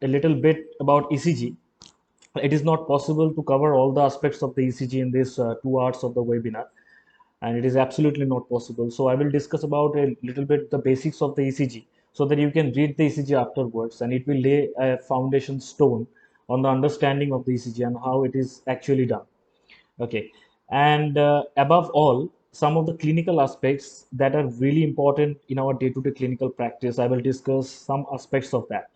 a little bit about ECG. It is not possible to cover all the aspects of the ECG in this 2 hours of the webinar, and it is absolutely not possible. So I will discuss about a little bit the basics of the ECG so that you can read the ECG afterwards, and it will lay a foundation stone on the understanding of the ECG and how it is actually done. Okay, and above all, some of the clinical aspects that are really important in our day-to-day clinical practice, I will discuss some aspects of that.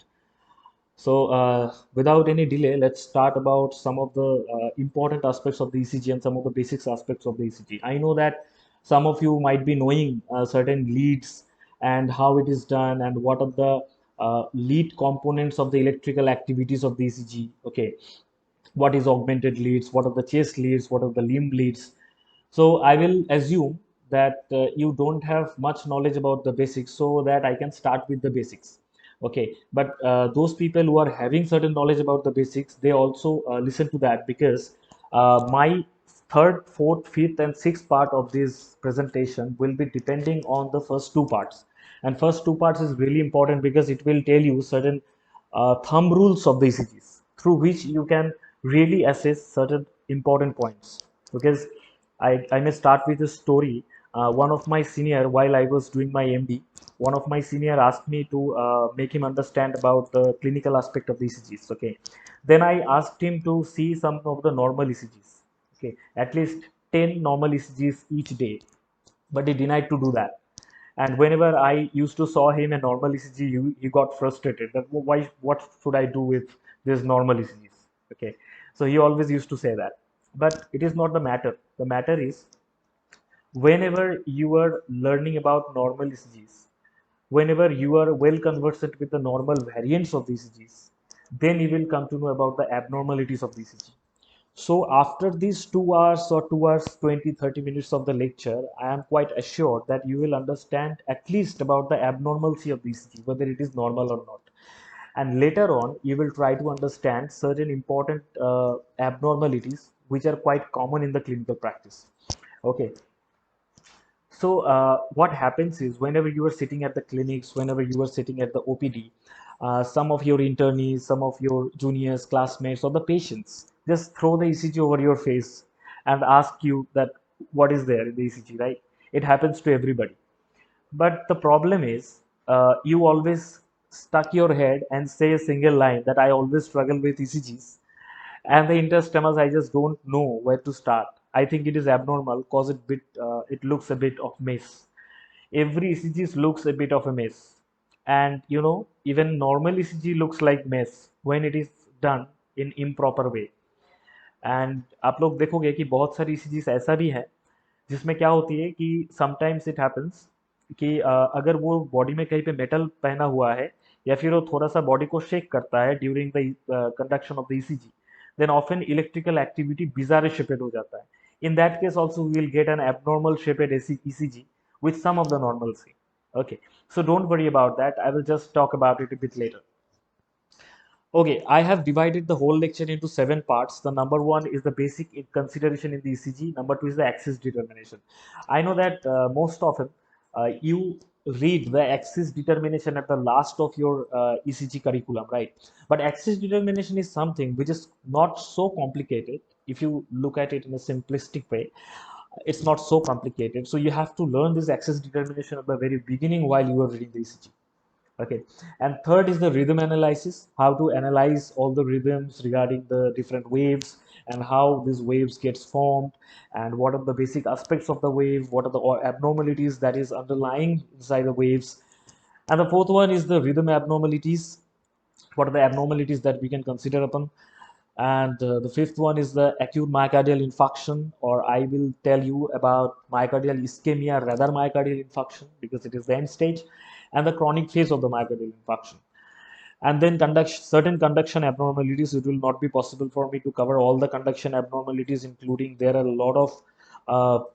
So, without any delay, let's start about some of the important aspects of the ECG and some of the basics aspects of the ECG. I know that some of you might be knowing certain leads and how it is done and what are the lead components of the electrical activities of the ECG. Okay, what is augmented leads, what are the chest leads, what are the limb leads. So I will assume that you don't have much knowledge about the basics, so that I can start with the basics. Okay, but those people who are having certain knowledge about the basics, they also listen to that, because my third, fourth, fifth, and sixth part of this presentation will be depending on the first two parts. And first two parts is really important because it will tell you certain thumb rules of the ECGs through which you can really assess certain important points. Because I may start with a story. One of my senior, while I was doing my MD, one of my senior asked me to make him understand about the clinical aspect of the ECGs. Okay, then I asked him to see some of the normal ECGs. Okay, at least 10 normal ECGs each day, but he denied to do that. And whenever I used to saw him a normal ECG, he got frustrated that why, what should I do with this normal ECGs? Okay, so he always used to say that. But it is not the matter. The matter is, whenever you are learning about normal ECGs, whenever you are well conversant with the normal variants of the ECGs, then you will come to know about the abnormalities of the ECG. So after these 2 hours or 2 hours, 20, 30 minutes of the lecture, I am quite assured that you will understand at least about the abnormality of the ECG, whether it is normal or not. And later on, you will try to understand certain important abnormalities which are quite common in the clinical practice. Okay, so what happens is, whenever you are sitting at the clinics, whenever you are sitting at the OPD, some of your internees, some of your juniors, classmates, or the patients just throw the ECG over your face and ask you that what is there in the ECG, right? It happens to everybody. But the problem is, you always stuck your head and say a single line that I always struggle with ECGs, and the interstomas, I just don't know where to start. I think it is abnormal because it looks a bit of mess. Every ECG looks a bit of a mess, and even normal ECG looks like mess when it is done in improper way. And आप लोग देखोगे कि बहुत सारी ECGs ऐसा भी है जिसमें क्या होती है कि समटाइम्स इट हैपन्स कि अगर वो बॉडी में कहीं पे मेटल पहना हुआ है, या फिर वो थोड़ा सा बॉडी को शेक करता है during the conduction of the ECG, then often electrical activity bizarre shaped हो जाता है. In that case also we will get an abnormal shaped ECG with some of the normalcy. Okay, so don't worry about that. I will just talk about it a bit later. Okay, I have divided the whole lecture into 7 parts. The number one is the basic consideration in the ECG. Number two is the axis determination. I know that most often you read the axis determination at the last of your ECG curriculum, right? But axis determination is something which is not so complicated. If you look at it in a simplistic way, it's not so complicated. So you have to learn this axis determination at the very beginning while you are reading the ECG. Okay, and third is the rhythm analysis, how to analyze all the rhythms regarding the different waves and how these waves gets formed, and what are the basic aspects of the wave, what are the abnormalities that is underlying inside the waves. And the fourth one is the rhythm abnormalities, what are the abnormalities that we can consider upon. And the fifth one is the acute myocardial infarction, or I will tell you about myocardial ischemia rather myocardial infarction, because it is the end stage, and the chronic phase of the myocardial infarction. And then certain conduction abnormalities. It will not be possible for me to cover all the conduction abnormalities, including there are a lot of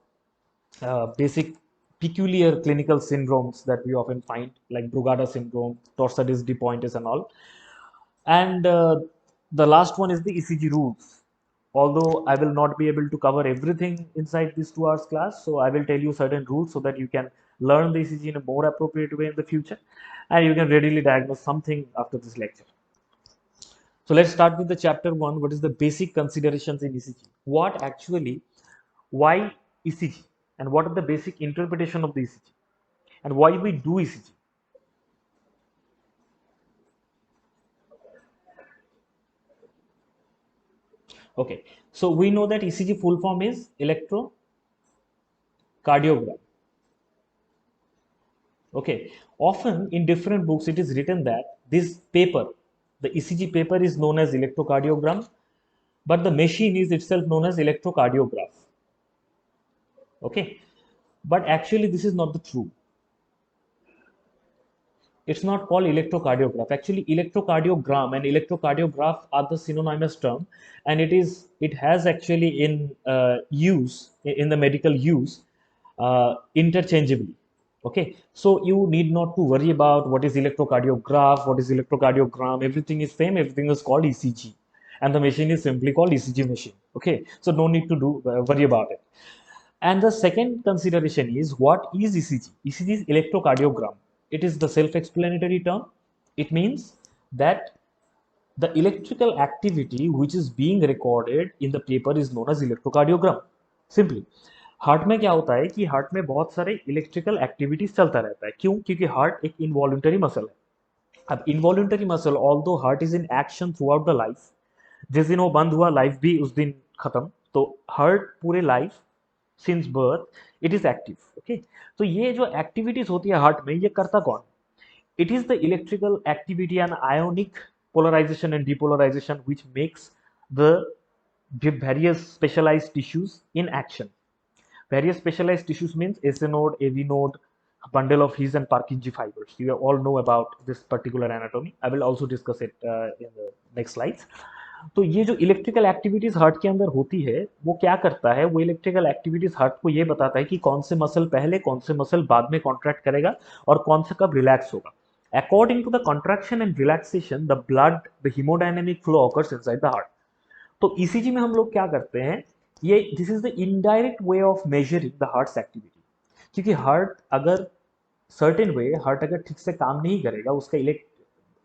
uh, basic peculiar clinical syndromes that we often find, like Brugada syndrome, Torsades de Pointes, and all. And the last one is the ECG rules. Although I will not be able to cover everything inside this 2 hours class, so I will tell you certain rules so that you can learn the ECG in a more appropriate way in the future, and you can readily diagnose something after this lecture. So let's start with the chapter 1. What is the basic considerations in ECG? What actually, why ECG, and what are the basic interpretation of the ECG, and why we do ECG? Okay, so we know that ECG full form is electrocardiogram. Okay, often in different books it is written that this paper, the ECG paper, is known as electrocardiogram, but the machine is itself known as electrocardiograph. Okay, but actually this is not the true. It's not called electrocardiograph. Actually, electrocardiogram and electrocardiograph are the synonymous term, and it has actually in use in the medical use interchangeably. Okay, so you need not to worry about what is electrocardiograph, what is electrocardiogram. Everything is same. Everything is called ECG, and the machine is simply called ECG machine. Okay, so no need to do worry about it. And the second consideration is, what is ECG? ECG is electrocardiogram. It is the self-explanatory term. It means that the electrical activity which is being recorded in the paper is known as electrocardiogram. Simply, heart में क्या होता है कि heart में बहुत सारे electrical activities चलता रहता है. क्यों? क्योंकि हार्ट एक इनवॉल्यूंटरी मसल है. अब इनवॉल्यूंटरी मसल, ऑल दो heart is in action through out the life, जिस दिन वो बंद हुआ लाइफ भी उस दिन खत्म. तो हार्ट पूरे life since birth it is active. Okay, तो ये जो एक्टिविटीज होती है हार्ट में, ये करता कौन? It is the electrical activity and ionic polarization and depolarization which makes the various specialized tissues in action. Various specialized tissues means SA node, AV node, bundle of His and Purkinje fibers. You all know about this particular anatomy. I will also discuss it in the next slides. तो ये जो electrical activities heart के अंदर होती है, वो क्या करता है? वो इलेक्ट्रिकल एक्टिविटीज हार्ट को ये बताता है कि कौन से मसल पहले, कौन से मसल बाद में कॉन्ट्रैक्ट करेगा और कौन से कब रिलैक्स होगा. According to the contraction and relaxation the blood, the haemodynamic flow occurs inside the heart. तो ईसीजी में हम लोग क्या करते हैं, ये this is the indirect way of measuring the heart's activity. क्योंकि हार्ट अगर सर्टेन वे, हार्ट अगर ठीक से काम नहीं करेगा, उसका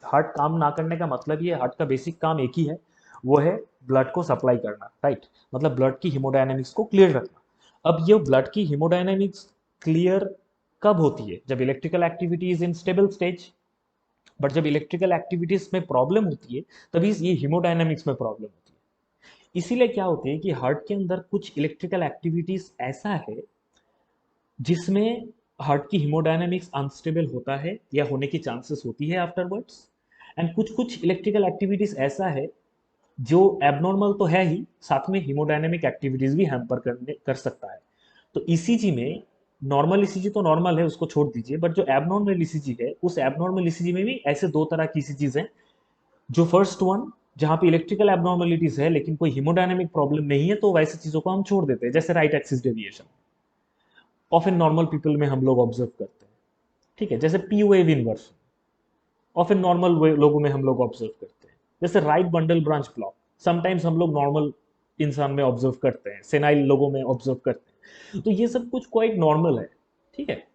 हार्ट काम ना करने का मतलब ये, हार्ट का बेसिक काम एक ही है, वो है ब्लड को सप्लाई करना. राइट, मतलब ब्लड की हीमोडायनेमिक्स को क्लियर रखना. अब ये ब्लड की हीमोडायनेमिक्स क्लियर कब होती है? जब electrical activity is in stable stage. But जब इलेक्ट्रिकल एक्टिविटीज में प्रॉब्लम होती है, तभी ये हीमोडायनेमिक्स में प्रॉब्लम होती है. इसीलिए क्या होती है कि हार्ट के अंदर कुछ इलेक्ट्रिकल एक्टिविटीज ऐसा है जिसमें हार्ट की हीमोडायनेमिक्स अनस्टेबल होता है या होने की चांसेस होती है आफ्टरवर्ड्स. एंड कुछ कुछ इलेक्ट्रिकल एक्टिविटीज ऐसा है जो एबनॉर्मल तो है ही, साथ में हीमोडायनेमिक एक्टिविटीज भी हैम्पर कर सकता है. तो ईसीजी में, नॉर्मल ईसीजी तो नॉर्मल है, उसको छोड़ दीजिए, बट जो एबनॉर्मल ईसीजी है, उस एबनॉर्मल ईसीजी में भी ऐसे दो तरह की ईसीजीज हैं. जो फर्स्ट वन, जहां पे इलेक्ट्रिकल एबनॉर्मलिटीज है लेकिन कोई हीमोडायनेमिक प्रॉब्लम नहीं है, तो वैसे चीजों को हम छोड़ देते हैं, जैसे right axis deviation of in normal people में हम लोग ऑब्जर्व करते हैं. ठीक है, जैसे P wave inversion of in normal लोगों में हम लोग ऑब्जर्व करते हैं. जैसे right bundle branch block sometimes हम लोग नॉर्मल इंसान में ऑब्जर्व करते हैं, सेनाइल लोगों में ऑब्जर्व करते हैं. तो ये सब कुछ क्वाइट नॉर्मल है. ठीक है,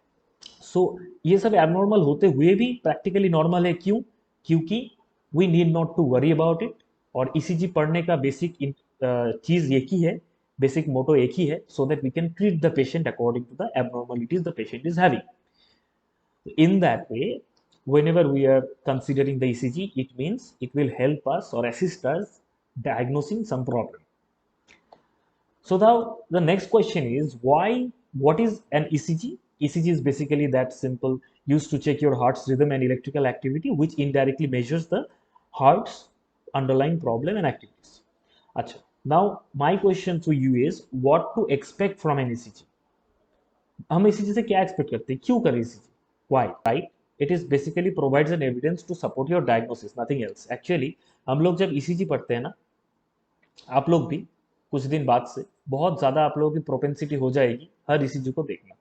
सो ये सब एबनॉर्मल होते हुए भी प्रैक्टिकली नॉर्मल है. क्यों? क्योंकि we need not to worry about it. और ईसीजी पढ़ने का बेसिक चीज एक ही है, बेसिक मोटो एक ही है, so that we can treat the patient according to the abnormalities the patient is having. In that way, whenever we are considering the ECG, it means it will help us or assist us diagnosing some problem. So now the next question is, why? What is an ECG? ECG is basically that simple, used to check your heart's rhythm and electrical activity, which indirectly measures the heart's underlying problem and activities. Achha. Now my question to you is, what to expect from an ECG? हम ECG से क्या expect करते हैं? क्यों करें ECG? Why? Right? It is basically provides an evidence to support your diagnosis, nothing else. Actually, हम लोग जब ECG पढ़ते हैं ना, आप लोग भी कुछ दिन बाद से बहुत ज़्यादा आप लोगों की प्रोपेंसिटी हो जाएगी हर ECG को देखना.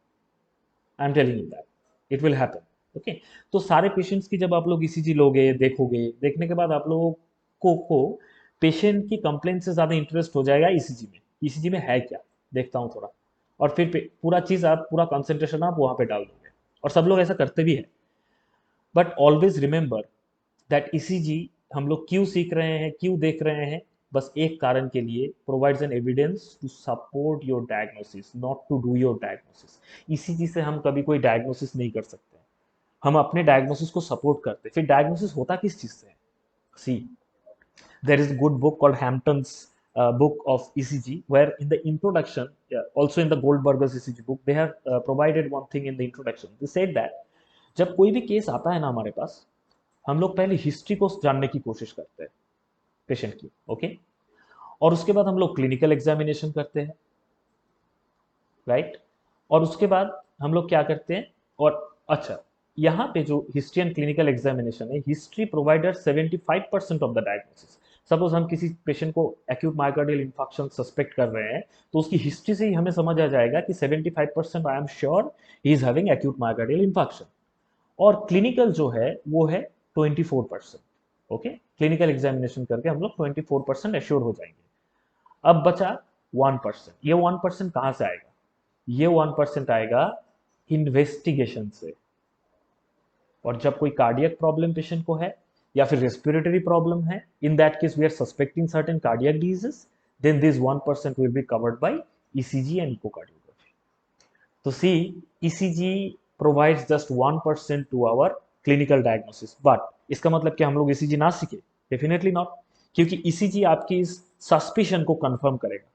I am telling you that it will happen. Okay, तो सारे पेशेंट्स की जब आप लोग ECG लोगे, देखोगे, देखने के बाद आप लोगों को पेशेंट की कंप्लेंट से ज़्यादा इंटरेस्ट हो जाएगा ECG में. ECG में है क्या, देखता हूँ थोड़ा, और फिर पूरा चीज़ आप, पूरा कंसेंट्रेशन आप वहाँ पे डाल दोगे. और सब लोग ऐसा करते भी हैं. But always remember that ECG हम लोग क्यों सीख रहे हैं, क्यों देख रहे हैं? बस एक कारण के लिए, provides an evidence to support your diagnosis, not to do your diagnosis. इसी से हम कभी कोई डायग्नोसिस नहीं कर सकते, हम अपने डायग्नोसिस को सपोर्ट करते। फिर डायग्नोसिस होता किस चीज से है? सी, there is a good book called Hampton's book of ECG, where in the introduction, also in the Goldberger's ECG book, they have provided one thing in the introduction. They said that जब कोई भी case आता है ना हमारे पास, हम लोग पहले हिस्ट्री को जानने की कोशिश करते हैं पेशेंट की, ओके, और उसके बाद हम लोग क्लिनिकल एग्जामिनेशन करते हैं, राइट, और उसके बाद हम लोग क्या करते हैं, और अच्छा, यहाँ पे जो हिस्ट्री एंड क्लिनिकल एग्जामिनेशन है, history provider 75% of the diagnosis. Suppose हम किसी पेशेंट को एक्यूट मायोकार्डियल इंफार्क्शन सस्पेक्ट कर रहे हैं, तो उसकी हिस्ट्री से ही हमें समझ आ जाएगा कि 75% I am sure he is having acute myocardial infarction. और क्लिनिकल जो है वो है 24%। ओके, क्लिनिकल एग्जामिनेशन करके हम लोग 24% एश्योर हो जाएंगे। अब बचा 1%। ये 1% कहाँ से आएगा? ये 1% आएगा इन्वेस्टिगेशन से। और जब कोई कार्डियक प्रॉब्लम पेशेंट को है या फिर रेस्पिरेटरी प्रॉब्लम है, in that case we are suspecting certain cardiac diseases, then this 1% will be covered by ECG and echocardiography. तो see, ECG provides just 1% to our clinical diagnosis. But इसका मतलब कि हम लोग ईसीजी ना सीखे? डेफिनेटली नॉट, क्योंकि ईसीजी आपकी इस सस्पिशन को कंफर्म करेगा।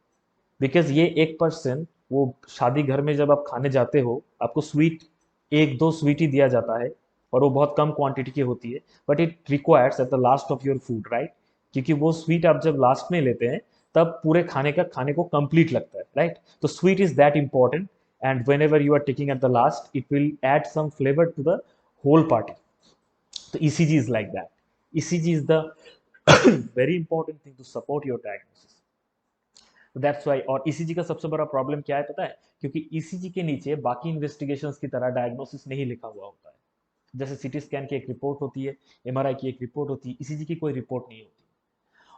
बिकॉज ये 1%, वो शादी घर में जब आप खाने जाते हो, आपको स्वीट, एक दो स्वीट ही दिया जाता है, और वो बहुत कम क्वांटिटी की होती है, but it requires eight the last of your food, right? क्योंकि वो स्वीट आप जब लास्ट में लेते हैं, तब पूरे खाने को कंप्लीट लगता है, राइट? तो sweet is that important, and whenever you are taking at the last, it will add some flavour to the whole party. तो ECG is like that. ECG is the very important thing to support your diagnosis. That's why. और ECG का सबसे बड़ा problem क्या है पता है? क्योंकि ईसीजी के नीचे बाकी इन्वेस्टिगेशंस की तरह डायग्नोसिस नहीं लिखा हुआ होता है। जैसे सीटी स्कैन की एक रिपोर्ट होती है, एमआरआई की एक रिपोर्ट होती है, ईसीजी की कोई रिपोर्ट नहीं होती।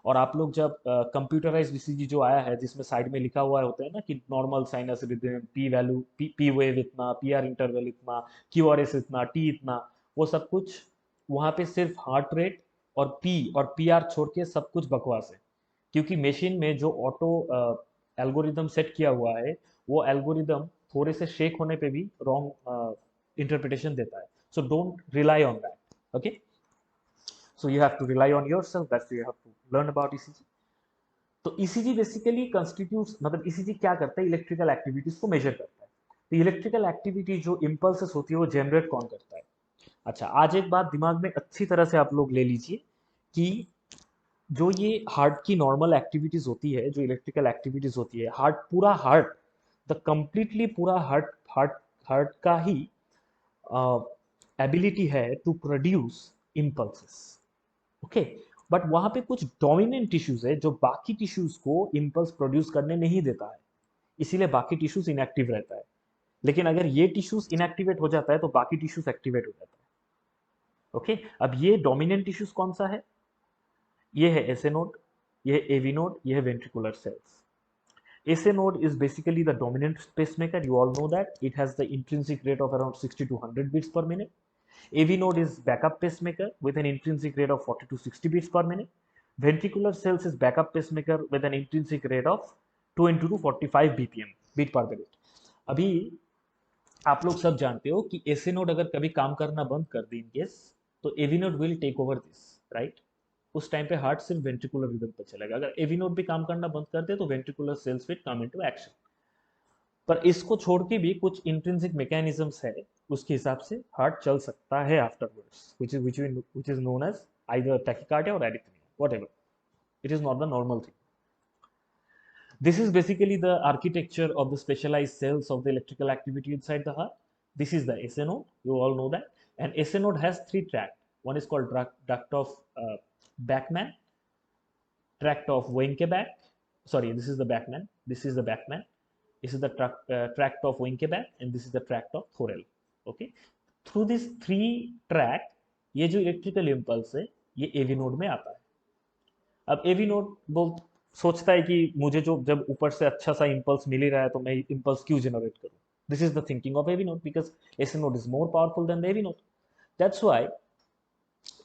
और आप लोग जब कंप्यूटराइज्ड ईसीजी जो आया है, जिसमें साइड में लिखा हुआ होता है ना कि normal sinus rhythm, P value, P wave इतना, पी आर इंटरवल इतना, क्यू आर एस इतना, टी इतना, वो सब कुछ वहाँ पे सिर्फ हार्ट रेट और पी और पी आर छोड़ के सब कुछ बकवास है। क्योंकि मशीन में जो ऑटो एल्गोरिदम सेट किया हुआ है, वो एल्गोरिदम थोड़े से शेक होने पे भी रॉन्ग इंटरप्रिटेशन देता है। So don't rely on that, okay? So you have to rely on yourself, that's you have to learn about ECG. तो ईसीजी बेसिकली कंस्टिट्यूट्स, मतलब ईसीजी क्या करता है? इलेक्ट्रिकल एक्टिविटीज को मेजर करता है। तो इलेक्ट्रिकल एक्टिविटी जो इम्पल्सेस होती है, वो जनरेट कौन करता है? अच्छा, आज एक बात दिमाग में अच्छी तरह से आप लोग ले लीजिए कि जो ये हार्ट की नॉर्मल एक्टिविटीज होती है, जो इलेक्ट्रिकल एक्टिविटीज होती है, हार्ट, द कंप्लीटली पूरा हार्ट हार्ट हार्ट का ही एबिलिटी है to produce impulses, okay? But वहां पे कुछ डोमिनेंट टिश्यूज है जो बाकी टिश्यूज को इम्पल्स प्रोड्यूस करने नहीं देता है, इसीलिए बाकी टिश्यूज इनएक्टिव रहता है। लेकिन अगर ये टिश्यूज इनएक्टिवेट हो जाता है, तो बाकी टिश्यूज एक्टिवेट हो जाता है, ओके? अब ये डोमिनेंट टिश्यूज कौन सा है? ये है एसए नोड, ये है एवी नोड, ये है ventricular cells. SA node is basically the dominant pacemaker. You all know that it has the intrinsic rate of around 60 to 100 beats per minute. AV node is backup pacemaker with an intrinsic rate of 40 to 60 beats per minute. Ventricular cells is backup pacemaker with an intrinsic rate of 20 to 45 BPM, beat per minute. अभी आप लोग सब जानते हो कि SA node अगर कभी काम करना बंद कर दे इन केस, तो AV node will take over this, right? उस टाइम पे हार्ट सिर्फ वेंट्रिकुलर रिदम पे चलेगा। अगर एवी नोड भी काम करना बंद कर दे, तो ventricular cells will come into action. पर इसको छोड़ के भी कुछ इंट्रिंसिक मैकेनिज्म्स है, उसके हिसाब से हार्ट चल सकता है afterwards, which is known as either tachycardia or arrhythmia, whatever. It is not the normal thing. This is basically the architecture of the specialized cells of the electrical activity inside the heart. This is the SA node. You all know that. And SA node has three tracts. One is called duct of Bachmann, tract of Wenckebach. Sorry, this is the Bachmann. This is the Bachmann. This is the tract of Wenckebach, and this is the tract of Thorel. Okay. Through this three tract, ये जो electrical impulse है, ये एवी node में आता है। अब AV node बोल सोचता है कि मुझे जो जब ऊपर से अच्छा सा इम्पल्स मिल ही रहा है, तो मैं इम्पल्स क्यों जनरेट करूं? This is the thinking of AV node, because SA node is more powerful than the AV node. That's why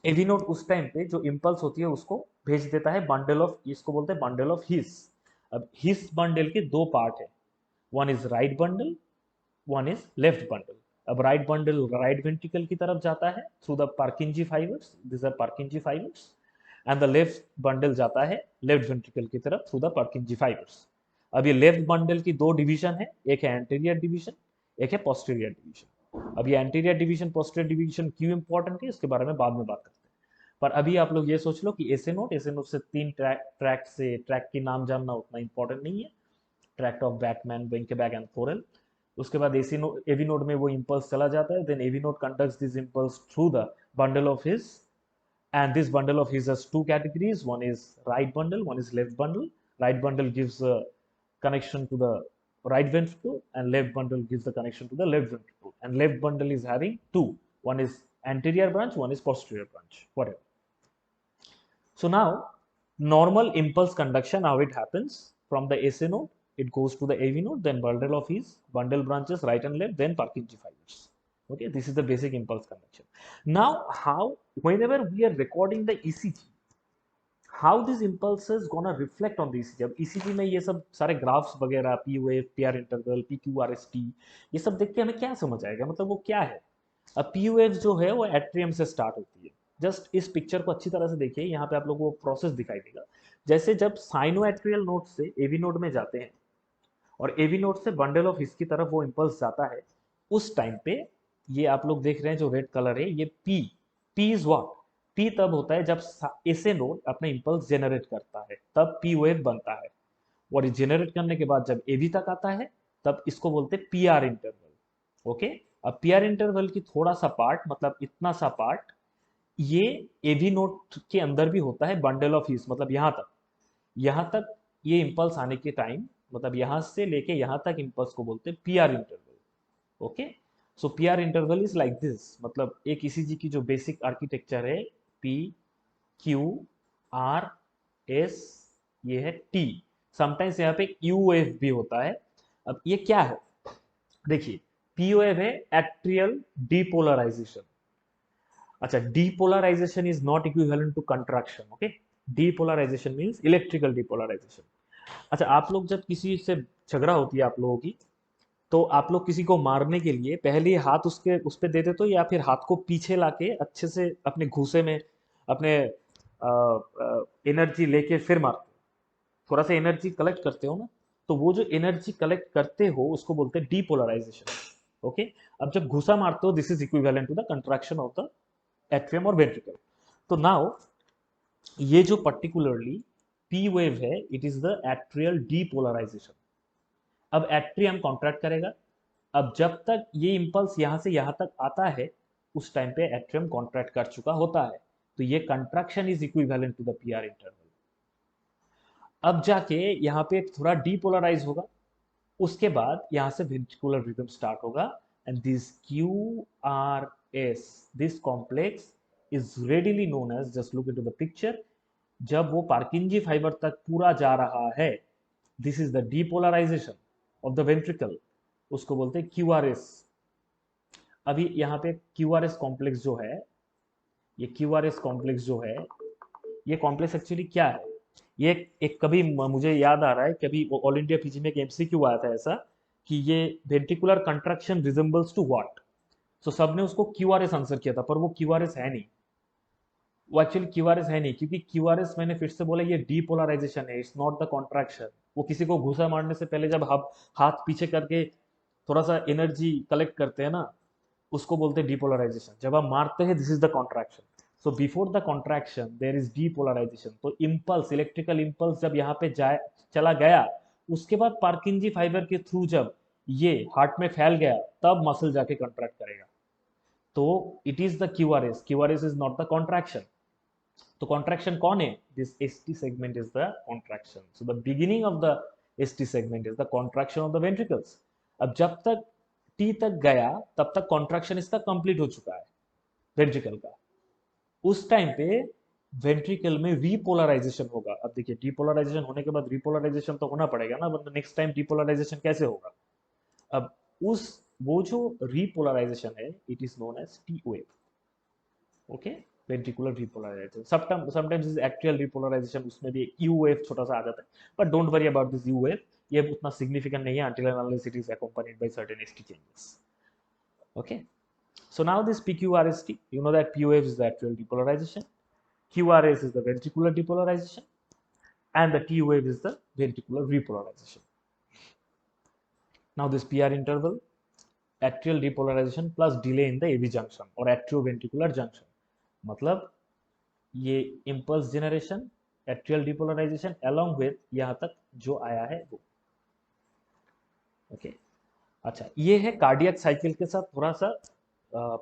AV node उस टाइम पे जो इम्पल्स होती है उसको भेज देता है बंडल ऑफ, इसको बोलते हैं बंडल ऑफ हिस। अब हिस बंडल के दो पार्ट है, one is right bundle, one is left bundle. अब राइट बंडल राइट वेंट्रिकल की तरफ जाता है through the Purkinje fibres, this are Purkinje fibres, and the left bundle जाता है लेफ्ट वेंट्रिकल की तरफ थ्रू द पार्किंजी फाइबर्स। अब ये लेफ्ट बंडल की दो डिवीजन है, एक है एंटीरियर डिवीजन, एक है पोस्टीरियर डिवीजन। अब ये एंटीरियर डिवीजन पोस्टीरियर डिवीजन क्यों इंपॉर्टेंट है इसके बारे में बाद में बात करते हैं। पर अभी आप लोग ये सोच लो कि एसे नोट से तीन ट्रैक से ट्रैक की नाम जानना उतना इंपॉर्टेंट नहीं है, ट्रैक्ट ऑफ बैकमैन, वेंकेबैक एंड थोरेल। उसके बाद एवी नोड में वो इम्पल्स चला जाता है, then AV node conducts this impulse through the bundle of His, and this bundle of his has two categories, one is right bundle, one is left bundle. Right bundle gives a connection to the right ventricle and left bundle gives the connection to the left ventricle, and left bundle is having two, one is anterior branch, one is posterior branch, whatever. So now, normal impulse conduction, how it happens from the SA node, it goes to the AV node, then bundle of his, bundle branches right and left, then Purkinje fibers. Okay, this is the basic impulse conduction. Now, how, whenever we are recording the ECG, how this impulse is gonna reflect on the ECG? अब ECG में ये सब सारे graphs वगैरह, P wave, PR interval, PQRST, ये सब देख के हमें क्या समझ आएगा, मतलब वो क्या है? अब P wave जो है वो एट्रियम से स्टार्ट होती है। जस्ट इस पिक्चर को अच्छी तरह से देखिए, यहाँ पे आप लोग वो प्रोसेस दिखाई देगा। जैसे जब साइनोएट्रियल नोड से एवी नोड में जाते हैं और एवी नोड से बंडल ऑफ हिस की तरफ वो इंपल्स जाता है, उस टाइम पे ये आप लोग देख रहे हैं जो रेड कलर है, ये P, P is what, P तब होता है जब एसे नोड अपना इंपल्स जनरेट करता है, तब पी वेव बनता है। और ये जनरेट करने के बाद जब एवी तक आता है तब इसको बोलते हैं पी आर इंटरवल। ओके, अब पी आर इंटरवल की थोड़ा सा पार्ट, मतलब इतना सा पार्ट, ये एवी नोट के अंदर भी होता है बंडल ऑफ हीस, मतलब यहाँ तक ये इंपल्स आने के टाइम, मतलब यहाँ से लेके यहाँ तक इंपल्स को बोलते हैं P R interval. Okay, so P R interval is like this, मतलब एक ईसीजी की जो बेसिक आर्किटेक्चर है, पी क्यू आर एस, ये है टी, समटाइम्स यहाँ पे यू वेव भी होता है। अब ये क्या है, देखिए, पी वेव है एट्रियल डीपोलराइजेशन। अच्छा, depolarization is not equivalent to contraction. Okay, depolarization means electrical depolarization. अच्छा, आप लोग जब किसी से झगड़ा होती है आप लोगों की, तो आप लोग किसी को मारने के लिए पहले हाथ उसके उस पे दे देते हो, या फिर हाथ को पीछे लाके अच्छे से अपने घूसे में अपने एनर्जी लेके फिर मारते हो, थोड़ा सा एनर्जी कलेक्ट करते हो ना, तो वो जो एनर्जी कलेक्ट करते हो उसको बोलते हैं डीपोलराइजेशन। ओके, अब जब घुसा मारते हो, this is equivalent to the contraction of the atrium और वेंट्रिकल। तो नाउ ये जो पर्टिकुलरली पी वेव है, it is the atrial depolarization. अब एट्रियम कॉन्ट्रैक्ट करेगा। अब जब तक ये इंपल्स यहां से यहां तक आता है, उस टाइम पे एट्रियम कॉन्ट्रैक्ट कर चुका होता है, तो ये contraction is equivalent to the PR interval. अब जाके यहाँ पे थोड़ा डीपोलराइज होगा, उसके बाद यहाँ से वेंट्रिकुलर रिदम स्टार्ट होगा, and this Q R S, this complex is readily known as, just look into the picture, जब वो पार्किंजी फाइबर तक पूरा जा रहा है, this is the depolarization of the ventricle, उसको बोलते हैं क्यू आर एस। अभी यहाँ पे क्यू आर एस कॉम्प्लेक्स जो है, ये क्यू आर एस कॉम्प्लेक्स जो है, ये कॉम्प्लेक्स एक्चुअली क्या है, ये एक कभी मुझे याद आ रहा है, कभी ऑल इंडिया पीजी में एक एमसीक्यू आया था ऐसा, कि ये ventricular contraction resembles to what, so सबने उसको क्यूआरएस आंसर किया था, पर वो क्यूआरएस है नहीं, वो एक्चुअली क्यूआरएस है नहीं, क्योंकि क्यूआरएस मैंने फिर से बोला ये डीपोलराइजेशन है, इट्स नॉट द कॉन्ट्रैक्शन। वो किसी को घुसा मारने से पहले जब हम हाथ पीछे करके थोड़ा सा एनर्जी कलेक्ट करते हैं ना, उसको बोलते हैं डीपोलराइजेशन। जब हम मारते हैं, this is the contraction. So before the contraction there is depolarization. तो इम्पल्स, इलेक्ट्रिकल इम्पल्स जब यहाँ पे जाए चला गया, उसके बाद पार्किंजी फाइबर के थ्रू जब ये हार्ट में फैल गया, तब मसल जाके कॉन्ट्रैक्ट करेगा। तो it is the QRS, QRS is not the contraction. तो कॉन्ट्रैक्शन कौन है, this ST segment is the contraction. So the beginning of the ST segment is the contraction of the ventricles. अब जब तक T तक गया, तब तक कॉन्ट्रैक्शन इसका कंप्लीट हो चुका है वेंट्रिकल का। उस टाइम पे वेंट्रिकल में रीपोलराइजेशन होगा। अब देखिए, डीपोलराइजेशन होने के बाद रीपोलराइजेशन तो होना पड़ेगा ना, वरना नेक्स्ट टाइम डीपोलराइजेशन कैसे होगा। अब वो जो रीपोलराइजेशन है, it is known as T wave. Okay, ventricular repolarization. Sometimes is atrial repolarization, उसमें भी यू वेव छोटा सा आ जाता है, but don't worry about this U wave, ये उतना सिग्निफिकेंट नहीं है until and unless it is accompanied by certain ST changes. Okay, so now this PQRST, you know that P wave is the atrial depolarization, QRS is the ventricular depolarization, and the T wave is the ventricular repolarization. Now this PR interval, atrial depolarization plus delay in the AV junction और atrioventricular junction, मतलब ये impulse generation, atrial depolarization along with यहाँ तक जो आया है वो। Okay, अच्छा, ये है कार्डियक साइकिल के साथ थोड़ा सा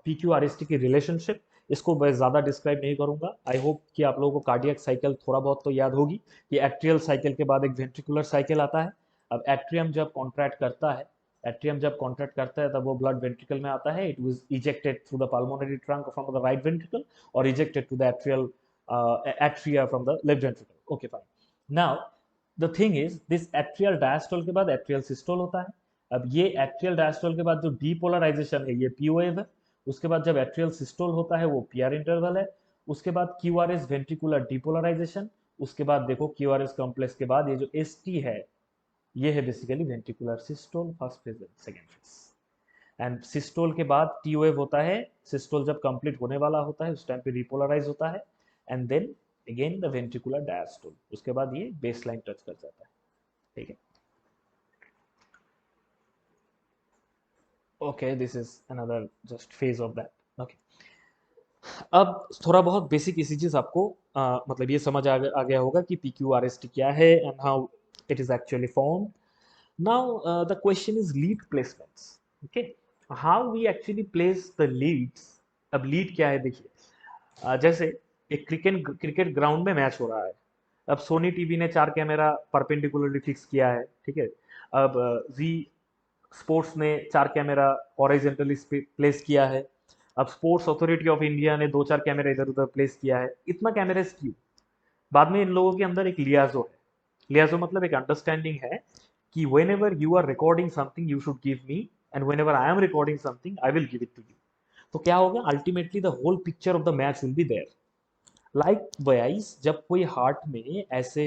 PQRST की रिलेशनशिप। इसको मैं ज़्यादा डिस्क्राइब नहीं करूंगा। आई होप कि आप लोगों को कार्डियक साइकिल थोड़ा बहुत तो याद होगी कि एट्रियल साइकिल के बाद एक वेंट्रिकुलर साइकिल आता है। अब एट्रियम जब कॉन्ट्रैक्ट करता है, तब वो ब्लड वेंट्रिकल में आता है, it was ejected through the pulmonary trunk from the right ventricle और ejected to the atrial atria from the left ventricle. Okay fine, now the thing is this atrial diastole के बाद atrial systole होता है। अब ये atrial diastole के बाद जो डीपोलराइजेशन है ये पी वेव है। उसके बाद जब एट्रियल सिस्टोल होता है वो पीआर इंटरवल है। उसके बाद क्यूआरएस वेंट्रिकुलर डीपोलराइजेशन। उसके बाद देखो क्यूआरएस कॉम्प्लेक्स के बाद ये जो एसटी है ये है basically ventricular systole, first phase second phase. And systole के बाद टी वेव होता है। सिस्टोल जब कंप्लीट होने वाला होता है उस टाइम पे रिपोलराइज होता है, and then again the ventricular diastole. उसके बाद ये बेस लाइन टच कर जाता है। ठीक है, okay, this is another just phase of that. Okay, अब थोड़ा बहुत बेसिक ईसीजीज आपको मतलब ये समझ आ गया होगा कि PQRST क्या है and how it is actually form. Now the question is lead placements. Okay, how we actually place the leads. अब लीड क्या है देखिए, जैसे एक क्रिकेट ग्राउंड में मैच हो रहा है। अब सोनी टीवी ने 4 कैमरा परपेंडिकुलरली फिक्स किया है, ठीक है। अब जी स्पोर्ट्स ने 4 कैमरा हॉरिजॉन्टली प्लेस किया है। अब स्पोर्ट्स अथॉरिटी ऑफ इंडिया ने 2-4 कैमरा इधर उधर प्लेस किया है। इतना कैमरास क्यों? बाद में इन लोगों के अंदर एक लियाजो है। लियाजो मतलब एक अंडरस्टैंडिंग है कि whenever you are recording something you should give me, and whenever I am recording something I will give it to you. तो क्या होगा, ultimately the whole picture of the match will be there. Likewise जब कोई heart में ऐसे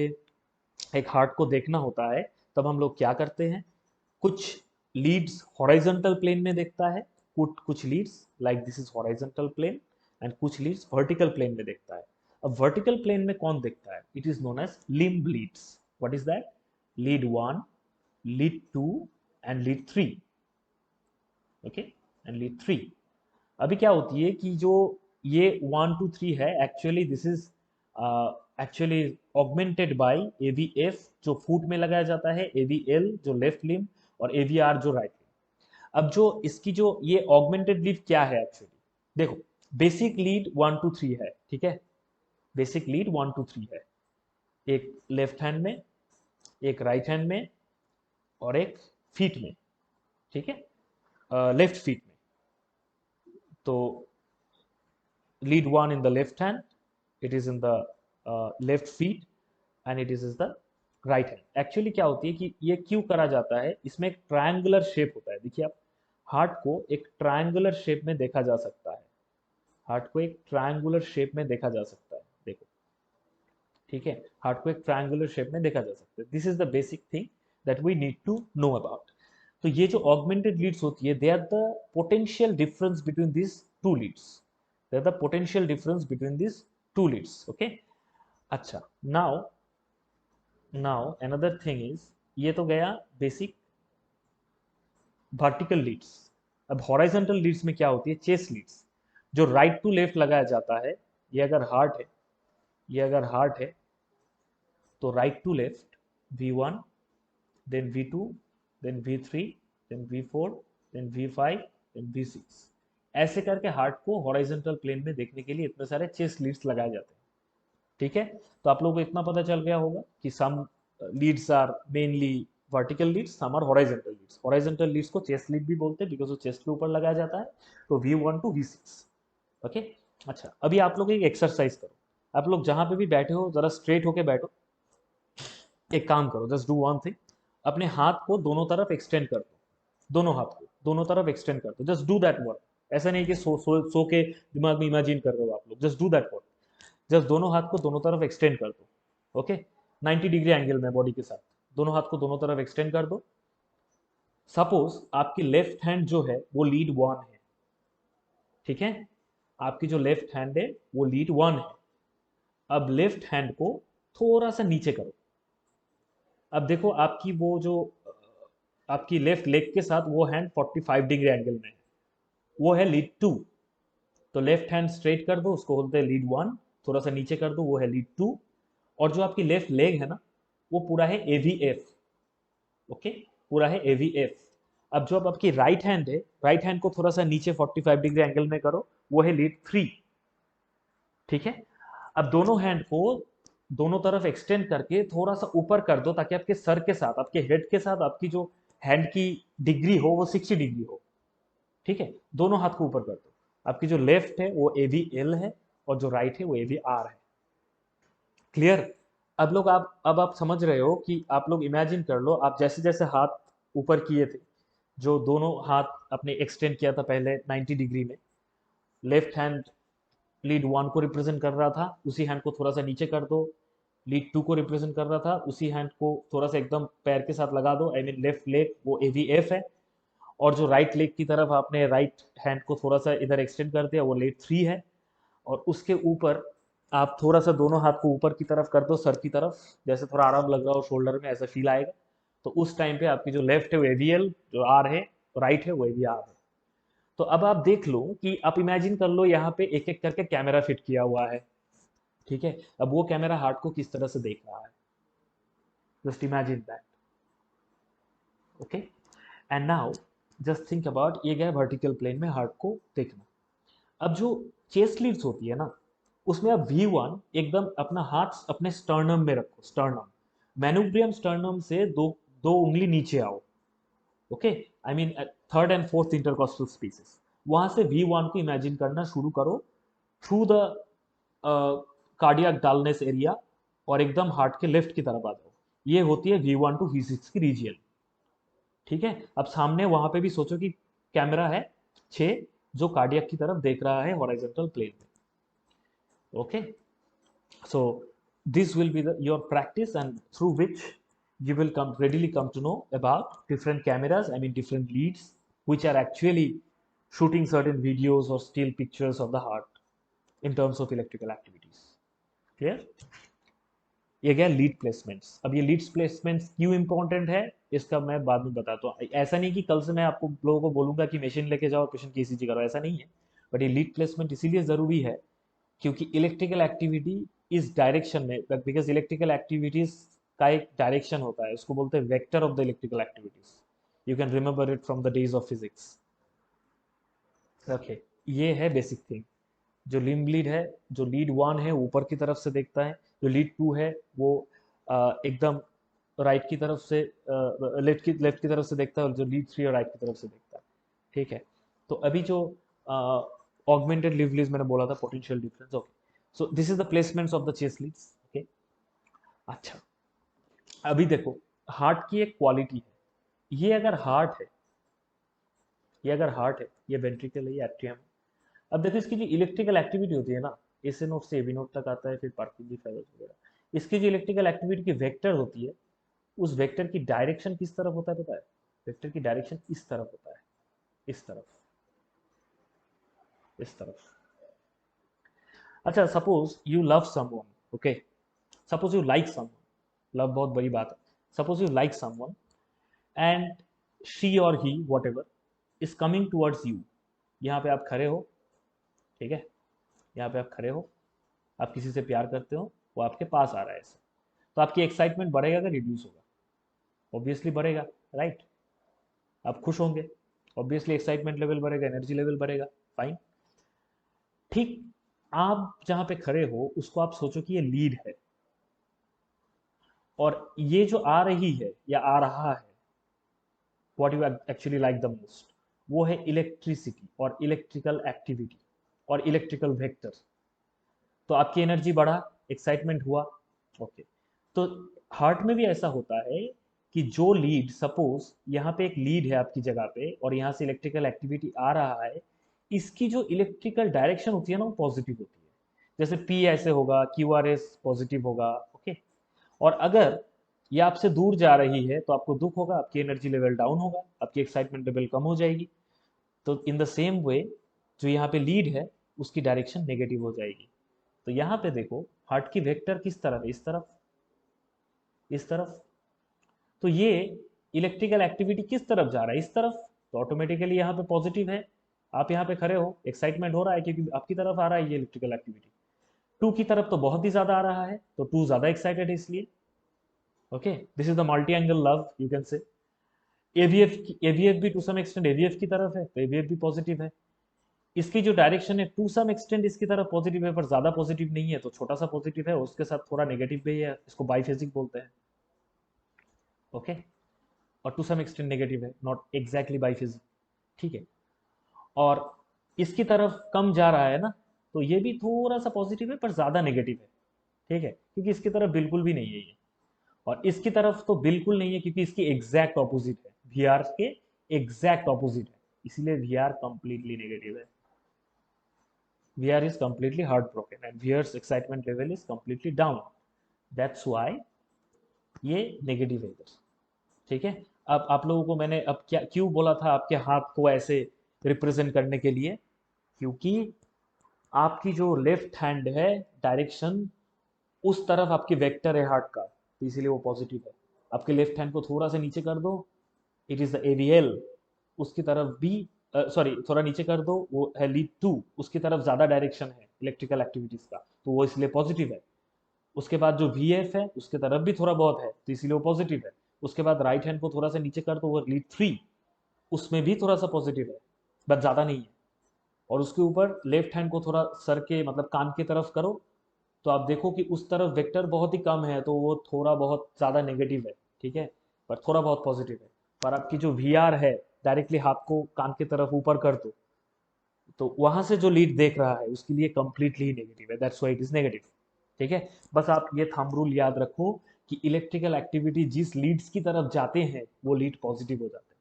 एक heart को देखना होता है तब हम लोग क्या करते हैं, कुछ लीड्स हॉरिजॉन्टल प्लेन में देखता है, कुछ leads like this is horizontal plane, and कुछ लीड्स वर्टिकल प्लेन में देखता है। अब वर्टिकल प्लेन में कौन देखता है? It is known as limb leads. What is that? Lead 1, lead 2 and lead 3। Okay, and lead 3। अभी क्या होती है कि जो ये 1 2 3 है, actually this is actually augmented by AVF जो फुट में लगाया जाता है, AVL जो लेफ्ट लिम्ब, और AVR जो राइट लिम्ब। अब जो इसकी जो ये ऑगमेंटेड लीड क्या है एक्चुअली, देखो बेसिक लीड 1 2 3 है, ठीक है। बेसिक लीड 1 2 3 है, एक लेफ्ट हैंड में, एक राइट हैंड में, और एक फीट में, ठीक है, लेफ्ट फीट में। तो lead 1 in the left hand, it is in the left feet, and it is the right hand। Actually क्या होती है कि ये क्यों करा जाता है, इसमें एक ट्रायंगुलर शेप होता है। देखिए आप, हार्ट को एक ट्रायंगुलर शेप में देखा जा सकता है। हार्ट को एक ट्रायंगुलर शेप में देखा जा सकता है, देखो, ठीक है। हार्ट को एक ट्रायंगुलर शेप में देखा जा सकता है। This is the basic thing that we need to know about. तो ये जो ऑगमेंटेड लीड्स होती है, they are the potential difference between this two leads. They are the potential difference between this two leads. Okay, अच्छा, now another thing is, ये तो गया basic vertical leads. अब हॉरिजॉन्टल लीड्स में क्या होती है? चेस्ट लीड्स, जो राइट टू लेफ्ट लगाया जाता है। ये अगर हार्ट है, ये अगर हार्ट है तो right to left V1, then V2, then V3, then V4, then V5, then V6, ऐसे करके हार्ट को हॉरिजॉन्टल प्लेन में देखने के लिए इतने सारे चेस्ट लीड्स लगाए जाते हैं, ठीक है। तो आप लोगों को इतना पता चल गया होगा कि some leads are mainly vertical leads, some are horizontal leads. Horizontal leads को चेस्ट लीड भी बोलते हैं बिकॉज वो चेस्ट के ऊपर लगाया जाता है। तो V1 टू V6। ओके, अच्छा, अभी आप लोग एक एक्सरसाइज करो। आप लोग जहां पे भी बैठे हो जरा स्ट्रेट होके बैठो। एक काम करो, जस्ट डू वन थिंग, अपने हाथ को दोनों तरफ एक्सटेंड कर दो। दोनों हाथ को दोनों तरफ एक्सटेंड कर दो, जस्ट डू दैट वर्क। ऐसा नहीं कि सो के दिमाग में इमेजिन कर रहे हो आप लोग, just do that work. Just दोनों हाथ को दोनों तरफ एक्सटेंड कर दो, ओके, 90 डिग्री एंगल में बॉडी के साथ दोनों हाथ को दोनों तरफ एक्सटेंड कर दो। सपोज आपकी लेफ्ट हैंड जो है वो लीड वन है, ठीक है, आपकी जो लेफ्ट हैंड है वो लीड वन है। अब लेफ्ट हैंड को थोड़ा सा नीचे करो। अब देखो आपकी वो जो आपकी लेफ्ट लेग के साथ वो हैंड 45 डिग्री एंगल में है, वो है लीड टू। तो लेफ्ट हैंड स्ट्रेट कर दो, उसको बोलते हैं लीड वन। थोड़ा सा नीचे कर दो, वो है लीड टू। और जो आपकी लेफ्ट लेग है ना, वो पूरा है एवीएफ, ओके, पूरा है एवीएफ। अब जो अब आपकी राइट हैंड है, राइट हैंड को थोड़ा सा नीचे 45 डिग्री एंगल में करो, वो है लीड थ्री, ठीक है। अब दोनों हैंड को दोनों तरफ एक्सटेंड करके थोड़ा सा ऊपर कर दो, ताकि आपके सर के साथ, आपके हेड के साथ आपकी जो हैंड की डिग्री हो वो 60 डिग्री हो, ठीक है। दोनों हाथ को ऊपर कर दो। आपकी जो लेफ्ट है वो एवी एल है, और जो राइट है वो एवी आर है। क्लियर? अब लोग अब आप समझ रहे हो कि आप लोग इमेजिन कर लो, आप जैसे जैसे हाथ ऊपर किए थे, जो दोनों हाथ अपने एक्सटेंड किया था पहले 90 डिग्री में, लेफ्ट हैंड लीड वन को रिप्रेजेंट कर रहा था, उसी हैंड को थोड़ा सा नीचे कर दो। लीड टू को रिप्रेजेंट कर रहा था, उसी हैंड को थोड़ा सा एकदम पैर के साथ लगा दो, आई मीन लेफ्ट लेग वो एवी एफ है। और जो राइट लेग की तरफ आपने राइट हैंड को थोड़ा सा इधर एक्सटेंड कर दिया, वो लेग थ्री है। और उसके ऊपर आप थोड़ा सा दोनों हाथ को ऊपर की तरफ कर दो, सर की तरफ, जैसे थोड़ा आराम लग रहा हो शोल्डर में, ऐसा फील आएगा। तो उस टाइम पे आपकी जो लेफ्ट है वो एवीएल, जो आर है, राइट है वो एवी आर है। तो अब आप देख लो कि आप इमेजिन कर लो यहाँ पे एक एक करके कैमरा फिट किया हुआ है, ठीक है। अब वो कैमरा हार्ट को किस तरह से देख रहा है, just imagine that, okay. And now just think about, ये गया वर्टिकल प्लेन में हार्ट को देखना। अब जो चेस्ट लीड्स होती है ना, उसमें आप V1 एकदम अपना हाथ अपने स्टर्नम में रखो, स्टर्नम, मैनुब्रियम स्टर्नम से दो दो उंगली नीचे आओ, okay, I mean third and fourth intercostal spaces. वहां से V1 को इमेजिन करना शुरू करो through the cardiac dullness area, और एकदम हार्ट के लेफ्ट की तरफ आ जाओ। ये होती है V1 टू V6 की रीजियन, ठीक है। अब सामने वहां पे भी सोचो कि कैमरा है 6, जो कार्डियक की तरफ देख रहा है हॉरिजॉन्टल प्लेन में, okay. So this will be your practice, and through which you will readily come to know about different cameras, I mean different leads, which are actually shooting certain videos or still pictures of the heart in terms of electrical activities. Clear? ये गया lead placements. अब ये lead placements क्यों important है, इसका मैं बाद में बताता हूँ। ऐसा नहीं कि कल से मैं आपको लोगों को बोलूंगा कि मशीन लेके जाओ, पेशेंट की ईसीजी करो, ऐसा नहीं है। बट ये लीड प्लेसमेंट इसीलिए जरूरी है क्योंकि इलेक्ट्रिकल एक्टिविटी इस डायरेक्शन में, बिकॉज इलेक्ट्रिकल एक्टिविटीज का एक डायरेक्शन होता है, उसको बोलते हैं vector of the electrical activities. You can remember it from the days of physics, okay. ये है बेसिक थिंग। जो लिम्ब लीड है, जो लीड वन है ऊपर की तरफ से देखता है, जो लीड टू है वो एकदम राइट की तरफ से, लेफ्ट की तरफ से देखता है, और जो लीड थ्री है राइट की तरफ से देखता है, ठीक है। तो अभी जो ऑगमेंटेड लिव लीड्स मैंने बोला था, potential difference, okay. So this is the placements of the chest leads, okay. अच्छा, अभी देखो, हार्ट की एक क्वालिटी है। ये अगर हार्ट है, ये अगर हार्ट है, ये वेंट्रिकल है, ये एट्रियम है। अब देखो इसकी जो इलेक्ट्रिकल एक्टिविटी होती है ना, एस नोट से एबी नोट तक आता है, फिर पार्किंग फाइबर्स वगैरह, इसकी जो इलेक्ट्रिकल एक्टिविटी की वेक्टर होती है, उस वेक्टर की डायरेक्शन किस तरफ होता है पता है? वेक्टर की डायरेक्शन इस तरफ होता है, इस तरफ, इस तरफ। अच्छा, suppose you love someone, okay, suppose you like someone, love बहुत बड़ी बात है। Suppose you like someone and she और he whatever is coming towards you. यहाँ पे आप खड़े हो, ठीक है, यहाँ पे आप खड़े हो, आप किसी से प्यार करते हो, वो आपके पास आ रहा है ऐसे, तो आपकी एक्साइटमेंट बढ़ेगा कि रिड्यूस होगा? ऑब्वियसली बढ़ेगा, राइट। आप खुश होंगे, ऑब्वियसली एक्साइटमेंट लेवल बढ़ेगा, एनर्जी लेवल बढ़ेगा, फाइन। ठीक, आप जहां पे खड़े हो उसको आप सोचो कि ये लीड है, और ये जो आ रही है या आ रहा है, what you actually like the most, वो है इलेक्ट्रिसिटी और इलेक्ट्रिकल एक्टिविटी और इलेक्ट्रिकल वेक्टर। तो आपकी एनर्जी बढ़ा, एक्साइटमेंट हुआ, ओके। तो हार्ट में भी ऐसा होता है कि जो लीड, सपोज यहाँ पे एक लीड है आपकी जगह पे, और यहाँ से इलेक्ट्रिकल एक्टिविटी आ रहा है, इसकी जो इलेक्ट्रिकल डायरेक्शन होती है ना वो पॉजिटिव होती है। जैसे पी ऐसे होगा, क्यू आर एस पॉजिटिव होगा, ओके। और अगर ये आपसे दूर जा रही है तो आपको दुख होगा, आपकी एनर्जी लेवल डाउन होगा, आपकी एक्साइटमेंट लेवल कम हो जाएगी। तो इन द सेम वे जो यहाँ पे लीड है उसकी डायरेक्शन नेगेटिव हो जाएगी। तो यहाँ पे देखो हार्ट की वेक्टर किस तरफ है, इस तरफ, इस तरफ। तो ये इलेक्ट्रिकल एक्टिविटी किस तरफ जा रहा है, इस तरफ। तो ऑटोमेटिकली यहाँ पे पॉजिटिव है। आप यहाँ पे खड़े हो, एक्साइटमेंट हो रहा है क्योंकि आपकी तरफ आ रहा है ये इलेक्ट्रिकल एक्टिविटी। टू की तरफ तो बहुत ही ज्यादा आ रहा है, तो टू ज्यादा एक्साइटेड है इसलिए। Okay, this is the multi angle love you can say. AVF भी टू सम एक्सटेंट एवीएफ की तरफ है, तो एवीएफ भी पॉजिटिव है। इसकी जो डायरेक्शन है टू सम एक्सटेंट इसकी तरफ पॉजिटिव है, पर ज्यादा पॉजिटिव नहीं है, तो छोटा सा पॉजिटिव है, उसके साथ थोड़ा नेगेटिव भी है, इसको बाइफेजिक बोलते हैं। ओके, और टू सम एक्सटेंट नेगेटिव है, नॉट एग्जैक्टली बाइफेजिक। ठीक है। और इसकी तरफ कम जा रहा है ना, तो ये भी थोड़ा सा पॉजिटिव है पर ज्यादा नेगेटिव है। ठीक है, क्योंकि इसकी तरफ बिल्कुल भी नहीं है ये। और इसकी तरफ तो बिल्कुल नहीं है क्योंकि इसकी एग्जैक्ट ऑपोजिट है, वी आर के एग्जैक्ट ऑपोजिट है, इसीलिए वी आर कंप्लीटली नेगेटिव है। V R is completely heart broken and VR's excitement level is completely down. That's why ये नेगेटिव है इधर। ठीक है। अब आप लोगों को मैंने अब क्या क्यों बोला था आपके हाथ को ऐसे रिप्रेजेंट करने के लिए, क्योंकि आपकी जो लेफ्ट हैंड है डायरेक्शन उस तरफ आपकी वेक्टर है हार्ट का, तो इसीलिए वो पॉजिटिव है। आपके लेफ्ट हैंड को थोड़ा सा नीचे कर दो, इट इज द एवीएल, उसकी तरफ भी सॉरी थोड़ा नीचे कर दो, वो है लीड टू, उसकी तरफ ज्यादा डायरेक्शन है इलेक्ट्रिकल एक्टिविटीज का, तो वो इसलिए पॉजिटिव है। उसके बाद जो वी एफ है उसके तरफ भी थोड़ा बहुत है, तो इसीलिए वो पॉजिटिव है। उसके बाद राइट हैंड को थोड़ा सा नीचे कर दो, वो लीड थ्री, उसमें भी थोड़ा सा पॉजिटिव है, बट ज्यादा नहीं है। और उसके ऊपर लेफ्ट हैंड को थोड़ा सर के मतलब कान की तरफ करो, तो आप देखो कि उस तरफ वेक्टर बहुत ही कम है, तो वो थोड़ा बहुत ज़्यादा नेगेटिव है। ठीक है, पर थोड़ा बहुत पॉजिटिव है। पर आपकी जो वी आर है डायरेक्टली हाथ को कान की तरफ ऊपर कर दो, तो वहां से जो लीड देख रहा है उसके लिए कंप्लीटली नेगेटिव है, that's why it is negative. ठीक है, बस आप ये थंब रूल याद रखो कि इलेक्ट्रिकल एक्टिविटी जिस लीड्स की तरफ जाते हैं वो लीड पॉजिटिव हो जाते हैं,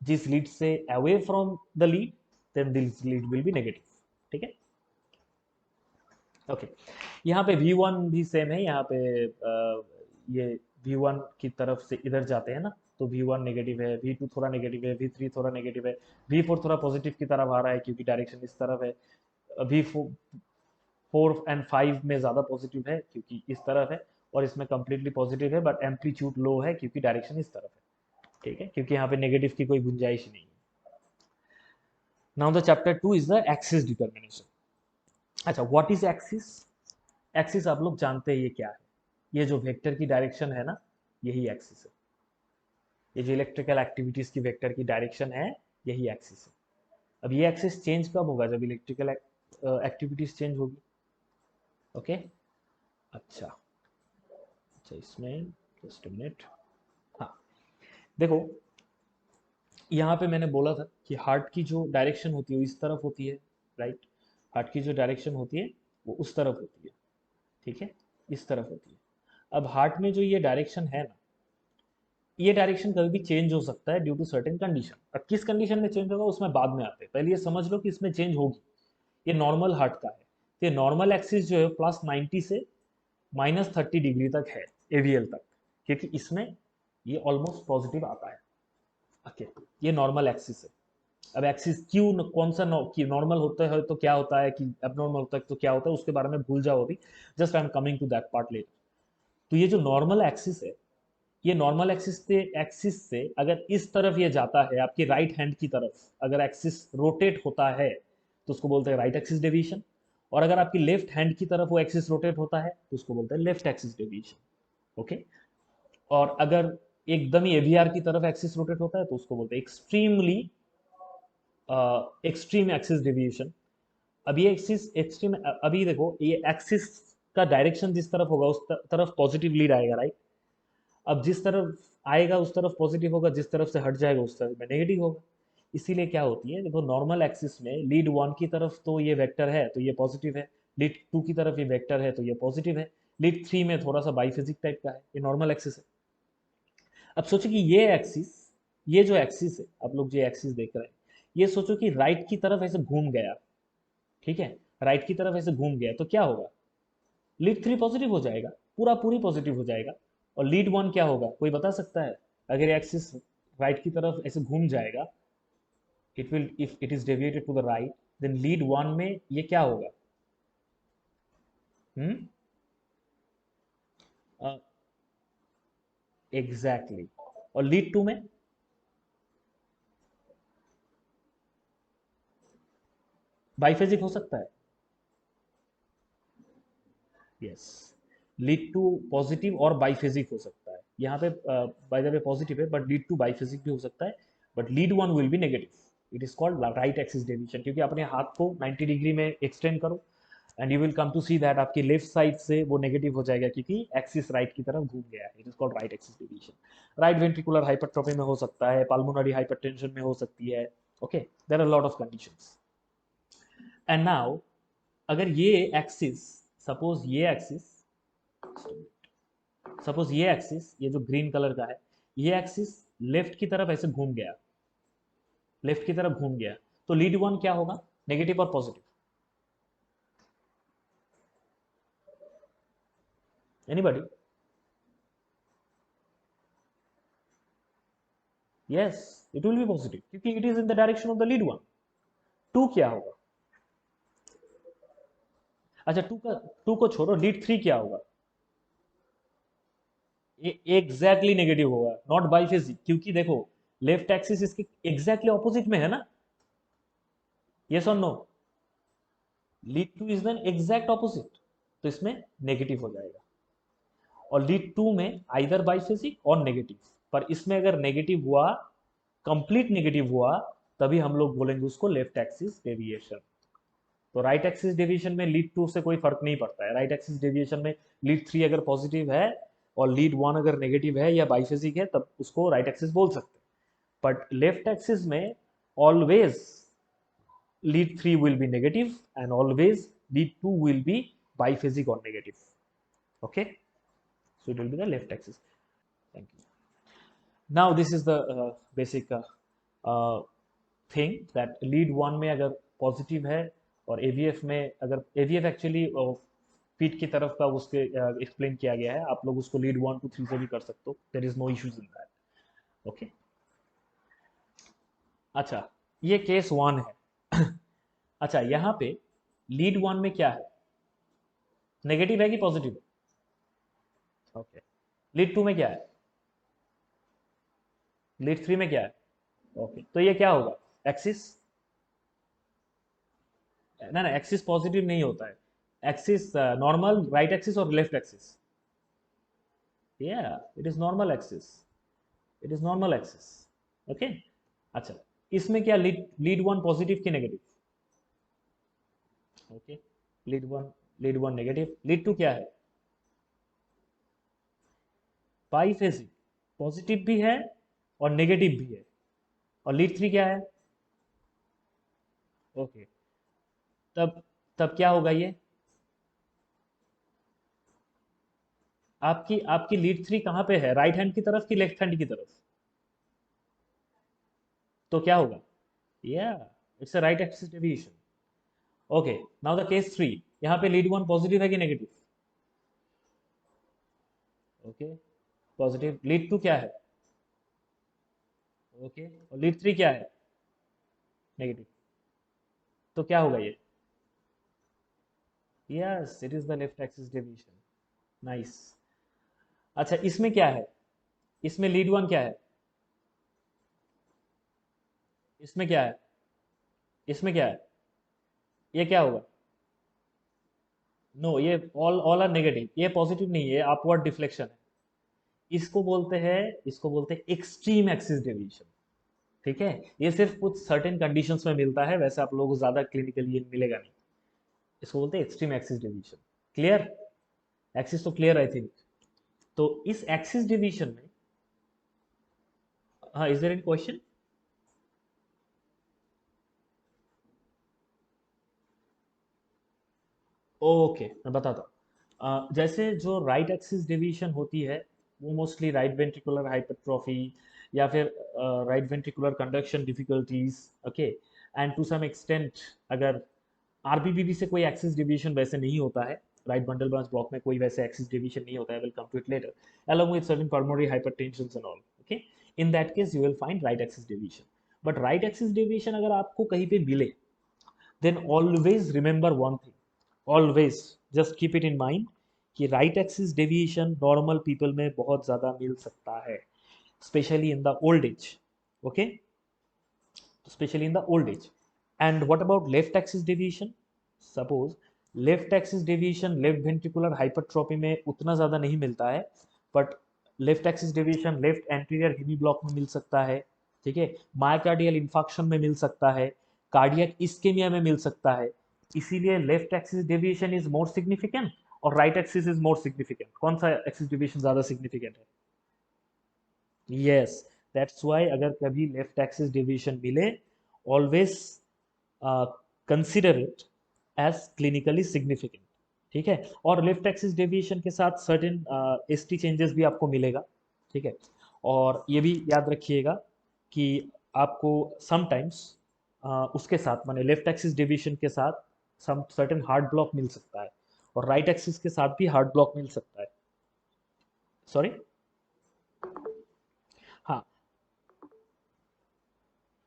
जिस लीड से away from the lead then this lead will be negative. ठीक है, ओके। यहाँ पे V1 भी सेम है, यहाँ पे ये V1 की तरफ से इधर जाते हैं ना, तो V1 नेगेटिव है, V2 थोड़ा नेगेटिव है, V3 थोड़ा नेगेटिव है, V4 थोड़ा पॉजिटिव की तरफ आ रहा है क्योंकि डायरेक्शन इस तरफ है। V4 एंड 5 में ज़्यादा पॉजिटिव है क्योंकि इस तरफ है, और इसमें कंप्लीटली पॉजिटिव है बट एम्पलीट्यूड लो है क्योंकि डायरेक्शन इस तरफ है। ठीक है, क्योंकि यहाँ पे नेगेटिव की कोई गुंजाइश नहीं है। Now the chapter 2 is the axis determination. अच्छा, व्हाट इज एक्सिस? एक्सिस आप लोग जानते हैं ये क्या है, ये जो वेक्टर की डायरेक्शन है ना, यही एक्सिस है। ये जो इलेक्ट्रिकल एक्टिविटीज की वेक्टर की डायरेक्शन है यही एक्सिस है। अब ये एक्सिस चेंज कब होगा? जब इलेक्ट्रिकल एक्टिविटीज चेंज होगी। ओके, अच्छा अच्छा, इसमें जस्ट अ मिनट। हाँ, देखो यहाँ पे मैंने बोला था कि हार्ट की जो डायरेक्शन होती है वो इस तरफ होती है, राइट। हार्ट की जो डायरेक्शन होती है वो उस तरफ होती है, ठीक है, इस तरफ होती है। अब हार्ट में जो ये डायरेक्शन है ना, ये डायरेक्शन कभी भी चेंज हो सकता है ड्यू टू सर्टेन कंडीशन। अब किस कंडीशन में चेंज होगा उसमें बाद में आते हैं, पहले ये समझ लो कि इसमें चेंज होगी। ये नॉर्मल हार्ट का है, तो ये नॉर्मल एक्सिस जो है +90 से -30 डिग्री तक है, एवीएल तक, क्योंकि इसमें ये ऑलमोस्ट पॉजिटिव आता है। ओके, ये नॉर्मल एक्सिस है। अब एक्सिस क्यों कौन सा नॉर्मल होता है तो क्या होता है कि एबनॉर्मल होता है तो क्या होता है, उसके बारे में भूल जाओ अभी, just I am coming to that part later. तो ये जो नॉर्मल एक्सिस है, ये नॉर्मल एक्सिस से अगर इस तरफ ये जाता है आपकी राइट हैंड की तरफ, अगर एक्सिस रोटेट होता है तो उसको बोलते हैं राइट एक्सिस डेविएशन। और अगर आपकी लेफ्ट हैंड की तरफ वो एक्सिस रोटेट होता है तो उसको बोलते हैं लेफ्ट एक्सिस डेविएशन। ओके, और अगर एकदम ही एवीआर की तरफ एक्सिस रोटेट होता है तो उसको बोलते हैं एक्सट्रीमली एक्सट्रीम एक्सिस डेविएशन। अब ये एक्सिस एक्सट्रीम, अभी देखो ये एक्सिस का डायरेक्शन जिस तरफ होगा उस तरफ पॉजिटिव लीड आएगा, राइट। अब जिस तरफ आएगा उस तरफ पॉजिटिव होगा, जिस तरफ से हट जाएगा उस तरफ में नेगेटिव होगा। इसीलिए क्या होती है, देखो नॉर्मल एक्सिस में लीड 1 की तरफ तो ये वेक्टर है तो ये पॉजिटिव है, लीड 2 की तरफ ये वेक्टर है तो ये पॉजिटिव है, लीड 3 में थोड़ा सा बाइफेजिक टाइप का है, ये नॉर्मल एक्सिस है। अब सोचिए कि ये एक्सिस, ये जो एक्सिस है आप लोग जो एक्सिस देख रहे हैं, ये सोचो कि राइट की तरफ ऐसे घूम गया, ठीक है, राइट की तरफ ऐसे घूम गया तो क्या होगा? लीड 3 पॉजिटिव हो जाएगा, पूरा पूरी पॉजिटिव हो जाएगा। और लीड 1 क्या होगा, कोई बता सकता है? अगर एक्सिस राइट की तरफ ऐसे घूम जाएगा, it will, if it is deviated to the right, then lead 1 में ये क्या होगा? हम्म, एग्जैक्टली। और लीड 2 में बाइफेजिक हो सकता है। यस, लीड टू पॉजिटिव और बाइफेजिक हो सकता है। यहाँ पे बाय द वे पॉजिटिव है, बट लीड टू बाइफेजिक भी हो सकता है। But lead 1 will be negative. It is called right axis deviation, क्योंकि अपने हाथ को 90 डिग्री में एक्सटेंड करो and you will come to see that आपकी लेफ्ट साइड से वो नेगेटिव हो जाएगा, क्योंकि एक्सिस राइट की तरफ घूम गया है। It is called right axis deviation. Right ventricular hypertrophy में हो सकता है, पल्मोनरी हाइपरटेंशन में हो सकती है। Okay, there are lot of conditions. And now, अगर ये एक्सिस, सपोज ये एक्सिस सपोज ये जो ग्रीन कलर का है, ये एक्सिस लेफ्ट की तरफ ऐसे घूम गया, लेफ्ट की तरफ घूम गया, तो लीड 1 क्या होगा, नेगेटिव और positive? Anybody? Yes, it will be positive, क्योंकि it is in the direction of the lead 1। 2 क्या होगा? अच्छा, 2 को छोड़ो, लीड 3 क्या होगा? एग्जैक्टली नेगेटिव होगा, नॉट बाइफेजिक, क्योंकि देखो लेफ्ट एक्सिस इसके एग्जैक्टली ऑपोजिट में है ना। यस और no? Lead 2 is then exact opposite, तो इसमें नेगेटिव हो जाएगा। और लीड 2 में आइदर बाइफेजिक और नेगेटिव, पर इसमें अगर नेगेटिव हुआ, कंप्लीट नेगेटिव हुआ, तभी हम लोग बोलेंगे उसको लेफ्ट एक्सिस डेविएशन। तो राइट एक्सिस डेविएशन में लीड 2 से कोई फर्क नहीं पड़ता है। राइट एक्सिस डेविएशन में लीड 3 अगर पॉजिटिव है और लीड 1 अगर नेगेटिव है या बाइफेजिक है, तब उसको राइट एक्सिस बोल सकते हैं। बट लेफ्ट एक्सिस में always lead 3 will be negative and always lead 2 will be biphasic or negative. Okay, so it will be the left axis. Thank you. Now this is the basic uh, thing that lead 1 में अगर positive है और aVF में, अगर aVF actually पीठ की तरफ का उसके एक्सप्लेन किया गया है, आप लोग उसको लीड 1 2 3 से भी कर सकते हो, there is no issues in that. Okay, अच्छा, ये केस 1 है। अच्छा, यहाँ पे लीड 1 में क्या है, नेगेटिव है कि पॉजिटिव है? ओके, लीड 2 में क्या है, लीड 3 में क्या है? ओके, तो ये क्या होगा, एक्सिस, ना ना, एक्सिस पॉजिटिव नहीं होता है। एक्सिस नॉर्मल राइट एक्सिस और लेफ्ट एक्सिस, या it is normal axis, it is normal axis. Okay, अच्छा, इसमें क्या, लीड 1 पॉजिटिव की negative? Okay, lead one negative, lead 2 क्या है, बाइफेजिक, पॉजिटिव भी है और नेगेटिव भी है। और लीड 3 क्या है? ओके, तब तब क्या होगा ये, आपकी आपकी लीड 3 कहाँ पे है, राइट हैंड की तरफ कि लेफ्ट हैंड की तरफ? तो क्या होगा, या it's a right axis deviation. Okay, now the case 3, यहाँ पे लीड 1 पॉजिटिव है कि नेगेटिव? Okay, positive. लीड 2 क्या है? ओके, और लीड 3 क्या है? नेगेटिव। तो क्या होगा ये, yes, it is the left axis deviation. Nice. अच्छा, इसमें क्या है, इसमें लीड 1 क्या है, इसमें क्या है, इसमें क्या है, ये क्या होगा? नो, ये ऑल आर नेगेटिव, ये पॉजिटिव नहीं है, अपवर्ड डिफ्लेक्शन है। इसको बोलते हैं एक्सट्रीम एक्सिस डेविएशन। ठीक है, ये सिर्फ कुछ सर्टेन कंडीशंस में मिलता है, वैसे आप लोगों को ज्यादा क्लिनिकली ये मिलेगा नहीं। इसको बोलते हैं extreme axis deviation. Clear? Axis तो क्लियर आई थिंक। तो इस एक्सिस डिवीजन में, हाँ, is there any question? Okay, मैं बताता हूँ। जैसे जो राइट एक्सिस डिवीजन होती है, वो मोस्टली राइट वेंट्रिकुलर हाइपरट्रॉफी या फिर right ventricular conduction difficulties, okay, and to some extent अगर आरबीबीबी से कोई एक्सिस डेविएशन वैसे नहीं होता है, राइट बंडल ब्रांच ब्लॉक में कोई वैसे एक्सिस डेविएशन नहीं होता है, will come to it later, along with certain pulmonary hypertensions and all. Okay, in that case you will find right axis deviation. But right axis deviation अगर आपको कहीं पे मिले, then always remember one thing, always just keep it in mind कि right axis deviation normal people में बहुत ज़्यादा मिल सकता है, especially in the old age. Okay, especially in the old age. And what about left axis deviation? Suppose left axis deviation left ventricular hypertrophy में उतना ज़्यादा नहीं मिलता है, but left axis deviation left anterior hemiblock में मिल सकता है, ठीक है, मायोकार्डियल इंफार्क्शन में मिल सकता है, कार्डियक इस्केमिया में मिल सकता है, इसीलिए left axis deviation is more significant और right axis is more significant. कौन सा एक्सिस डेविएशन ज़्यादा सिग्निफिकेंट है? यस, दैट्स वाई अगर कभी लेफ्ट एक्सिस डेविएशन मिले, always consider it as clinically significant, ठीक है। और लेफ्ट एक्सिस डेविएशन के साथ सर्टेन एसटी चेंजेस भी आपको मिलेगा, ठीक है। और ये भी याद रखिएगा कि आपको समटाइम्स उसके साथ माने लेफ्ट एक्सिस डेविएशन के साथ सम सर्टेन हार्ट ब्लॉक मिल सकता है, और राइट एक्सिस के साथ भी हार्ट ब्लॉक मिल सकता है। सॉरी, हाँ,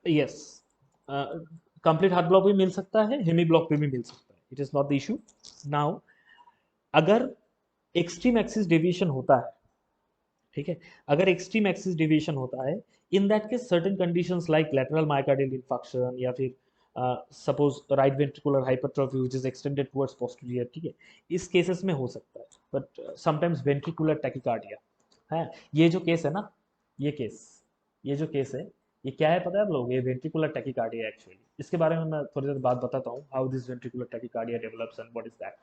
यस, कंप्लीट हार्ट ब्लॉक भी मिल सकता है, हेमी ब्लॉक भी मिल सकता है, it is not the issue. Now अगर एक्सट्रीम एक्सिस डेविएशन होता है, ठीक है, अगर एक्सट्रीम एक्सिस डेविएशन होता है, in that case certain conditions like lateral myocardial infarction या फिर suppose right ventricular hypertrophy which is extended towards posterior, ठीक है, इस केसेस में हो सकता है। बट समटाइम्स वेंट्रिकुलर टैकिकार्डिया है, ये जो केस है ना, ये केस, ये जो केस है, ये क्या है पता है आप लोग? ये वेंट्रिकुलर टैकिकार्डिया एक्चुअली। इसके बारे में मैं थोड़ी देर बाद बताता हूँ, how this ventricular tachycardia develops and what is that,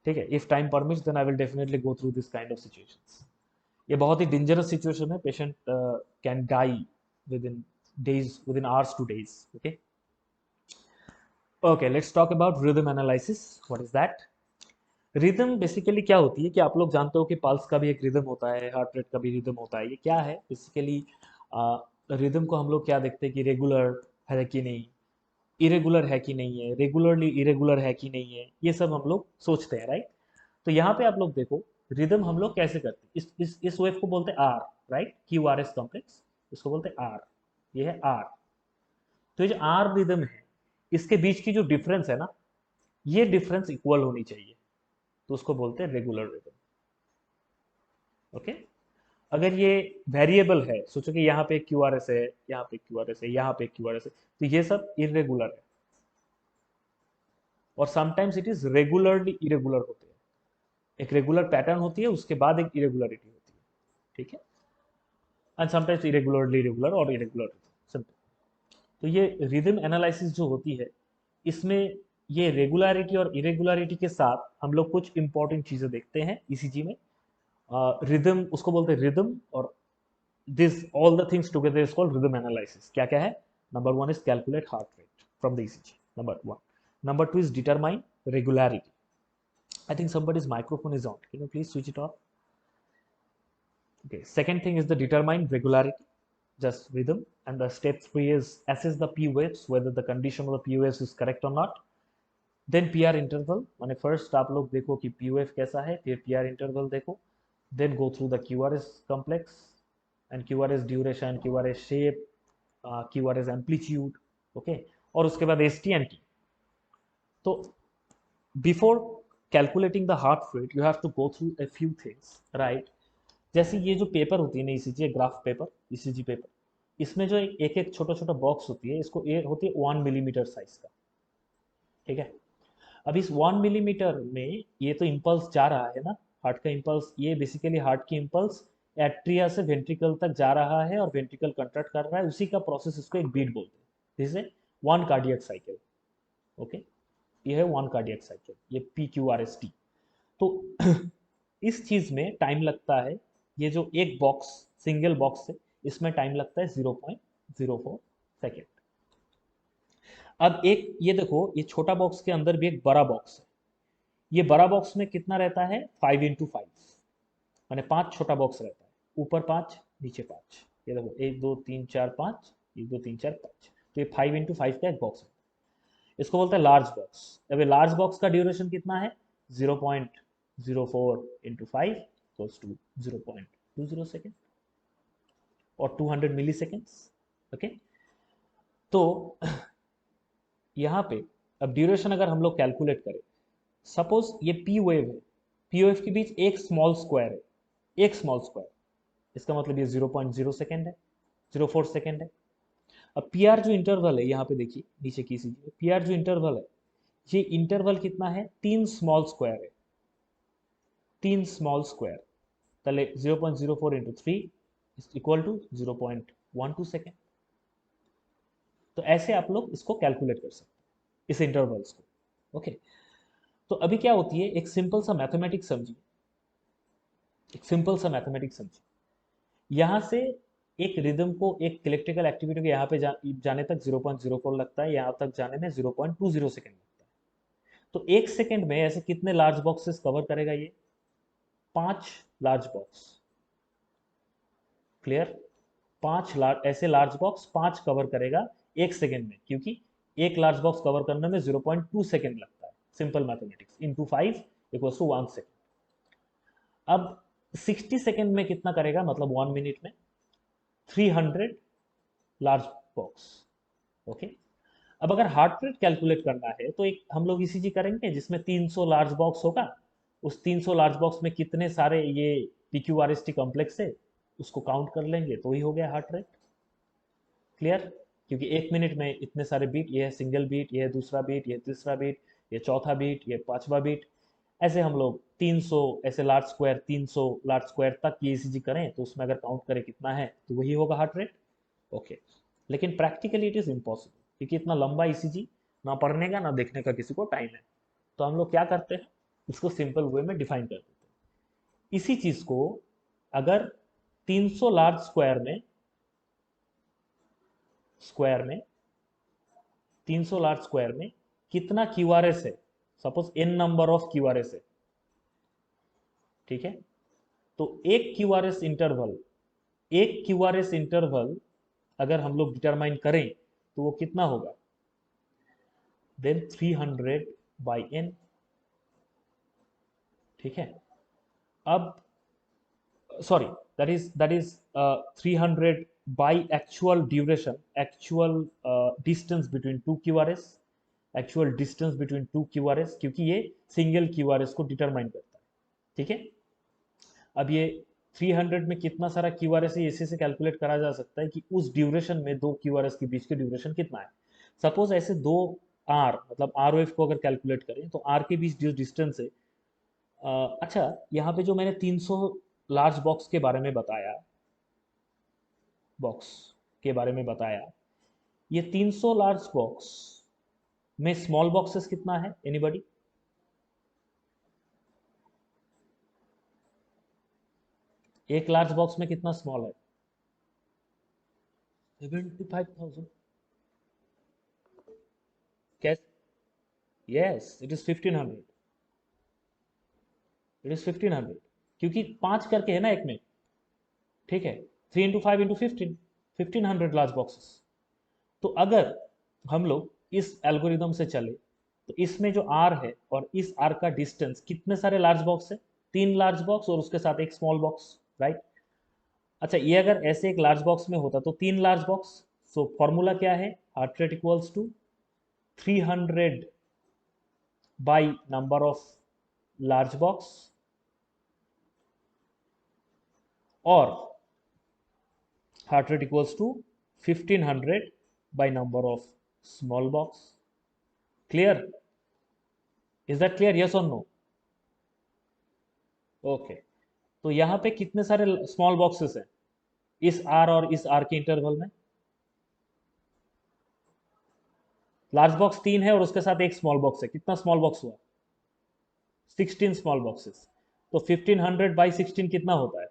ठीक है। If time permits then I will definitely go through this kind of situations. ये बहुत ही डेंजरस सिचुएशन है, patient can die with in days, with in hours to days. Okay, okay, let's talk about rhythm analysis. What is that? Rhythm basically क्या होती है कि आप लोग जानते हो कि पल्स का भी एक रिदम होता है, हार्ट रेट का भी रिदम होता है। ये क्या है बेसिकली? रिदम को हम लोग क्या देखते हैं कि रेगुलर है कि नहीं, इरेगुलर है कि नहीं है, रेगुलरली इरेगुलर है कि नहीं है, ये सब हम लोग सोचते हैं, राइट। तो यहाँ पे आप लोग देखो रिदम हम लोग कैसे करते हैं, इस वेव को बोलते हैं R, right, Q R S complex, इसको बोलते हैं आर, ये है आर। तो ये जो आर रिदम है, इसके बीच की जो डिफरेंस है ना, ये डिफरेंस इक्वल होनी चाहिए, तो उसको बोलते हैं रेगुलर रिदम। ओके, अगर ये वेरिएबल है, सोचो कि यहाँ पे क्यू आर एस है, यहाँ पे क्यू आर एस है, यहाँ पे क्यू आर एस है, तो ये सब इरेगुलर है, और sometimes it is regularly irregular होते हैं। एक रेगुलर पैटर्न होती है, उसके बाद एक इरेगुलरिटी होती है, ठीक है, एंड समटाइम्स इरेगुलरली रेगुलर और इरेगुलर, सिंपल। तो ये रिदम एनालिसिस जो होती है, इसमें ये रेगुलरिटी और इरेगुलरिटी के साथ हम लोग कुछ इंपॉर्टेंट चीजें देखते हैं ईसीजी में। रिदम उसको बोलते हैं रिदम, और this all the things together is called rhythm analysis. क्या क्या है? Number one is calculate heart rate from the ECG, number one. Number two is determine regularity. I think somebody's microphone is on. Can you please switch it off? Okay. Second thing is the determine regularity, just rhythm. And the step three is assess the P waves, whether the condition of the P waves is correct or not. Then PR interval. माने first आप लोग देखो कि P wave कैसा है, फिर PR interval देखो. Then go through the QRS complex and QRS duration, QRS shape, QRS amplitude. Okay. और उसके बाद ST and T. तो before calculating the heart rate, you have to go through a few things, right? जैसे ये जो paper होती है ना ECG, graph paper, ECG paper, इसमें जो एक एक छोटा छोटा बॉक्स होती है, इसको ये होती है 1 मिलीमीटर साइज का, ठीक है। अब इस 1 मिलीमीटर में ये तो इम्पल्स जा रहा है ना, हार्ट का इम्पल्स, ये बेसिकली हार्ट की इम्पल्स एट्रिया से वेंट्रिकल तक जा रहा है और वेंट्रिकल कंट्रैक्ट कर रहा है, उसी का प्रोसेस, इसको एक बीट बोलते हैं, this is one cardiac cycle. Okay, ये है वन कार्डियक साइकिल, ये P Q R S T. तो इस चीज में टाइम लगता है, ये जो एक बॉक्स, सिंगल बॉक्स है, इसमें टाइम लगता है 0.04 सेकेंड। अब एक ये देखो, ये छोटा बॉक्स के अंदर भी एक बड़ा बॉक्स है, ये बड़ा बॉक्स में कितना रहता है? 5 × 5, माने 5 छोटा बॉक्स रहता है, ऊपर 5 नीचे 5। ये देखो 1 2 3 4 5, 1 2 3 4 5, तो ये 5 × 5 का एक बॉक्स है। इसको बोलते हैं लार्ज बॉक्स। अब लार्ज बॉक्स का ड्यूरेशन कितना है? 0.04 इंटू 5 इक्वल्स टू 0.20 सेकेंड और 200 मिली सेकेंड्स। ओके, तो यहाँ पे अब ड्यूरेशन अगर हम लोग कैलकुलेट करें, सपोज ये पी वेव है, पी वेव के बीच एक स्मॉल स्क्वायर है, एक स्मॉल स्क्वायर, इसका मतलब ये 0.0 सेकेंड है, 0.04 सेकेंड है। अब पी आर जो इंटरवल है, यहाँ पे देखिए नीचे कीजिए, पी आर जो इंटरवल है, ये इंटरवल कितना है? 3 स्मॉल स्क्वायर है, 3 स्मॉल स्क्वायर, তাহলে 0.04 into 3 is equal to 0.12 second. तो ऐसे आप लोग इसको कैलकुलेट कर सकते हैं, इस इंटरवल्स को। ओके, तो अभी क्या होती है, एक सिंपल सा मैथमेटिक्स समझिए, एक सिंपल सा मैथमेटिक्स समझिए। यहाँ से एक रिदम को, एक इलेक्ट्रिकल एक्टिविटी को यहाँ पे जाने तक 0.04 लगता है, यहाँ तक जाने में 0.20 सेकेंड लगता है। तो एक सेकेंड में ऐसे कितने लार्ज बॉक्सेस कवर करेगा ये? 5 लार्ज बॉक्स। क्लियर? 5 लार्ज, ऐसे लार्ज बॉक्स 5 कवर करेगा एक सेकेंड में, क्योंकि एक लार्ज बॉक्स कवर करने में 0.2 सेकेंड लगता है। Simple mathematics, into 5 equals to 1 second. अब 60 सेकेंड में कितना करेगा, मतलब 1 मिनट में 300 लार्ज बॉक्स। ओके, अब अगर हार्ट रेट कैलकुलेट करना है तो एक हम लोग ईसीजी करेंगे जिसमें 300 लार्ज बॉक्स होगा। उस 300 लार्ज बॉक्स में कितने सारे ये पीक्यूआरएसटी कॉम्प्लेक्स है उसको काउंट कर लेंगे, तो ही हो गया हार्ट रेट। क्लियर? क्योंकि एक मिनट में इतने सारे बीट, ये है सिंगल बीट, ये है दूसरा बीट, ये तीसरा बीट, ये चौथा बीट, ये पांचवा बीट, ऐसे हम लोग 300 ऐसे लार्ज स्क्वायर, 300 लार्ज स्क्वायर तक ये ईसीजी करें तो उसमें अगर काउंट करें कितना है तो वही होगा हार्ट रेट। ओके, लेकिन प्रैक्टिकली इट इज इम्पॉसिबल, क्योंकि इतना लंबा ईसीजी ना पढ़ने का ना देखने का किसी को टाइम है। तो हम लोग क्या करते हैं, इसको सिंपल वे में डिफाइन कर देते हैं। इसी चीज को अगर 300 लार्ज स्क्वायर में 300 लार्ज स्क्वायर में कितना क्यूआरएस है, suppose N number of QRS है, ठीक है? तो एक क्यूआरएस इंटरवल अगर हम लोग डिटरमाइन करें तो वो कितना होगा? Then 300 by N. ठीक है, अब sorry, that is 300 by actual duration, actual distance between two QRS, actual distance between two QRS, क्योंकि ये सिंगल क्यूआरएस को डिटरमाइन करता है। ठीक है, अब ये 300 में कितना सारा क्यूआरएस है इसी से कैलकुलेट करा जा सकता है कि उस ड्यूरेशन में दो क्यूआरएस के बीच के ड्यूरेशन कितना है। सपोज ऐसे दो आर, मतलब आर वेव को अगर कैलकुलेट करें तो आर के बीच जो डिस्टेंस है, अच्छा यहाँ पे जो मैंने 300 लार्ज बॉक्स के बारे में बताया, ये 300 लार्ज बॉक्स में स्मॉल बॉक्सेस कितना है? एनीबॉडी? एक लार्ज बॉक्स में कितना स्मॉल है? 75,000। कैसे? Yes, it is 1500, it is 1500, क्योंकि 5 करके है ना एक में। ठीक है, 3 इंटू 5 इंटू 15, 1500 लार्ज बॉक्सेस। तो अगर हम लोग इस एल्गोरिदम से चले तो इसमें जो आर है और इस आर का डिस्टेंस, कितने सारे लार्ज बॉक्स है? 3 लार्ज बॉक्स और उसके साथ एक स्मॉल बॉक्स, राइट? अच्छा, ये अगर ऐसे एक लार्ज बॉक्स में होता तो 3 लार्ज बॉक्स, सो फॉर्मूला क्या है? Heart rate equals to 300 by number of large box और heart rate equals to 1500 by number of small box. Clear? Is that clear? Yes or no? Okay, तो यहाँ पे कितने सारे स्मॉल बॉक्सेस हैं इस आर और इस आर के इंटरवल में? लार्ज बॉक्स 3 है और उसके साथ एक स्मॉल बॉक्स है, कितना स्मॉल बॉक्स हुआ? 16 स्मॉल बॉक्सेस। तो 1500 बाई 16 कितना होता है?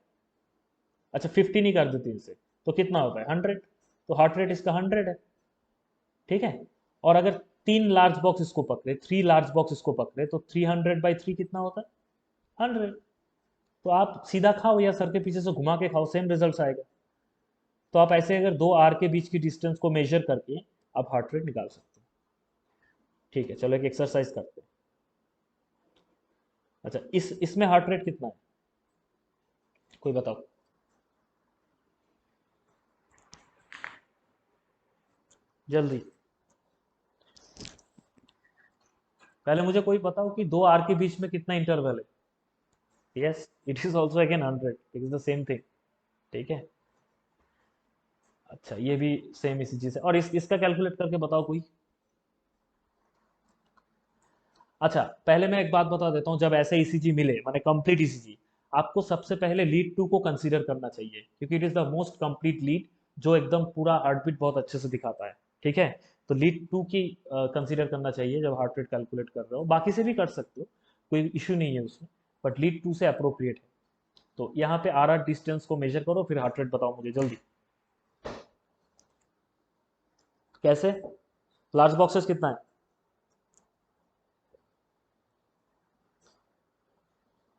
अच्छा 15 ही कर दो 3 से, तो कितना होता है? 100। तो हार्ट रेट इसका 100 है। ठीक है, और अगर 3 लार्ज बॉक्स इसको पकड़े, 3 लार्ज बॉक्स इसको पकड़े, तो 300 बाई 3 कितना होता है? 100। तो आप सीधा खाओ या सर के पीछे से घुमा के खाओ, सेम रिजल्ट आएगा। तो आप ऐसे अगर दो आर के बीच की डिस्टेंस को मेजर करके आप हार्ट रेट निकाल सकते हैं। ठीक है, चलो एक एक्सरसाइज करते हैं। अच्छा, इस इसमें हार्ट रेट कितना है, कोई बताओ। जल्दी, पहले मुझे कोई बताओ कि दो आर के बीच में कितना इंटरवल है। Yes, it is also again 100, it is the same thing. ठीक है, अच्छा ये भी सेम इसी चीज है। और इसका कैलकुलेट करके बताओ कोई। अच्छा, पहले मैं एक बात बता देता हूँ, जब ऐसे ईसीजी मिले माने कंप्लीट ईसीजी, आपको सबसे पहले लीड टू को कंसीडर करना चाहिए, क्योंकि it is the most complete lead, जो एकदम पूरा हार्ट बीट बहुत अच्छे से दिखाता है। ठीक है, तो लीड टू की कंसीडर करना चाहिए जब हार्ट रेट कैलकुलेट कर रहे हो। बाकी से भी कर सकते हो, कोई इश्यू नहीं है उसमें, बट लीड टू से अप्रोप्रिएट है। तो यहाँ पे आर आर डिस्टेंस को मेजर करो, फिर हार्ट रेट बताओ मुझे जल्दी। कैसे, लार्ज बॉक्सेस कितना है।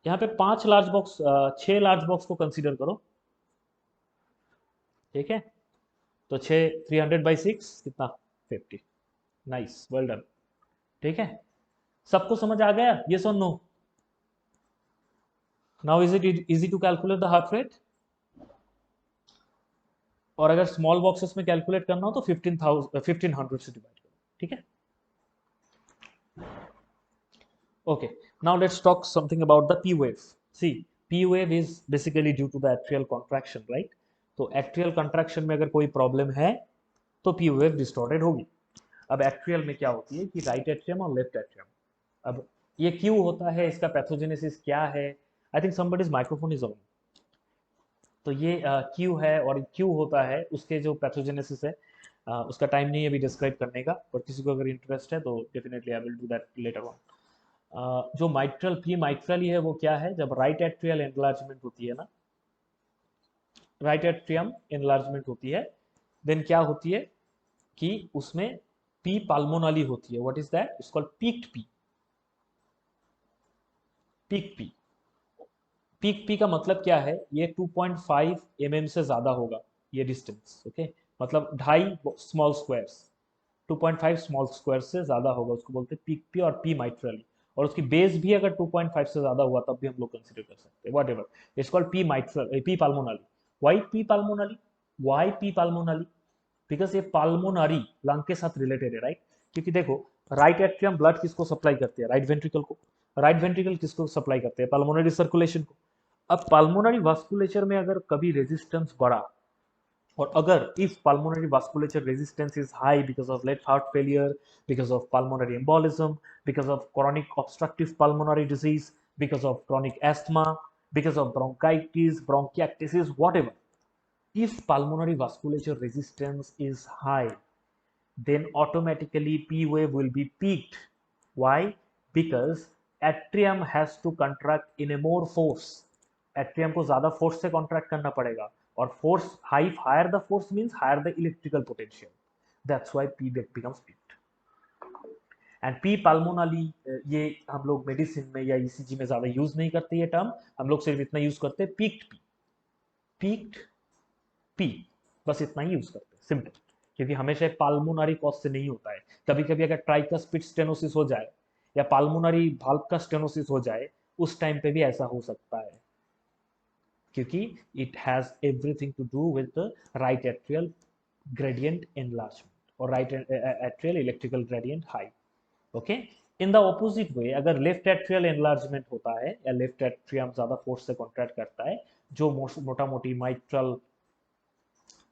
यहाँ पे 5 लार्ज बॉक्स, 6 लार्ज बॉक्स को कंसीडर करो। ठीक है, तो 300/6 कितना, 50। Nice, well done. ठीक है, सबको समझ आ गया, ये और no. Now is it easy to calculate the heart rate. और अगर स्मॉल बॉक्सेस में कैलकुलेट करना हो तो 1500 से डिवाइड करो। ठीक है, okay, now let's talk something about the p wave. See, p wave is basically due to the atrial contraction, right? तो atrial contraction में अगर कोई प्रॉब्लम है तो p wave डिस्टॉर्टेड होगी। अब एट्रियल में क्या होती है कि राइट एट्रियम और लेफ्ट एट्रियम, अब ये क्यों होता है, इसका पैथोजेनेसिस क्या है। I think somebody's microphone is on. तो ये क्यों है और क्यों होता है, उसके जो पैथोजेनेसिस है, उसका टाइम नहीं है अभी डिस्क्राइब करने का, पर किसी को अगर इंटरेस्ट है तो definitely I will do that later on. जो माइट्रल प्री माइट्रली है वो क्या है, जब राइट एट्रियल एनलार्जमेंट होती है ना, राइट एट्रियम एनलार्जमेंट होती है, देन क्या होती है कि उसमें पी पाल्मोनाली होती है। What is that, it's called peaked P. Peak P, peak P का मतलब क्या है, ये 2.5 mm से ज्यादा होगा ये डिस्टेंस। ओके, मतलब 2.5 स्मॉल स्क्वायर्स, 2.5 स्मॉल स्क्वायर से ज्यादा होगा, उसको बोलते हैं पीक पी और पी माइट्रली। और उसकी बेस भी अगर 2.5 से ज्यादा हुआ तब भी हम लोग कंसिडर कर सकते हैं, whatever. It's called P mitrale, P pulmonale. Why P pulmonale, why P pulmonale, because ये पाल्मोनरी लंग के साथ रिलेटेड है, राइट। क्योंकि देखो, राइट एट्रियम ब्लड किसको सप्लाई करते हैं, राइट वेंट्रिकल को। राइट वेंट्रिकल किसको सप्लाई करते हैं, पाल्मोनरी सर्कुलेशन को। अब पाल्मोनरी वास्कुलेचर में अगर कभी रेजिस्टेंस बढ़ा, और अगर if pulmonary vasculature resistance is high because of left heart failure, because of pulmonary embolism, because of chronic obstructive pulmonary disease, because of chronic asthma, because of bronchitis, bronchiectasis, whatever, if pulmonary vasculature resistance is high, then automatically P wave will be peaked. Why? Because atrium has to contract in a more force. Atrium को ज्यादा force से contract करना पड़ेगा, और force high, higher the force means higher the electrical potential. That's why P becomes peaked. And P pulmonale, ये हम लोग medicine में या ईसीजी में ज्यादा यूज नहीं करते ये टर्म, हम लोग सिर्फ इतना यूज करते हैं पीक्ड पी, पीक्ड पी, बस इतना ही यूज करते हैं, सिंपल। क्योंकि हमेशा पाल्मोनरी कॉज से नहीं होता है, कभी कभी अगर ट्राइकस्पिड स्टेनोसिस हो जाए या पाल्मोनरी भाल्व का स्टेनोसिस हो जाए, उस टाइम पे भी ऐसा हो सकता है, क्योंकि it has everything to do with the right atrial gradient enlargement और right atrial electrical gradient high. Okay, in the opposite way, अगर लेफ्ट एट्रियल एनलार्जमेंट होता है या लेफ्ट एट्रियम ज्यादा फोर्स से कॉन्ट्रैक्ट करता है, जो मोटा मोटी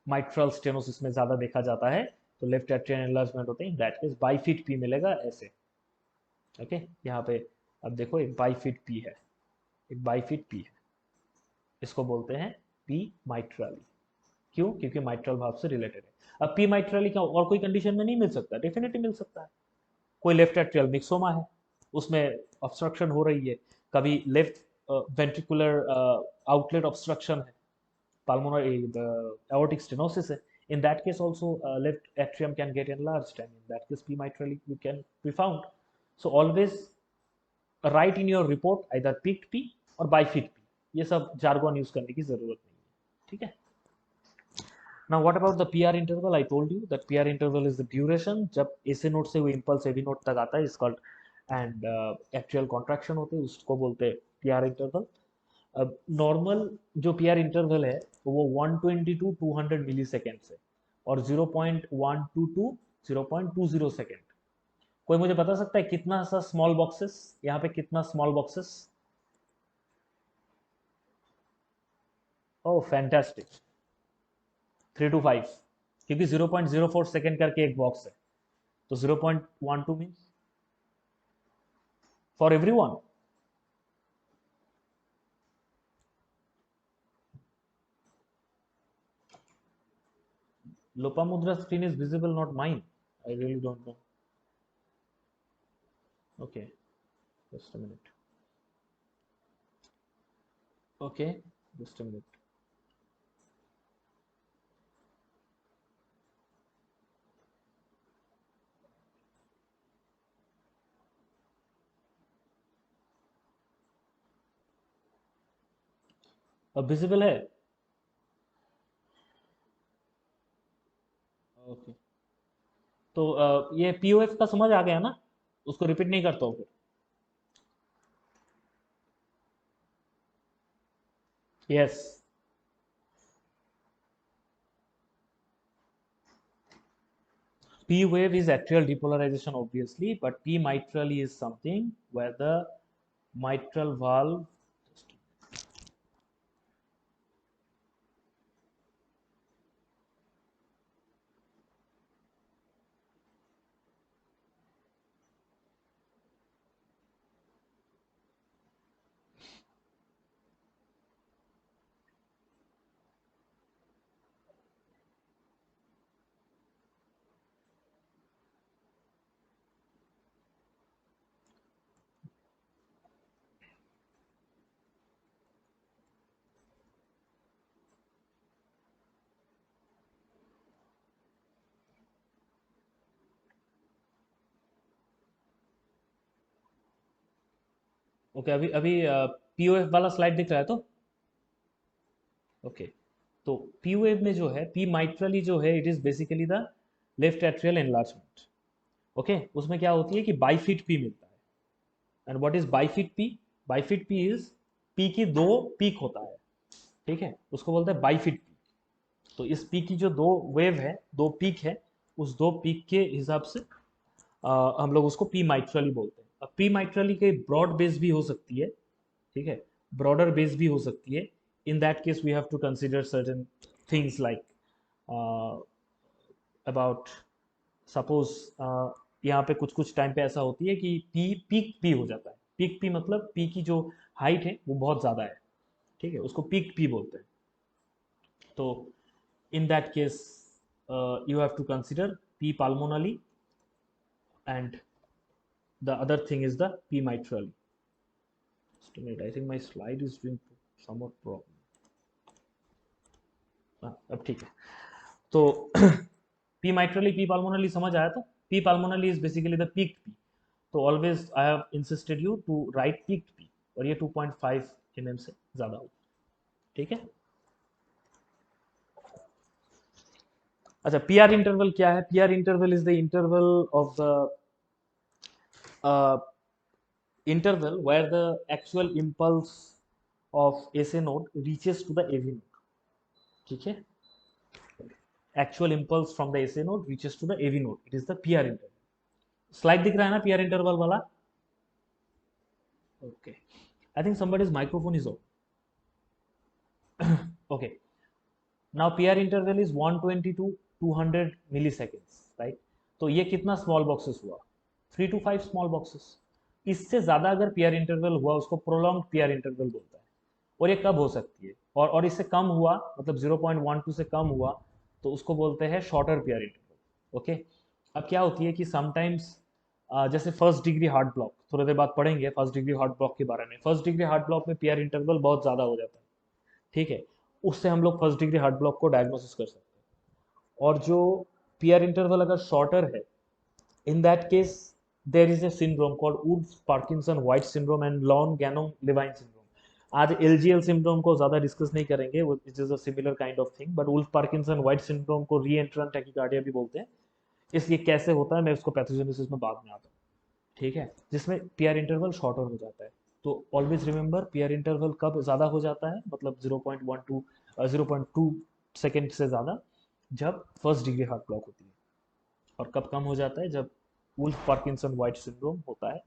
माइट्रल स्टेनोसिस में ज्यादा देखा जाता है, तो लेफ्ट एट्रियल एनलार्जमेंट होते हैं, दैट इज बाईफिट पी मिलेगा ऐसे। ओके, यहाँ पे अब देखो एक बाईफिट पी है, एक बाईफिट पी है, इसको बोलते हैं पी माइट्रली। क्यों, क्योंकि माइट्रल भाव से रिलेटेड है। अब पी माइट्रली क्या और कोई कंडीशन में नहीं मिल सकता, डेफिनेटली मिल सकता है। कोई लेफ्ट एट्रियल मिक्सोमा है, उसमें ऑब्स्ट्रक्शन हो रही है, कभी लेफ्ट वेंट्रिकुलर आउटलेट ऑब्स्ट्रक्शन है, pulmonary the aortic stenosis है, in that case also left atrium can get enlarged, and in that case p mitrally you can be found. So always write in your report either peaked p or bifid p, ये सब jargon use करने की जरूरत नहीं है। ठीक है, Now what about the PR interval? I told you that PR interval is the duration जब AC node से वो impulse AV node तक आता है, is called, and atrial contraction होते हैं, उसको बोलते हैं PR interval. अब नॉर्मल जो PR इंटरवल है वो 120 टू 200 मिली सेकेंड है और 0.1 टू 0.20 सेकेंड. कोई मुझे बता सकता है कितना सा स्मॉल बॉक्सेस, यहाँ पे कितना small boxes? Oh fantastic, 3 to 5, क्योंकि 0.04 सेकेंड करके एक बॉक्स है, तो 0.12 means for every one. Lopamudra screen is visible, not mine. I really don't know. Okay, just a minute. Okay, just a minute. अब visible है? ओके, तो ये POF का समझ आ गया ना, उसको रिपीट नहीं करता हूँ फिर. Yes, P wave is atrial depolarization obviously, but P mitral is something where the mitral valve. Okay, अभी अभी पीओएफ वाला स्लाइड दिख रहा है तो ओके. तो पी वेव में जो है, पी माइट्रली जो है, it is basically the left atrial enlargement. Okay, उसमें क्या होती है कि बाईफिट पी मिलता है. And what is bifid P? Bifid P is P की दो पीक होता है, ठीक है, उसको बोलते हैं बाईफिट पी. तो इस पी की जो दो वेव है, दो पीक है, उस दो पीक के हिसाब से हम लोग उसको पी माइट्रली बोलते हैं. अब पी माइट्रली के ब्रॉड बेस भी हो सकती है, ठीक है, ब्रॉडर बेस भी हो सकती है. In that case we have to consider certain things like about suppose यहाँ पे कुछ कुछ टाइम पे ऐसा होती है कि पी पीक पी हो जाता है. पीक पी मतलब पी की जो हाइट है वो बहुत ज़्यादा है, ठीक है, उसको पीक पी बोलते हैं. तो in that case you have to consider P pulmonally, and the other thing is the P mitrally. Just a minute, I think my slide is doing somewhat problem. अब ठीक है. तो P mitrally, P pulmonally समझ आया? तो P pulmonally is basically the peaked P. तो always I have insisted you to write peaked P, और ये 2.5 mm से ज़्यादा हो, ठीक है. अच्छा, पी आर इंटरवल क्या है? P R interval is the interval of the interval where the actual impulse of SA node reaches to the AV node, ठीक है. Actual impulse from the SA node reaches to the AV node. It is the PR interval. Slide दिख रहा है ना PR interval वाला? Okay. I think somebody's microphone is on. Okay. Now PR interval is 120 to 200 milliseconds, right? तो ये कितना small boxes हुआ? 3 to 5 small boxes. इससे ज़्यादा अगर पीआर इंटरवल हुआ उसको प्रोलॉन्ग पीआर इंटरवल बोलता है. और ये कब हो सकती है? और इससे कम हुआ, मतलब 0.12 से कम हुआ, तो उसको बोलते हैं शॉर्टर पीआर इंटरवल. ओके. अब क्या होती है कि समटाइम्स जैसे फर्स्ट डिग्री हार्ट ब्लॉक, थोड़ी देर बाद पढ़ेंगे फर्स्ट डिग्री हार्ट ब्लॉक के बारे में. फर्स्ट डिग्री हार्ट ब्लॉक में पीआर इंटरवल बहुत ज़्यादा हो जाता है, ठीक है. उससे हम लोग फर्स्ट डिग्री हार्ट ब्लॉक को डायग्नोसिस कर सकते हैं. और जो पीआर इंटरवल अगर शॉर्टर है, in that case there is a syndrome called Wolff Parkinson White syndrome and Lorne Gannon Levine syndrome. आज एलजीएल सिंड्रोम को ज्यादा डिस्कस नहीं करेंगे, वो it is a similar kind of thing, but Wolff Parkinson White syndrome को reentrant tachycardia भी बोलते हैं। इसलिए कैसे होता है मैं उसको पैथोजेनेसिस में बाद में आता हूँ, ठीक है, जिसमें पीआर इंटरवल शॉर्टर हो जाता है। तो ऑलवेज रिमेंबर पीआर इंटरवल कब ज़्यादा हो जाता है, मतलब 0.2 सेकेंड से ज़्यादा, जब फर्स्ट डिग्री हार्ट ब्लॉक होती है। और कब कम हो जाता है, जब वुल्फ पार्किंसन वाइट सिंड्रोम होता है।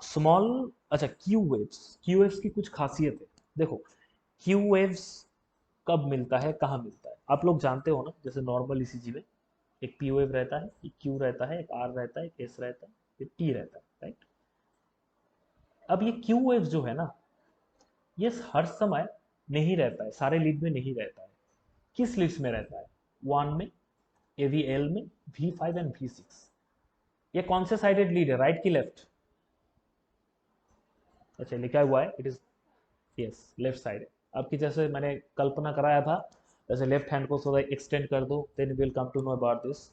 स्मॉल, अच्छा, क्यू वेव्स की कुछ खासियत है। देखो, क्यू वेव्स कब मिलता है, कहाँ मिलता है, आप लोग जानते हो ना, जैसे नॉर्मल ईसीजी में एक पी वेव रहता है, एक क्यू रहता है, एक आर रहता है, एक एस रहता है, एक टी रहता है, राइट। अब ये क्यू वेव जो है ना, ये हर समय नहीं रहता है, सारे लीड में नहीं रहता है। किस लीड्स में रहता है? वन में, एवीएल में, V5 एंड V6। ये कौन से साइडेड लीड है, राइट की लेफ्ट? अच्छा, लिखा हुआ है, it is, yes, left side है। आपकी जैसे मैंने कल्पना कराया था, जैसे लेफ्ट हैंड को थोड़ा एक्सटेंड कर दो, then will come to know about this.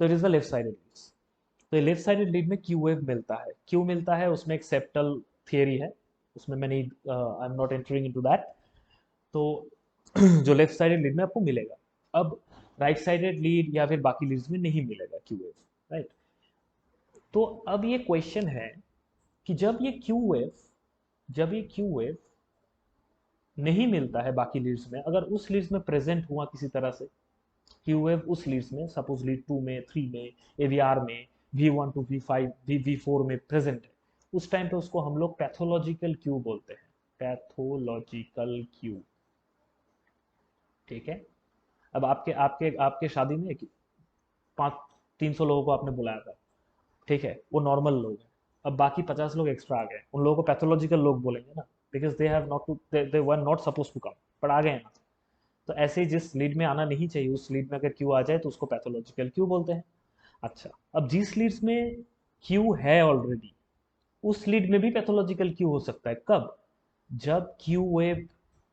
तो it is the left sided leads. तो लेफ्ट साइडेड लीड में क्यू वेव मिलता है। क्यों मिलता है? उसमें एक सेप्टल थियरी है, उसमें मैं नहीं, आई am not entering into that. तो जो लेफ्ट साइडेड लीड में आपको मिलेगा, अब राइट साइडेड लीड या फिर बाकी लीड्स में नहीं मिलेगा क्यू वेव, राइट। तो अब ये क्वेश्चन है कि जब ये क्यू वेव नहीं मिलता है बाकी लीड्स में, अगर उस लीड्स में प्रेजेंट हुआ किसी तरह से क्यू वेव, उस लीड्स में सपोज लीड 2 में, 3 में, एवीआर में, V1 टू V5, V4 में प्रेजेंट है, उस टाइम पे उसको हम लोग पैथोलॉजिकल क्यू बोलते हैं। पैथोलॉजिकल क्यू, ठीक है। अब आपके आपके आपके शादी में पाँच 300 लोगों को आपने बुलाया था, ठीक है, वो नॉर्मल लोग हैं। अब बाकी 50 लोग एक्स्ट्रा आ गए, उन लोगों को पैथोलॉजिकल लोग बोलेंगे ना, because they have not to, they were not suppose to come, पर आ गए ना। तो ऐसे ही जिस लीड में आना नहीं चाहिए, उस लीड में अगर क्यू आ जाए तो उसको पैथोलॉजिकल क्यू बोलते हैं। अच्छा, अब जिस लीड्स में क्यू है ऑलरेडी, उस लीड में भी पैथोलॉजिकल क्यू हो सकता है। कब? जब क्यू वेव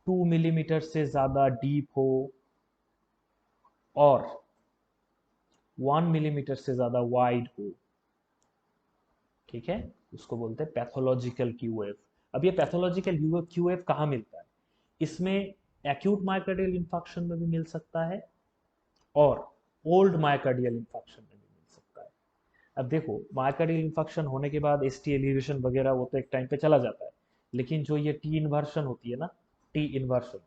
2 मिलीमीटर से ज्यादा डीप हो और 1 मिलीमीटर से ज्यादा वाइड हो, ठीक है, उसको बोलते हैं पैथोलॉजिकल क्यू वेव। अब ये पैथोलॉजिकल क्यू वेव कहाँ मिलता है? इसमें एक्यूट मायोकार्डियल इंफार्क्शन में भी मिल सकता है और ओल्ड मायोकार्डियल इंफार्क्शन में भी मिल सकता है। अब देखो, मायोकार्डियल इंफार्क्शन होने के बाद एसटी एलिवेशन वगैरह वो तो एक टाइम पे चला जाता है, लेकिन जो ये टी इन्वर्शन होती है ना, टी इन्वर्शन,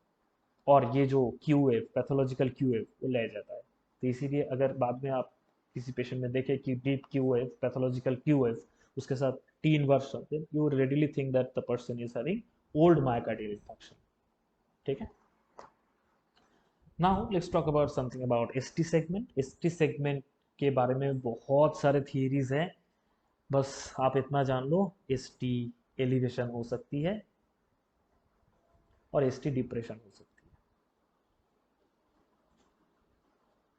और ये जो Q wave, pathological Q wave, वो ले जाता है। तो इसीलिए अगर बाद में आप किसी पेशेंट में देखें कि deep Q wave, pathological Q wave, उसके साथ T inversion, then you readily think that the person is having old myocardial infarction, ठीक है। Now let's talk about something about ST segment. ST segment के बारे में बहुत सारे थियरीज हैं, बस आप इतना जान लो, एसटी एलिवेशन हो सकती है और एसटी डिप्रेशन हो सकती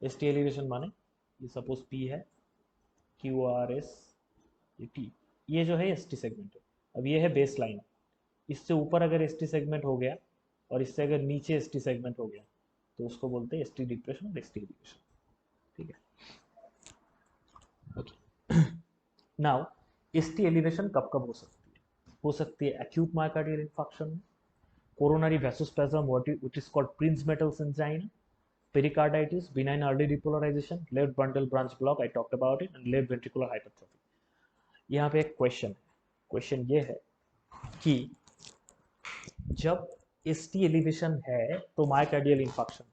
है। एसटी एलिवेशन माने ये सपोज पी है, क्यू आर एस, ये टी, ये जो है एसटी सेगमेंट है। अब ये है बेस लाइन, इससे ऊपर अगर एसटी सेगमेंट हो गया और इससे अगर नीचे एसटी सेगमेंट हो गया तो उसको बोलते हैं एसटी डिप्रेशन और एसटी एलिवेशन, ठीक है। ओके, नाउ एसटी एलिवेशन कब कब हो सकती है? हो सकती है एक्यूट मायोकार्डियल इंफार्क्शन में, coronary vasospasm what is called Prinzmetal's angina, pericarditis, benign early depolarization, left bundle branch block, I talked about it, and left ventricular hypertrophy। यहाँ पे एक क्वेश्चन ये है कि जब एसटी एलिवेशन है तो मायोकार्डियल इंफार्क्शन,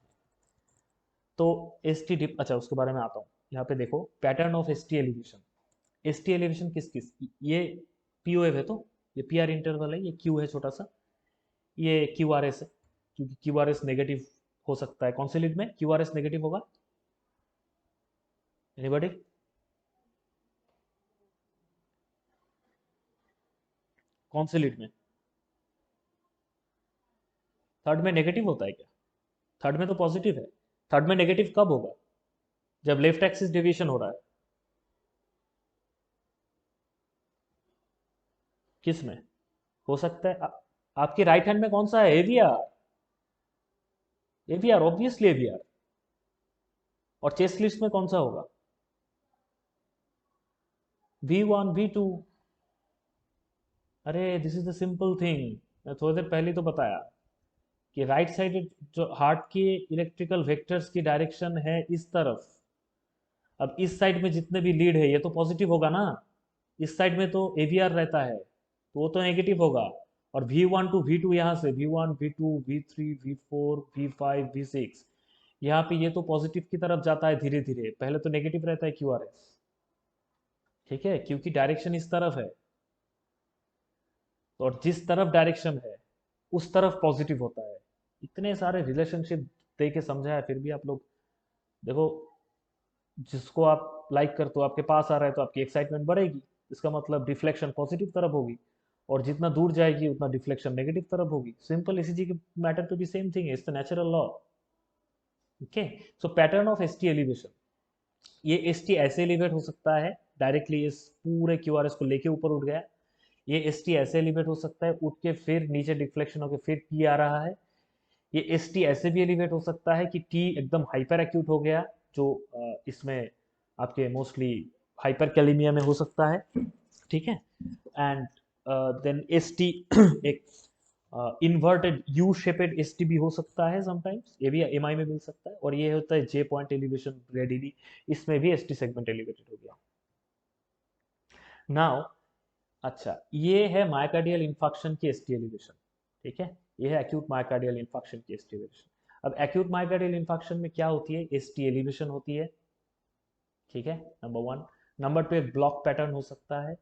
तो एसटी डिप, अच्छा उसके बारे में आता हूँ। यहाँ पे देखो pattern of ST elevation. ST elevation किस किस, ये पीओएव है, तो ये पीआर इंटरवल है, ये क्यू है छोटा सा, ये क्यू आर एस है, क्योंकि क्यू आर एस नेगेटिव हो सकता है। कौन से लीड में क्यू आर एस नेगेटिव होगा? एनीबॉडी? कौन से लीड में? थर्ड में नेगेटिव होता है क्या? थर्ड में तो पॉजिटिव है। थर्ड में नेगेटिव कब होगा? जब लेफ्ट एक्सिस डेविएशन हो रहा है। किस में हो सकता है? आपकी राइट हैंड में कौन सा है? AVR, AVR, obviously AVR. और चेस्ट लिस्ट में कौन सा होगा? V1, V2। अरे this is the simple thing, मैं थोड़ी देर पहले तो बताया कि राइट साइड जो हार्ट के इलेक्ट्रिकल वेक्टर्स की डायरेक्शन है इस तरफ। अब इस साइड में जितने भी लीड है ये तो पॉजिटिव होगा ना, इस साइड में तो एवीआर रहता है तो वो तो नेगेटिव होगा। और V1 to V2 यहाँ से V1 V2 V3 V4 V5 V6 यहाँ पे ये तो पॉजिटिव की तरफ जाता है धीरे धीरे, पहले तो नेगेटिव रहता है QRS। ठीक है, क्योंकि डायरेक्शन इस तरफ है, तो और जिस तरफ डायरेक्शन है उस तरफ पॉजिटिव होता है। इतने सारे रिलेशनशिप दे के समझा है, फिर भी आप लोग देखो, जिसको आप लाइक करते हो आपके पास आ रहा है तो आपकी एक्साइटमेंट बढ़ेगी, इसका मतलब डिफ्लेक्शन पॉजिटिव तरफ होगी, और जितना दूर जाएगी उतना डिफ्लेक्शन नेगेटिव तरफ होगी। सिंपल ईसीजी के मैटर पे भी सेम थिंग है, it's the natural law. Okay, so pattern of ST elevation, ये एसटी ऐसे एलिवेट हो सकता है डायरेक्टली इस पूरे क्यूआरएस को लेके ऊपर उठ गया, ये एसटी ऐसे एलिवेट हो सकता है उठ के फिर नीचे डिफ्लेक्शन होकर फिर टी आ रहा है। ये एसटी ऐसे भी एलिवेट हो सकता है कि टी एकदम हाइपर एक्यूट हो गया, जो इसमें आपके मोस्टली हाइपर कैलिमिया में हो सकता है। ठीक है, एंड देन एस टी एक inverted you shaped S T भी हो सकता है समटाइम्स, ये भी एम आई में मिल सकता है। और ये होता है जे पॉइंट एलिवेशन रेडिली, इसमें भी एस टी सेगमेंट एलिवेटेड हो गया। नाउ अच्छा, ये है मायोकार्डियल इंफाक्शन की एस टी एलिवेशन। ठीक है, ये है एक्यूट मायोकार्डियल इंफाक्शन की एस टी एलिवेशन। अब एक्यूट मायोकार्डियल इंफाक्शन में क्या होती है, एस टी एलिवेशन होती है। ठीक है, नंबर वन। नंबर टू, एक ब्लॉक पैटर्न हो सकता है।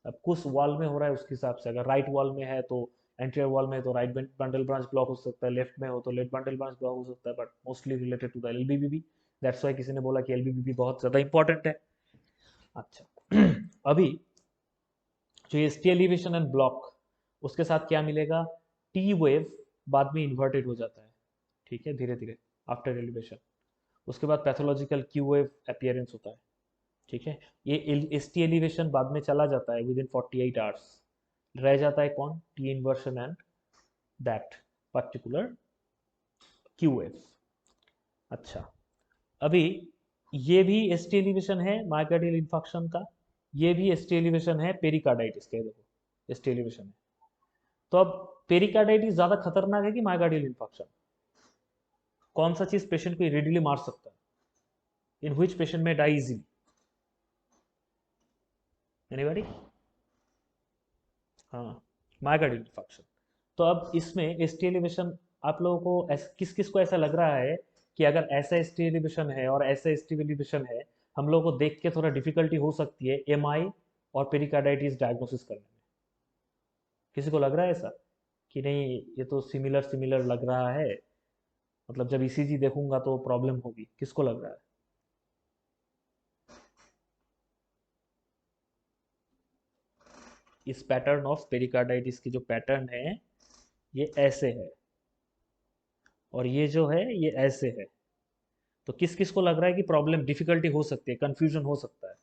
अब कुछ वॉल में हो रहा है उसके हिसाब से, अगर राइट वॉल में है तो एंटीरियर वॉल में तो राइट बंडल ब्रांच ब्लॉक हो सकता है, लेफ्ट में हो तो लेफ्ट बंडल ब्रांच ब्लॉक हो सकता है, but mostly related to the LBB. That's why किसी ने बोला कि एलबीबी बहुत ज्यादा इंपॉर्टेंट है। अच्छा अभी जो S T elevation and block, उसके साथ क्या मिलेगा, टी वेव बाद में इन्वर्टेड हो जाता है। ठीक है, धीरे धीरे आफ्टर एलिवेशन, उसके बाद पैथोलॉजिकल क्यू वेव अपियरेंस होता है। ठीक है, ये एस टी एलिवेशन बाद में चला जाता है विद इन 48 आवर्स। रह जाता है कौन, T inversion and that particular Q wave. अच्छा अभी ये भी एस टी एलिवेशन है मायोकार्डियल इंफाक्शन का, ये भी एस टी एलिवेशन है पेरिकार्डाइटिस का, देखो एस टी एलिवेशन है। तो अब पेरिकार्डाइटिस ज्यादा खतरनाक है कि मायोकार्डियल इंफाक्शन, कौन सा चीज पेशेंट को रेडिली मार सकता है, इन व्हिच पेशेंट में डाई इजीली, एनीबॉडी? हाँ, मायोकार्डियल इंफाक्शन। तो अब इसमें एस टी एलिवेशन आप लोगों को किस किस को ऐसा लग रहा है कि अगर ऐसा एस टी एलिवेशन है और ऐसा एस टी एलिवेशन है, हम लोगों को देख के थोड़ा डिफिकल्टी हो सकती है एम आई और पेरिकार्डाइटिस डायग्नोसिस करने में? किसी को लग रहा है ऐसा कि नहीं ये तो सिमिलर सिमिलर लग रहा है, मतलब जब ईसीजी देखूंगा तो प्रॉब्लम होगी, किसको लग रहा है? इस पैटर्न ऑफ पेरिकार्डाइटिस की जो पैटर्न है ये ऐसे है, और ये जो है ये ऐसे है, तो किस किस को लग रहा है कि प्रॉब्लम डिफिकल्टी हो सकती है, कंफ्यूजन हो सकता है?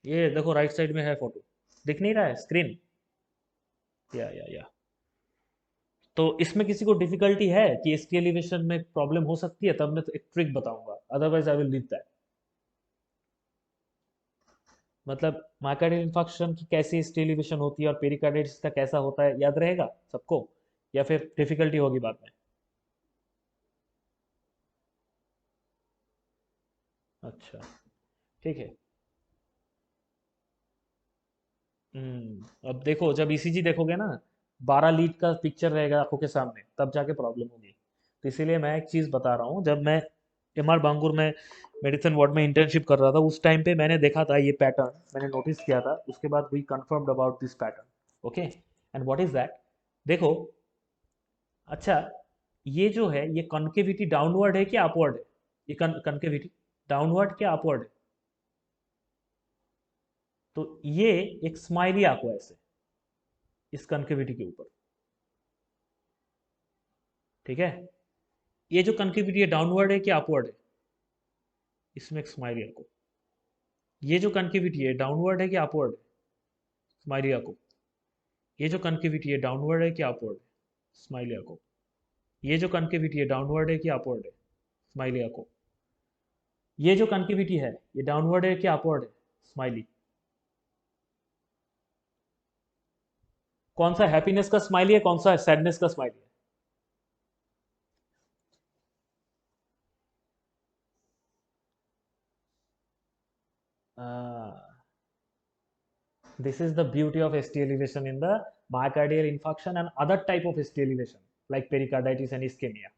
ये देखो राइट साइड में है फोटो, दिख नहीं रहा है स्क्रीन? या तो इसमें किसी को डिफिकल्टी है कि इसकी एलिवेशन में प्रॉब्लम हो सकती है, तब मैं तो एक ट्रिक बताऊंगा, otherwise I will leave that. मतलब मायोकार्डियल इंफाक्शन की कैसी इसकी एलिवेशन होती है और पेरिकार्डाइटिस का कैसा होता है, याद रहेगा सबको या फिर डिफिकल्टी होगी बाद में? अच्छा ठीक है। अब देखो जब ईसीजी देखोगे ना, 12 लीड का पिक्चर रहेगा आंखों के सामने, तब जाके प्रॉब्लम होगी। तो इसीलिए मैं एक चीज़ बता रहा हूँ, जब मैं एम आर बांगुर में मेडिसिन वार्ड में इंटर्नशिप कर रहा था उस टाइम पे मैंने देखा था ये पैटर्न, मैंने नोटिस किया था, उसके बाद we confirmed about this pattern. Okay, and what is that, देखो अच्छा, ये जो है ये कॉन्केविटी डाउनवर्ड है कि अपवर्ड है? ये कॉन्केविटी डाउनवर्ड क्या अपवर्ड है? तो ये एक स्माइली आंखों है ऐसे इस कॉन्केविटी के ऊपर। ठीक है, ये जो कॉन्केविटी है डाउनवर्ड है कि अपवर्ड है? इसमें एक स्माइली आंखों, ये जो कॉन्केविटी है डाउनवर्ड है कि अपवर्ड है? स्माइली आंखों, ये जो कॉन्केविटी है डाउनवर्ड है कि अपवर्ड है? स्माइली आंखों, ये जो कॉन्केविटी है डाउनवर्ड है कि अपवर्ड है? स्माइली आंखों, ये जो कॉन्केविटी है ये डाउनवर्ड है कि अपवर्ड है? स्माइली, कौन सा हैप्पीनेस का स्माइली है, कौन सा सैडनेस का स्माइली है? This is the beauty of ST elevation in the myocardial infarction and other type of ST elevation like pericarditis and ischemia.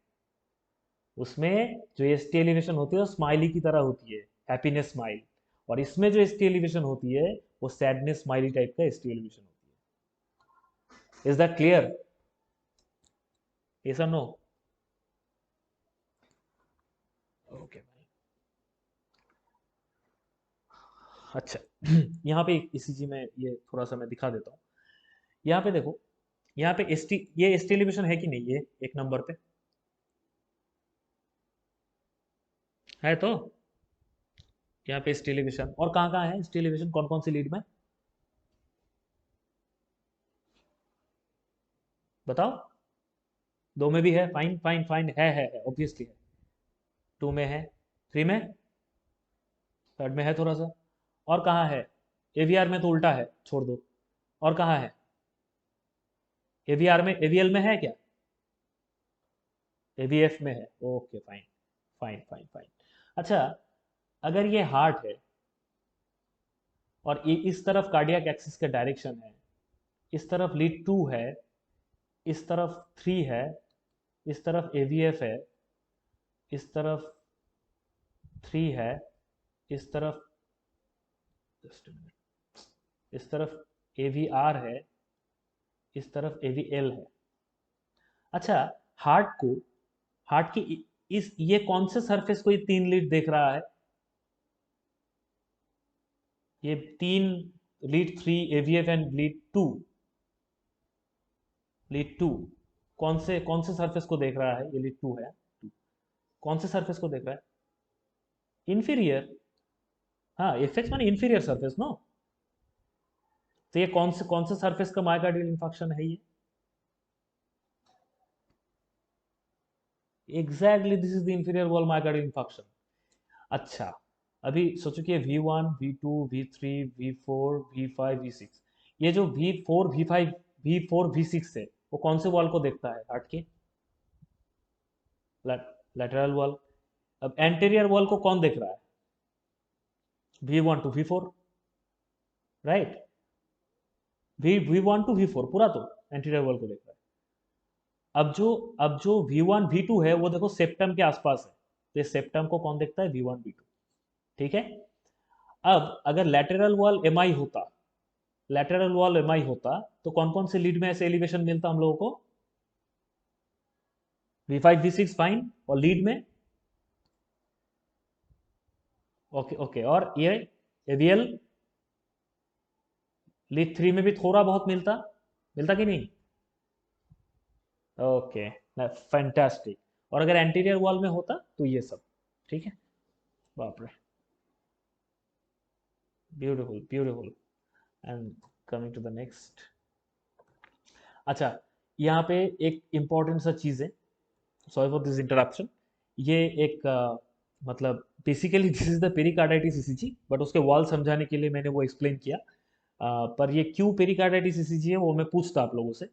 उसमें जो ST elevation होती है वो स्माइली की तरह होती है, हैप्पीनेस स्माइल। और इसमें जो ST elevation होती है वो सैडनेस स्माइली टाइप का ST elevation होती है। Is that clear? यस और नो? ओके। अच्छा यहाँ पे ECG में ये थोड़ा सा मैं दिखा देता हूँ। यहाँ पे देखो, यहाँ पे ये ST elevation है कि नहीं, ये एक नंबर पे है तो यहाँ पे ST elevation, और कहाँ कहाँ है ST elevation, कौन कौन सी लीड में बताओ? दो में भी है, फाइन फाइन फाइन, है ऑब्वियसली है। टू में है, थ्री में, थर्ड में है थोड़ा सा, और कहाँ है? एवीआर में तो उल्टा है, छोड़ दो। और कहाँ है? एवीआर में, एवीएल में है क्या? एवीएफ में है, okay fine fine fine fine. अच्छा, अगर ये हार्ट है और ये इस तरफ कार्डियक एक्सिस का डायरेक्शन है, इस तरफ लीड टू है, इस तरफ थ्री है, इस तरफ एवीएफ है, इस तरफ थ्री है, इस तरफ, जस्ट इस तरफ एवीआर है, इस तरफ एवीएल है। अच्छा, हार्ट को, हार्ट की इस ये कौन से सरफेस को ये तीन लीड देख रहा है? ये तीन lead, three aVF and lead two, lead two कौन से सरफेस को देख रहा है? ये लीड टू है, कौन से सरफेस को देख रहा है? इंफीरियर। हाँ, एफेक्स माने इंफीरियर सरफेस नो। तो ये कौन से सरफेस का मायोकार्डियल इंफाक्शन है ये? Exactly, this is the inferior wall myocardial infarction. अच्छा, अभी सोचो कि V1 V2 V3 V4 V5 V6, ये जो V4 V5 V4 V6 है, वो कौन से वॉल को देखता है हार्ट की? Lateral wall. अब एंटीरियर वॉल को कौन देख रहा है? V1 to V4, right? V1 to V4 पूरा तो एंटीरियर वॉल को देख रहा है। अब जो V1 V2 है वो देखो सेप्टम के आसपास है, तो ये सेप्टम को कौन देखता है? V1 V2, ठीक है। अब अगर लेटरल वॉल एमआई होता तो कौन कौन से लीड में ऐसे एलिवेशन मिलता हम लोगों को? V5 V6 फाइन, और लीड में? ओके ओके, और ये एवीएल लीड थ्री में भी थोड़ा बहुत मिलता, मिलता कि नहीं? Okay, fantastic. और अगर एंटीरियर वॉल में होता तो ये सब, ठीक है। बाप रे, beautiful beautiful. And coming to the next. अच्छा, यहाँ पे एक इम्पॉर्टेंट सा चीज़ है, सॉरी फॉर दिस इंटरप्शन। ये एक मतलब basically this is the pericarditis ECG, but उसके वॉल समझाने के लिए मैंने वो एक्सप्लेन किया। पर ये क्यों पेरिकार्डाइटिस ईसीजी है वो मैं पूछता आप लोगों से।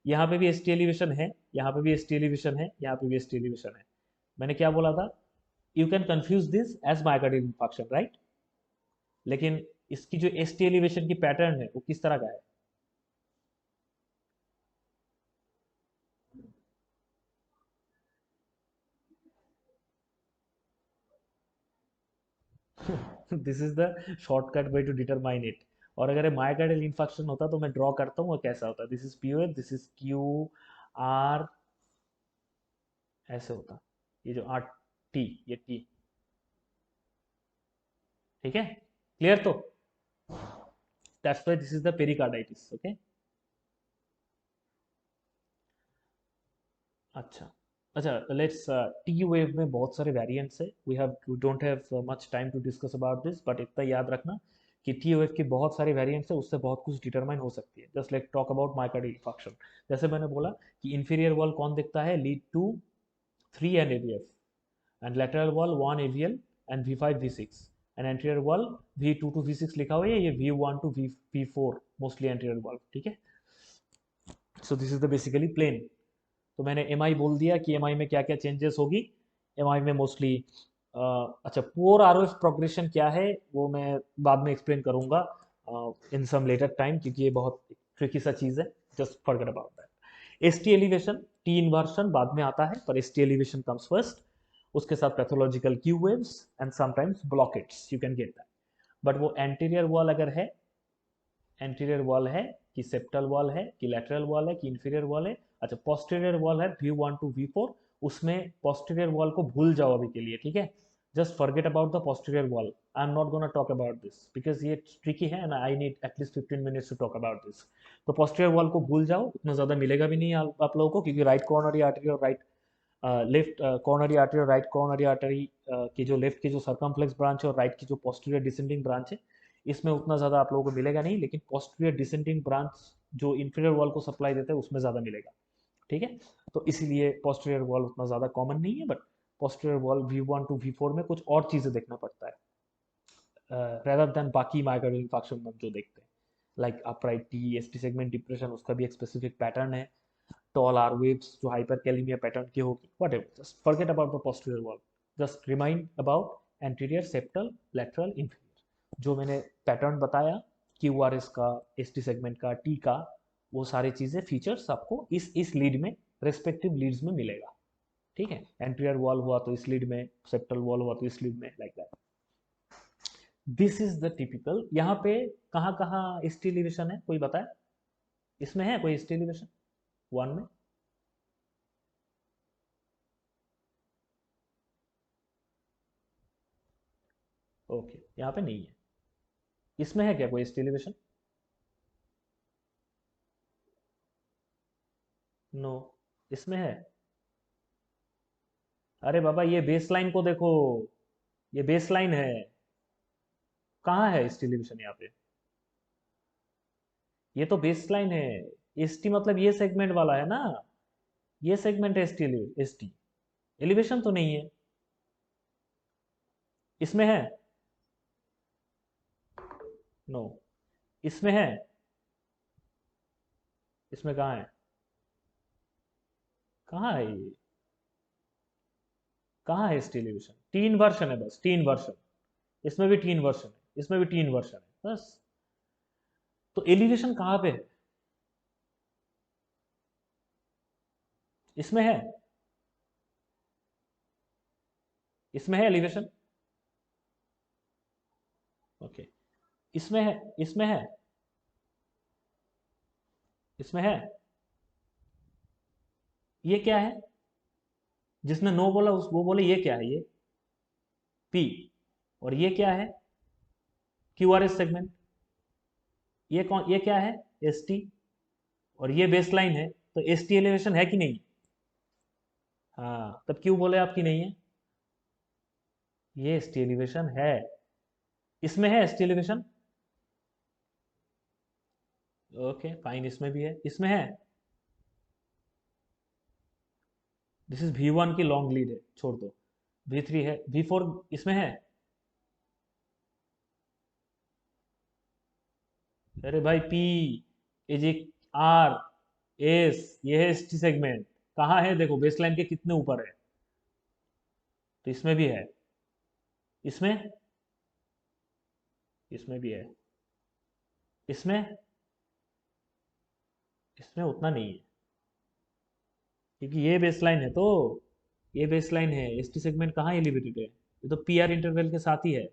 यहाँ पे भी एसटी एलिवेशन है, यहाँ पे भी एसटी एलिवेशन है, यहाँ पे भी एसटी एलिवेशन है। मैंने क्या बोला था? You can confuse this as myocardial infarction, right? लेकिन इसकी जो एसटी एलिवेशन की पैटर्न है वो किस तरह का है? This is the shortcut way to determine it. और अगर मायोकार्डियल इंफार्क्शन होता तो मैं ड्रॉ करता हूँ वो कैसा होता। This is P, this is Q R, ऐसे होता। ये जो आर टी, ये टी, ठीक है, क्लियर तो? That's why this is the pericarditis, okay. अच्छा, अच्छा, लेट्स, टी वेव में बहुत सारे वेरिएंट्स है। We don't have much time to discuss about this, but इतना याद रखना कि टी वेव की बहुत सारे वेरिएंट्स है, उससे बहुत कुछ डिटरमाइन हो सकती है। Just like talk about myocardial infarction. जैसे मैंने बोला कि इंफीरियर वॉल कौन देखता है? Lead two, three and aVF, and lateral wall one aVL and V5 V6, and anterior wall V2 to V6 लिखा हुआ है, ये V1 to V4 mostly anterior wall, ठीक है। So this is the basically plane. तो मैंने M आई बोल दिया कि एम आई में क्या क्या चेंजेस होगी। एम आई में मोस्टली अच्छा, पुअर आर प्रोग्रेशन क्या है वो मैं बाद में एक्सप्लेन करूंगा इन सम लेटर टाइम, क्योंकि ये बहुत ट्रिकी सा चीज़ है। Just forget about that. S T elevation, T inversion बाद में आता है, पर S T elevation comes first. उसके साथ pathological Q waves and sometimes blockades, you can get that. But वो एंटीरियर वॉल अगर है, एंटीरियर वॉल है कि सेप्टल वॉल है कि लैटरल वॉल है कि इंफीरियर वॉल है। अच्छा, पोस्टीरियर वॉल है V1 टू V4, उसमें पोस्टीरियर वॉल को भूल जाओ अभी के लिए, ठीक है। Just forget about the posterior wall. I am not gonna talk about this because ये ट्रिकी है and I need at least 15 minutes to talk about this. तो पोस्टीरियर वॉल को भूल जाओ, उतना ज़्यादा मिलेगा भी नहीं आप लोगों को, क्योंकि राइट कॉर्नरी आर्टरी और राइट लेफ्ट कॉर्नरी आर्टरी और राइट कॉर्नरी आर्टरी की जो लेफ्ट की जो सर्कमफ्लेक्स ब्रांच है और राइट की जो पोस्टीरियर डिसेंडिंग ब्रांच है, इसमें उतना ज़्यादा आप लोगों को मिलेगा नहीं, लेकिन पोस्टीरियर डिसेंडिंग ब्रांच जो इंफीरियर वॉल को सप्लाई देता है उसमें ज़्यादा मिलेगा, ठीक है। तो इसीलिए पोस्टीरियर वॉल उतना ज़्यादा कॉमन नहीं है, but posterior wall V1 to V4 में कुछ और चीज़ें देखना पड़ता है रेदर देन बाकी माइग्रेनल इंफार्क्शन में जो देखते हैं, like upright T, S T segment depression, उसका भी एक स्पेसिफिक पैटर्न है। टॉल आर वेव्स जो हाइपरकैलेमिया पैटर्न की होगी, what ever, just forget about the posterior wall. Just remind about anterior, septal, lateral, inferior. जो मैंने पैटर्न बताया क्यू आर एस का, एस टी सेगमेंट का, टी का, वो सारी चीज़ें फीचर्स आपको इस लीड में, रेस्पेक्टिव लीड्स में मिलेगा, ठीक है। एंटीरियर वॉल हुआ तो इस लीड में, सेप्टल वॉल हुआ तो इस लीड में, like that. This is the typical. यहाँ पे कहाँ कहाँ स्टीलिवेशन है, कोई बताए? इसमें है कोई स्टीलिवेशन वन में? ओके, यहाँ पे नहीं है। इसमें है क्या कोई स्टीलिवेशन? नो, इसमें है। अरे बाबा, ये बेस लाइन को देखो, ये बेस लाइन है। कहाँ है स्टीलिवेशन यहाँ पे? ये तो बेस लाइन है। एस टी मतलब ये सेगमेंट वाला है ना, ये सेगमेंट है S T. S T elevation तो नहीं है। इसमें है? नो, इसमें है। इसमें कहाँ है? कहाँ है ये? कहाँ है एस टी एलिवेशन? तीन वर्षन है बस, तीन वर्षन। इसमें भी तीन वर्षन है, इसमें भी तीन वर्षन है बस। तो एलिवेशन कहाँ पे है? इसमें है? इसमें है एलिवेशन? ओके, इसमें है? इसमें है? इसमें है? ये क्या है? जिसने नो बोला उस वो बोले ये क्या है, ये पी। और ये क्या है? Q R S segment. ये कौन, ये क्या है? S T. और ये बेस लाइन है, तो एस टी एलिवेशन है कि नहीं? हाँ, तब क्यों बोले आपकी नहीं है? ये एस टी एलिवेशन है। इसमें है S T elevation? Okay fine, इसमें भी है, इसमें है। दिस इज V1 की लॉन्ग लीड है, छोड़ दो। V3 है, V4 इसमें है। अरे भाई, पी इज आर एस, ये है एस टी सेगमेंट। कहाँ है देखो, बेसलाइन के कितने ऊपर है। तो इसमें भी है। इसमें? इसमें भी है। इसमें? इसमें उतना नहीं है, क्योंकि ये बेसलाइन है। तो ये बेसलाइन है, एस टी सेगमेंट कहाँ एलिवेटेड है? ये तो पी आर इंटरवल के साथ ही है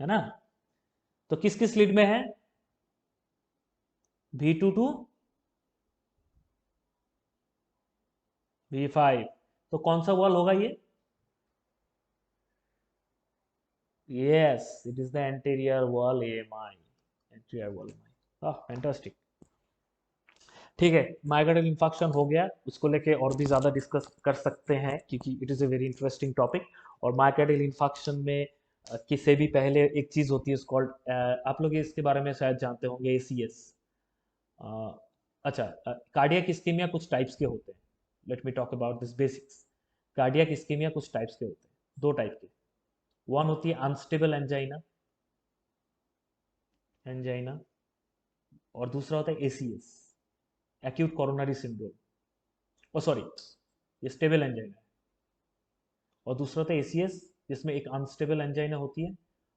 ना। तो किस किस लीड में है? V2 to V5। तो कौन सा वॉल होगा ये? Yes, it is the anterior wall AMI, anterior wall AMI। Fantastic. ठीक है, माइग्रेनल इंफाक्शन हो गया, उसको लेके और भी ज़्यादा डिस्कस कर सकते हैं क्योंकि it is a very interesting topic. और माइग्रेनल इंफाक्शन में किसी भी पहले एक चीज़ होती है कॉल्ड, आप लोग इसके बारे में शायद जानते होंगे, ACS। अच्छा, कार्डियक इस्कीमिया कुछ टाइप्स के होते हैं। Let me talk about this basics. Cardiac ischemia कुछ टाइप्स के होते हैं, दो टाइप के। वन होती है अनस्टेबल एंजाइना, एंजाइना। और दूसरा होता है ACS। एक्यूट कोरोनरी सिंड्रोम, ओ सॉरी, ये स्टेबल एंजाइना है। और दूसरा था एसीएस, जिसमें एक अनस्टेबल एंजाइना होती है,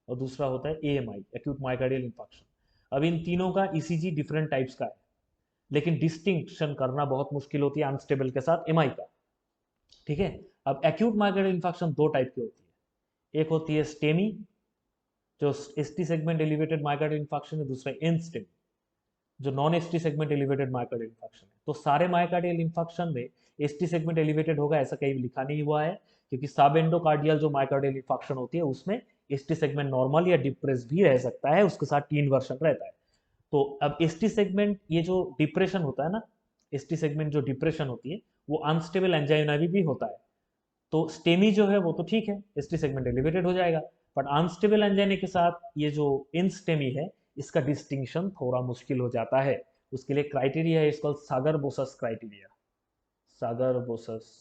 और दूसरा होता है एएमआई, एक्यूट माइकार्डियल इंफार्क्शन। अब इन तीनों का ईसीजी डिफरेंट टाइप्स का है, लेकिन डिस्टिंक्शन करना बहुत मुश्किल होती है अनस्टेबल के साथ एमआई का। ठीक है। अब एक्यूट माइकार्डियल इंफार्क्शन दो टाइप की होती है, एक होती है स्टेमी, जो ST segment elevated myocardial infarction है, दूसरा एनस्टेमी, जो non ST segment elevated myocardial infarction है। तो सारे माइकार्डियल इंफार्क्शन में एसटी सेगमेंट एलिवेटेड होगा ऐसा कहीं लिखा नहीं हुआ है, क्योंकि सब एंडोकार्डियल जो माइकार्डियल इंफार्क्शन होती है उसमें एसटी सेगमेंट नॉर्मल या डिप्रेस भी रह सकता है, उसके साथ टी इन्वर्शन रहता है। तो अब एसटी सेगमेंट, ये जो डिप्रेशन होता है ना, एसटी सेगमेंट जो डिप्रेशन होती है वो अनस्टेबल एंजाइना भी होता है। तो स्टेमी जो है वो तो ठीक है, एसटी सेगमेंट एलिवेटेड हो जाएगा, बट अनस्टेबल एंजाइना के साथ ये जो इनस्टेमी है, इसका डिस्टिंक्शन थोड़ा मुश्किल हो जाता है। उसके लिए क्राइटेरिया है, इसको Sgarbossa criteria, Sgarbossa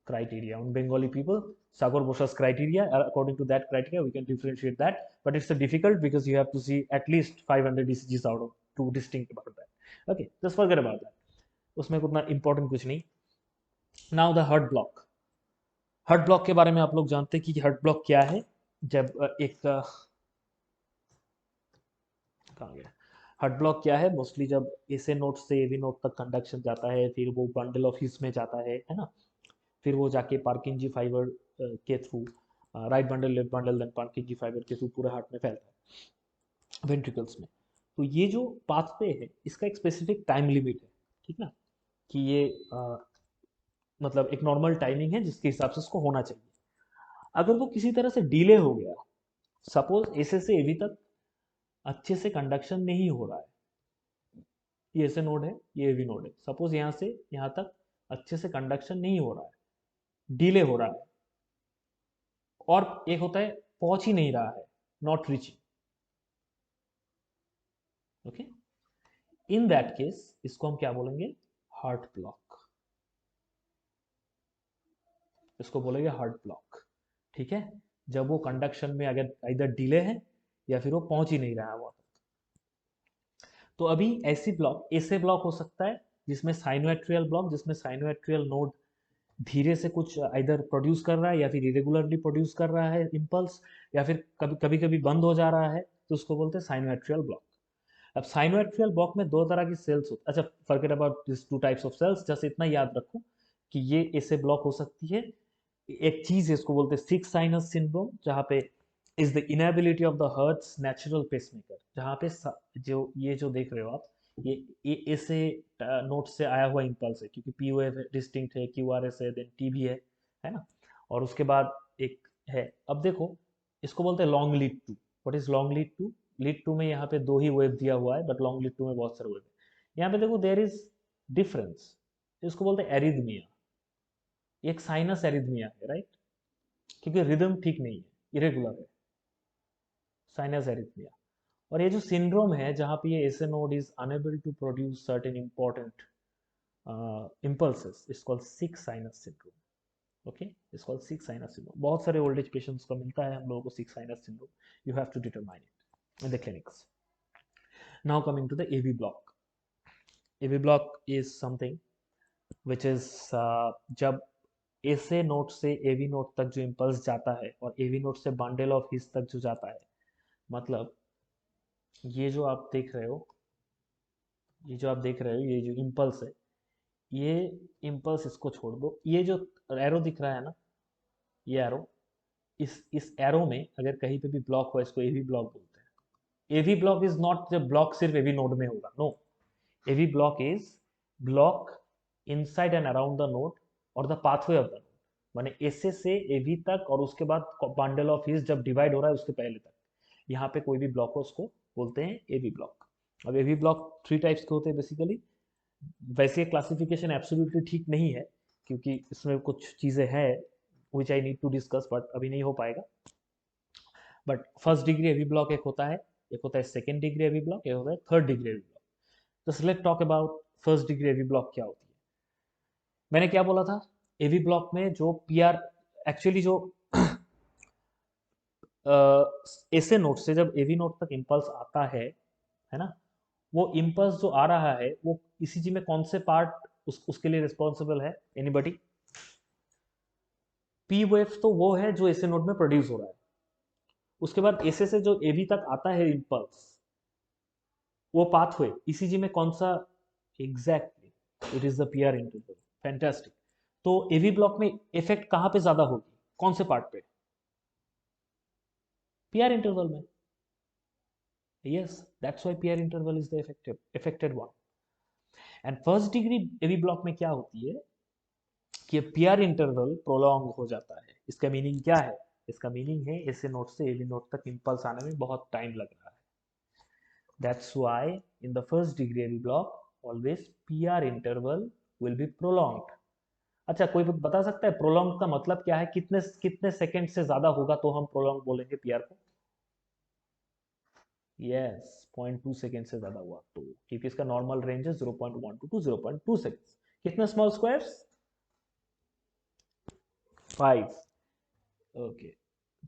criteria on Bengali people. Sagar Bosa's criteria. According to that criteria, we can differentiate that. But it's difficult because you have to see at least 500 ECGs out of to distinct about that. Okay, just forget about that. उसमें उतना important कुछ नहीं. Now the heart block. Heart block के बारे में आप लोग जानते हैं कि हार्ट ब्लॉक क्या है। जब कहाँ गया, हार्ट ब्लॉक क्या है, मोस्टली जब एसे नोट से एवी नोट तक कंडक्शन जाता है, फिर वो बंडल ऑफ हिस में जाता है ना, फिर वो जाके पार्किंजी फाइबर के through, right bundle left bundle then Purkinje fibre के थ्रू पूरे हार्ट में फैलता है वेंट्रिकल्स में। तो ये जो पाथवे है इसका एक स्पेसिफिक टाइम लिमिट है, ठीक ना, कि ये मतलब एक नॉर्मल टाइमिंग है जिसके हिसाब से उसको होना चाहिए। अगर वो किसी तरह से डिले हो गया, सपोज ऐसे से एवी तक अच्छे से कंडक्शन नहीं हो रहा है, ये ऐसे नोड है, ये एवी नोड है, सपोज यहाँ से यहाँ तक अच्छे से कंडक्शन नहीं हो रहा है, डिले हो रहा है, और एक होता है पहुंच ही नहीं रहा है, not reaching. Okay, in that case इसको हम क्या बोलेंगे, हार्ट ब्लॉक, इसको बोलेंगे हार्ट ब्लॉक। ठीक है, जब वो कंडक्शन में अगर इधर डिले है या फिर वो पहुंच ही नहीं रहा है वहां तक। तो अभी ऐसी ब्लॉक, ऐसे ब्लॉक हो सकता है जिसमें साइनोएट्रियल ब्लॉक, जिसमें साइनोएट्रियल नोड धीरे से कुछ इधर प्रोड्यूस कर रहा है या फिर इरेगुलरली प्रोड्यूस कर रहा है इम्पल्स, या फिर कभी कभी कभी बंद हो जा रहा है, तो उसको बोलते हैं साइनोएट्रियल ब्लॉक। अब साइनोएट्रियल ब्लॉक में दो तरह की सेल्स होती, अच्छा forget about this two types of cells, जैसे इतना याद रखो कि ये ऐसे ब्लॉक हो सकती है। एक चीज है इसको बोलते हैं सिक्स साइनस सिंड्रोम, जहाँ पे is the inability of the hearts natural pacemaker, जहाँ पे जो ये जो देख रहे हो आप, ये ऐसे नोट से आया हुआ इम्पल्स है, क्योंकि पी ओ एफ डिस्टिंक्ट है, क्यू आर एस है, देन टी भी है ना, और उसके बाद एक है, अब देखो इसको बोलते हैं long lead two. What is long lead two, lead two में यहाँ पे दो ही वेव दिया हुआ है, बट लॉन्ग लीड टू में बहुत सारे वेव है। यहाँ पे देखो देयर इज डिफरेंस, इसको बोलते हैं एरिथमिया, एक साइनस एरिथमिया है, राइट, क्योंकि रिदम ठीक नहीं है, इरेगुलर है, साइनस एरिथमिया। और ये जो सिंड्रोम है जहाँ पे ये SA node is unable to produce certain important impulses is called sick sinus syndrome. Okay, it's called sick sinus syndrome. बहुत सारे ओल्ड एज पेशेंट्स को मिलता है हम लोगों को sick sinus syndrome. You have to determine it in the clinics. Now coming to the AV block. AV block is something which is जब ऐसे नोट से एवी नोट तक जो इम्पल्स जाता है और एवी नोट से बंडल ऑफ हिस तक जो जाता है, मतलब ये जो आप देख रहे हो, ये जो आप देख रहे हो, ये जो इम्पल्स है, ये इम्पल्स इसको छोड़ दो, ये जो एरो दिख रहा है ना, ये एरो, इस एरो में अगर कहीं पे भी ब्लॉक हो, इसको एवी ब्लॉक बोलते हैं। एवी ब्लॉक इज नॉट जब ब्लॉक सिर्फ एवी नोड में होगा, no, AV block is block inside and around the node और the pathway of the node, माने एसे से एवी तक और उसके बाद बंडल ऑफ हिस जब डिवाइड हो रहा है उसके पहले तक, यहाँ पे कोई भी ब्लॉक हो उसको बोलते हैं एवी ब्लॉक। अब एवी ब्लॉक थ्री टाइप्स के होते हैं बेसिकली। वैसे क्लासिफिकेशन एब्सोल्युटली ठीक नहीं है, क्योंकि इसमें कुछ चीज़ें हैं which I need to discuss, but अभी नहीं हो पाएगा। But first degree AV block एक होता है, एक होता है सेकेंड डिग्री एवी ब्लॉक, एक होता है थर्ड डिग्री एवी ब्लॉक। तो let's talk about first degree AV block क्या होती है। मैंने क्या बोला था, एवी ब्लॉक में जो पी आर, एक्चुअली जो ऐसे नोट से जब एवी नोट तक इम्पल्स आता है ना, वो इम्पल्स जो आ रहा है वो ईसीजी में कौन से पार्ट उसके लिए रिस्पॉन्सिबल है? एनीबडी? पी वेव तो वो है जो एसए नोड में प्रोड्यूस हो रहा है। उसके बाद एसए से जो एवी तक आता है इम्पल्स, वो पाथवे ईसीजी में कौन सा? Exactly, it is the PR interval. Fantastic. तो एवी ब्लॉक में इफेक्ट कहाँ पे ज्यादा होगी, कौन से पार्ट पे? पीआर इंटरवल में। Yes, that's why PR interval is the affected one. And first degree AV block में क्या होती है कि पीआर इंटरवल प्रोलॉन्ग हो जाता है। इसका मीनिंग क्या है? इसका मीनिंग है एसए नोड से एवी नोड तक इंपल्स आने में बहुत टाइम लग रहा है। That's why in the first degree AV block always PR interval will be prolonged. अच्छा, कोई बता सकता है प्रोलॉन्ग का मतलब क्या है? कितने कितने सेकंड से ज्यादा होगा तो हम प्रोलॉन्ग बोलेंगे पीआर को? यस, 0.2 सेकेंड से ज्यादा हुआ तो, क्योंकि इसका नॉर्मल रेंज है 0.1 टू 0.2 सेकेंड। कितने स्मॉल स्क्वायर्स? 5। ओके,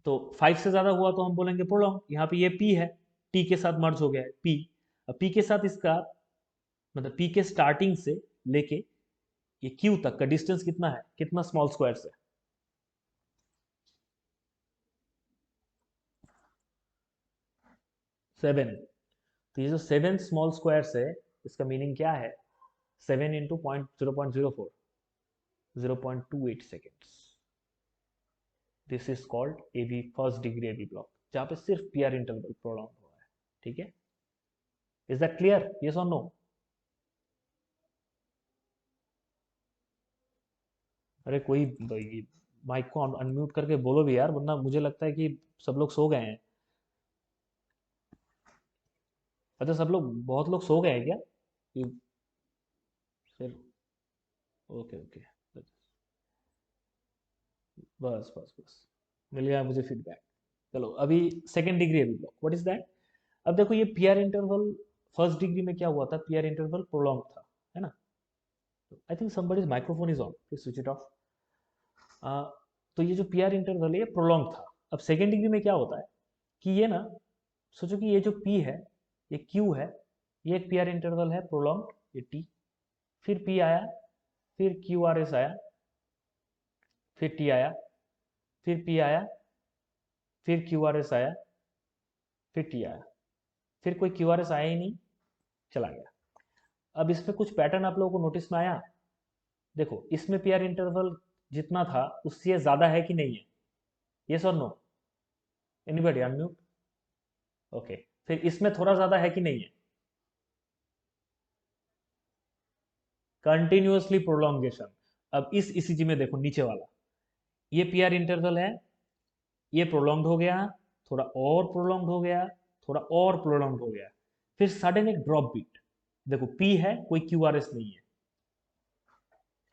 तो 5 से ज्यादा हुआ तो हम बोलेंगे प्रोलॉन्ग। यहाँ पे ये पी है, टी के साथ मर्ज हो गया है पी। अब पी के साथ इसका मतलब पी के स्टार्टिंग से लेके ये क्यू तक का डिस्टेंस कितना है? कितना स्मॉल स्क्वायर्स है? 7। तो ये जो 7 स्मॉल स्क्वायर्स है, इसका मीनिंग क्या है? 7 into point 0.04, 0.28 seconds. This is called AV first degree AV block, जहां पे सिर्फ पीआर इंटरवल प्रोलॉन्ग हो रहा है। ठीक है? Is that clear? यस और नो? अरे कोई माइक को अनम्यूट करके बोलो भी यार, वरना मुझे लगता है कि सब लोग सो गए हैं। अच्छा, सब लोग, बहुत लोग सो गए हैं क्या? फिर ओके ओके, बस बस बस, मिल गया मुझे फीडबैक। चलो अभी सेकेंड डिग्री अभी ब्लॉक, व्हाट इज दैट? अब देखो ये पीआर इंटरवल फर्स्ट डिग्री में क्या हुआ था? पीआर इंटरवल प्रोलॉन्ग था, है ना? I think somebody's microphone is on, please switch it of. तो ये जो पीआर इंटरवल है ये प्रोलॉन्ग था। अब सेकेंड डिग्री में क्या होता है कि ये ना, सोचो कि ये जो पी है, ये क्यू है, ये एक पीआर इंटरवल है प्रोलॉन्ग, ये टी। फिर पी आया, फिर क्यू आर एस आया, फिर टी आया, फिर पी आया, फिर क्यू आर एस आया, फिर टी आया, फिर कोई क्यू आर एस आया ही नहीं, चला गया। अब इसमें कुछ पैटर्न आप लोगों को नोटिस में आया? देखो इसमें पीआर इंटरवल जितना था उससे ज्यादा है कि नहीं है? यस और नो? Anybody unmute? ओके, फिर इसमें थोड़ा ज्यादा है कि नहीं है? Continuously prolongation. अब इस ईसीजी में देखो नीचे वाला, ये पीआर इंटरवल है, ये प्रोलॉन्ग हो गया, थोड़ा और प्रोलॉन्ग हो गया, थोड़ा और प्रोलॉन्ग हो गया, फिर सडन एक ड्रॉप बीट। देखो पी है, कोई क्यूआरएस नहीं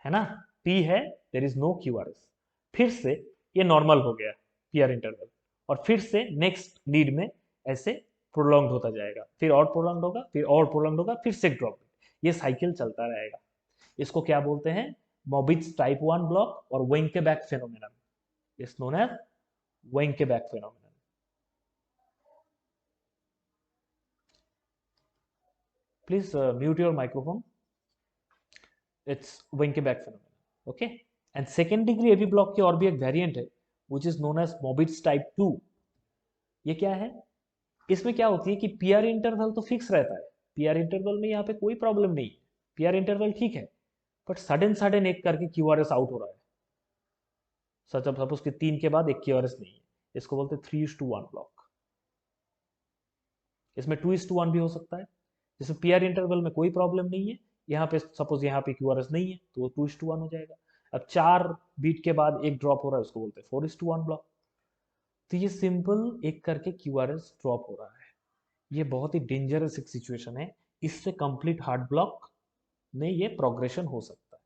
है ना? पी है, देर इज नो क्यूआरएस। फिर से ये नॉर्मल हो गया पीआर इंटरवल, और फिर से नेक्स्ट लीड में ऐसे प्रोलॉन्ग होता जाएगा, फिर और प्रोलॉन्ग होगा, फिर और प्रोलॉन्ग होगा, फिर से ड्रॉप। ये साइकिल चलता रहेगा। इसको क्या बोलते हैं? मोबिट्स टाइप 1 ब्लॉक और Wenckebach phenomenon. Is known as Wenckebach phenomenon. Please mute your microphone. It's Wenckebach phenomenon. Okay? And second degree AV block की और भी एक वेरिएंट है which is known as Mobitz type 2। ये क्या है? इसमें क्या होती है कि पीआर इंटरवल तो फिक्स रहता है, पीआर इंटरवल में यहाँ पे कोई प्रॉब्लम नहीं है, पीआर इंटरवल ठीक है, बट सडन सडन एक करके क्यूआरएस आउट हो रहा है। सच, अब सपोज कि 3 के बाद एक क्यूआरएस नहीं है, इसको बोलते हैं 3:1 ब्लॉक। इसमें 2:1 भी हो सकता है, जिसमें पीआर इंटरवल में कोई प्रॉब्लम नहीं है, यहाँ पे सपोज यहाँ पे क्यूआरएस नहीं है तो वो 2:1 हो जाएगा। अब 4 बीट के बाद एक ड्रॉप हो रहा है, उसको बोलते हैं 4:1 ब्लॉक। तो ये सिंपल एक करके क्यूआरएस ड्रॉप हो रहा है। ये बहुत ही डेंजरस एक सिचुएशन है, इससे कंप्लीट हार्ट ब्लॉक में ये प्रोग्रेशन हो सकता है।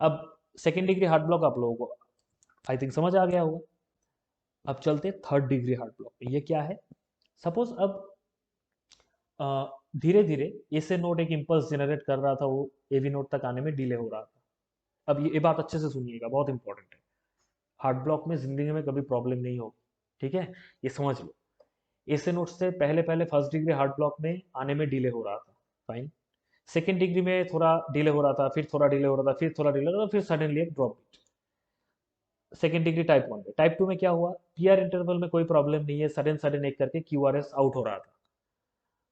अब सेकेंड डिग्री हार्ट ब्लॉक आप लोगों को आई थिंक समझ आ गया होगा। अब चलते थर्ड डिग्री हार्ट ब्लॉक पे। ये क्या है? सपोज अब धीरे धीरे एसए नोड एक इम्पल्स जनरेट कर रहा था, वो एवी नोड तक आने में डिले हो रहा था। अब ये बात अच्छे से सुनिएगा, बहुत इंपॉर्टेंट है। हार्ट ब्लॉक में जिंदगी में कभी प्रॉब्लम नहीं होगी, ठीक है? ये समझ लो। एसए नोड से पहले पहले फर्स्ट डिग्री हार्ट ब्लॉक में आने में डिले हो रहा था, फाइन। सेकेंड डिग्री में थोड़ा डिले हो रहा था, फिर थोड़ा डिले हो रहा था, फिर थोड़ा डिले हो रहा था, फिर सडनली एक drop beat. Second degree type 1 में, टाइप 2 में क्या हुआ, पीआर इंटरवल में कोई प्रॉब्लम नहीं है, सडन सडन एक करके क्यूआरएस आउट हो रहा था।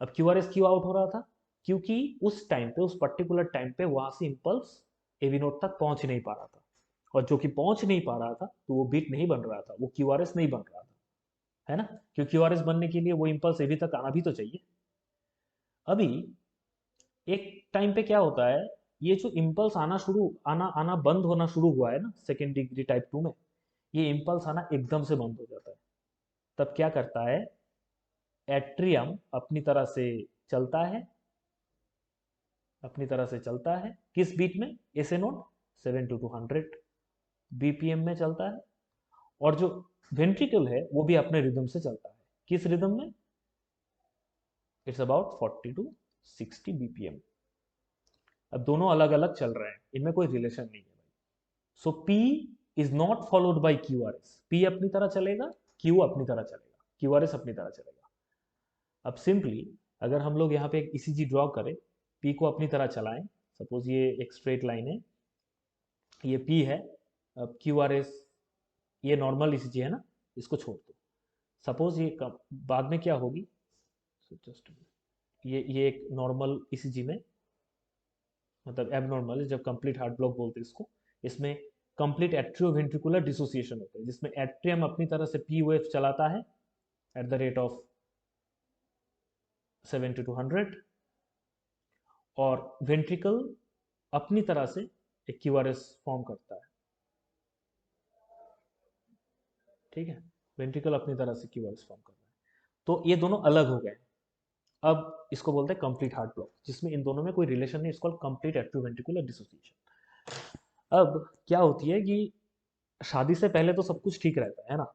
अब क्यूआरएस क्यों आउट हो रहा था, क्योंकि उस टाइम पे, उस पर्टिकुलर टाइम पे वहां से इंपल्स एवी नोट तक पहुंच नहीं पा रहा था, और जो कि पहुंच नहीं पा रहा था तो वो बीट नहीं बन रहा था, वो क्यूआरएस नहीं बन रहा था, है ना। क्योंकि क्यूआरएस बनने के लिए वो इंपल्स एवी तक आना भी तो चाहिए। अभी एक टाइम पे क्या होता है, ये जो इम्पल्स आना आना बंद होना शुरू हुआ है ना सेकेंड डिग्री टाइप 2 में, ये इम्पल्स आना एकदम से बंद हो जाता है। तब क्या करता है, एट्रियम अपनी तरह से चलता है, अपनी तरह से चलता है किस बीट में, एसे नोट 7 to 200 बीपीएम में चलता है, और जो वेंट्रिकल है वो भी अपने रिदम से चलता है, किस रिदम में, इट्स अबाउट 40 to 60 बीपीएम। अब दोनों अलग अलग चल रहे हैं, इनमें कोई रिलेशन नहीं है भाई। So P is not followed by Q R S, P अपनी तरह चलेगा, क्यू अपनी तरह चलेगा, क्यू आर एस अपनी तरह चलेगा। अब सिंपली अगर हम लोग यहाँ पे एक ईसीजी ड्रॉ करें, पी को अपनी तरह चलाएं, सपोज ये एक स्ट्रेट लाइन है, ये पी है, अब क्यू आर एस, ये नॉर्मल ईसीजी है ना, इसको छोड़ दो। सपोज ये बाद में क्या होगी, जस्ट ये एक नॉर्मल ईसीजी में, मतलब एबनॉर्मल है, जब कंप्लीट हार्ट ब्लॉक बोलते हैं इसको, इसमें कंप्लीट एट्रियोवेंट्रिकुलर डिसोसिएशन होता है, जिसमें एट्रियम अपनी तरह से पी वेव चलाता है at the rate of 7 to 200, और वेंट्रिकल अपनी तरह से एक क्यूआरएस फॉर्म करता है, ठीक है, वेंट्रिकल अपनी तरह से क्यूआरएस फॉर्म कर रहा है। तो ये दोनों अलग हो गए। अब इसको बोलते हैं कंप्लीट हार्ट ब्लॉक, जिसमें इन दोनों में कोई रिलेशन नहीं, इसको कंप्लीट एट्रियोवेंट्रिकुलर डिसोसिएशन। अब क्या होती है कि शादी से पहले तो सब कुछ ठीक रहता है ना,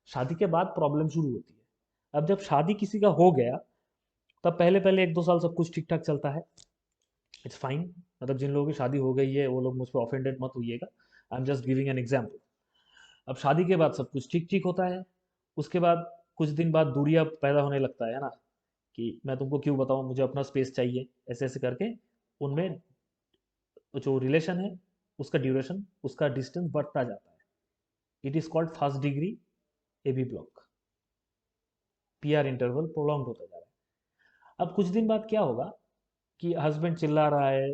शादी के बाद प्रॉब्लम शुरू होती है। अब जब शादी किसी का हो गया, तब पहले पहले 1-2 साल सब कुछ ठीक ठाक चलता है, इट्स फाइन। मतलब जिन लोगों की शादी हो गई है वो लोग मुझ पर ऑफेंडेड मत होइएगा, I am just giving an example. अब शादी के बाद सब कुछ ठीक ठीक होता है, उसके बाद कुछ दिन बाद दूरियां पैदा होने लगता है ना, कि मैं तुमको क्यों बताऊं, मुझे अपना स्पेस चाहिए, ऐसे ऐसे करके उनमें जो रिलेशन है उसका ड्यूरेशन, उसका डिस्टेंस बढ़ता जाता है। It is called first degree AV block, PR interval prolong होता जा रहा है। अब कुछ दिन बाद क्या होगा कि हस्बैंड चिल्ला रहा है,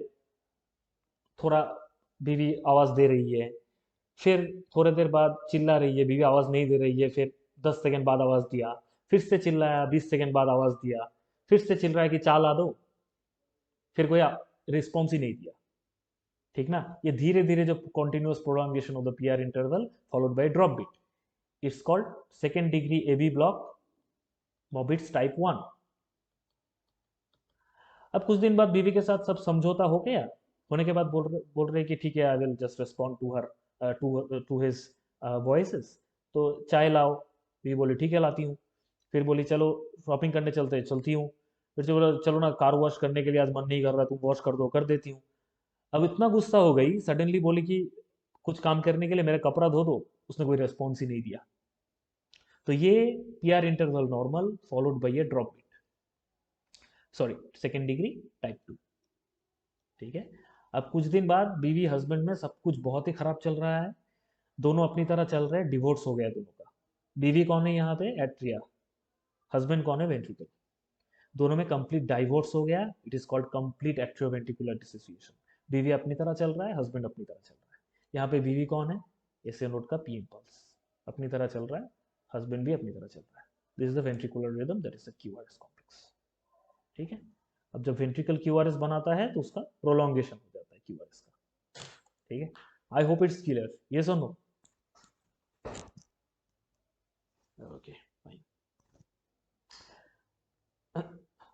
थोड़ा बीवी आवाज दे रही है, फिर थोड़ी देर बाद चिल्ला रही है, बीवी आवाज नहीं दे रही है, फिर 10 सेकंड बाद आवाज दिया, फिर से चिल्लाया, 20 सेकंड बाद आवाज दिया, फिर से चिल्ला है कि चाल ला दो, फिर कोई रिस्पॉन्स ही नहीं दिया, ठीक ना। ये धीरे धीरे जो continuous prolongation of the PR interval followed by drop beat, it's called second degree AV block, Mobitz type 1। अब कुछ दिन बाद बीवी के साथ सब समझौता हो गया, होने के बाद बोल रहे कि ठीक है, I will just respond to her to his voices, तो चाय लाओ, बीवी बोली ठीक है लाती हूँ। फिर बोली चलो शॉपिंग करने चलते, चलती हूँ। फिर से बोला चलो ना कार वॉश करने के लिए आज मन नहीं कर रहा, तुम वॉश कर दो, कर देती हूँ। अब इतना गुस्सा हो गई, सडनली बोली कि कुछ काम करने के लिए मेरा कपड़ा धो दो, उसने कोई रेस्पॉन्स ही नहीं दिया। तो ये PR interval normal followed by a drop beat, sorry second degree type 2, ठीक है। अब कुछ दिन बाद बीवी हस्बैंड में सब कुछ बहुत ही खराब चल रहा है, दोनों अपनी तरह चल रहे हैं, डिवोर्स हो गया दोनों का। बीवी कौन है यहाँ पे, एट्रिया, हस्बैंड कौन है, वेंट्रिकल। दोनों में कंप्लीट डाइवोर्स हो गया, it is called complete atrioventricular dissociation. बीवी अपनी तरह चल रहा है, हस्बैंड अपनी तरह चल रहा है। यहाँ पे बीवी कौन है, एसए नोड का पी इम्पल्स अपनी तरह चल रहा है, हस्बैंड भी अपनी तरह चल रहा है। This is the ventricular rhythm, that is the QRS complex, ठीक है। अब जब वेंट्रिकल क्यूआरएस बनाता है तो उसका प्रोलॉन्गेशन हो जाता है क्यूआरएस का, ठीक है। I hope it's clear, yes और नो, ओके फाइन।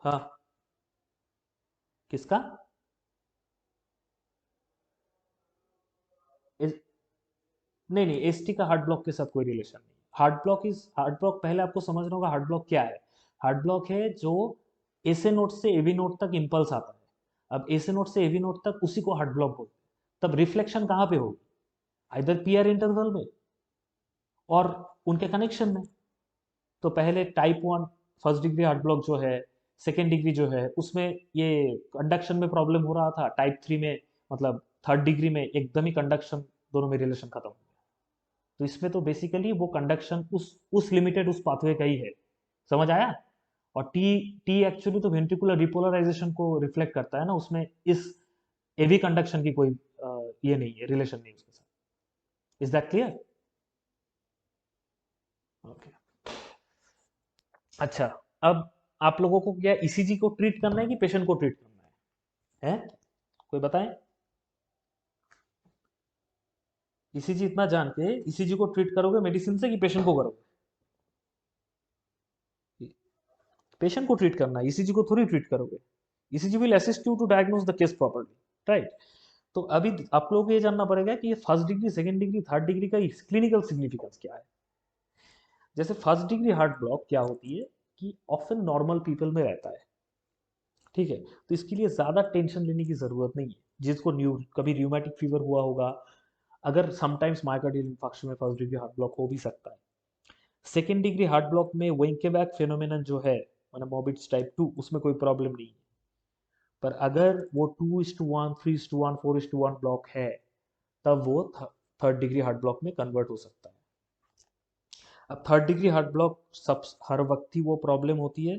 हाँ, किसका, नहीं नहीं, एसटी का हार्ट ब्लॉक के साथ कोई रिलेशन नहीं। हार्ट ब्लॉक पहले आपको समझना होगा, हार्ट ब्लॉक क्या है। हार्ट ब्लॉक है जो एसे नोट से एवी नोट तक इंपल्स आता है। अब एसे नोट से एवी नोट तक उसी को हार्ट ब्लॉक बोलते हैं। तब रिफ्लेक्शन कहाँ पे होगी, आइदर पीआर इंटरवल में और उनके कनेक्शन में। तो पहले type 1 first degree heart block जो है सेकेंड डिग्री जो है उसमें ये कंडक्शन में प्रॉब्लम हो रहा था, टाइप 3 में मतलब थर्ड डिग्री में एकदम ही कंडक्शन दोनों में रिलेशन खत्म हो गया। तो इसमें तो बेसिकली वो कंडक्शन उस लिमिटेड उस पाथवे का ही है। समझ आया? और टी टी एक्चुअली तो वेंट्रिकुलर रिपोलराइजेशन को रिफ्लेक्ट करता है ना, उसमें इस एवी कंडक्शन की कोई ये नहीं है, रिलेशन नहीं उसके साथ। Is that clear? ओके। अच्छा, अब आप लोगों को क्या ईसीजी को ट्रीट करना है कि पेशेंट को ट्रीट करना है? हैं? कोई बताएं। ईसीजी इतना जान के ईसीजी को ट्रीट करोगे मेडिसिन से कि पेशेंट को करोगे? पेशेंट को ट्रीट करना है, ईसीजी को थोड़ी ट्रीट करोगे। ECG will assist you to diagnose the case properly, right? तो अभी आप लोगों को ये जानना पड़ेगा कि ये first degree, second degree, third degree का क्लिनिकल सिग्निफिकेंस क्या है। जैसे फर्स्ट डिग्री हार्ट ब्लॉक क्या होती है कि ऑफन नॉर्मल पीपल में रहता है, ठीक है? तो इसके लिए ज़्यादा टेंशन लेने की ज़रूरत नहीं है। जिसको कभी र्यूमेटिक फीवर हुआ होगा, अगर समटाइम्स मायोकार्डियल इंफार्क्शन में फर्स्ट डिग्री हार्ट ब्लॉक हो भी सकता है। सेकेंड डिग्री हार्ट ब्लॉक में वेंकेबैक फेनोमेनन जो है, मतलब मॉर्बिट्स टाइप 2, उसमें कोई प्रॉब्लम नहीं है। पर अगर वो 2:1, 3:1, 4:1 ब्लॉक है, तब वो थर्ड डिग्री हार्ट ब्लॉक में कन्वर्ट हो सकता है। अब थर्ड डिग्री हार्ट ब्लॉक सब हर वक्त ही वो प्रॉब्लम होती है,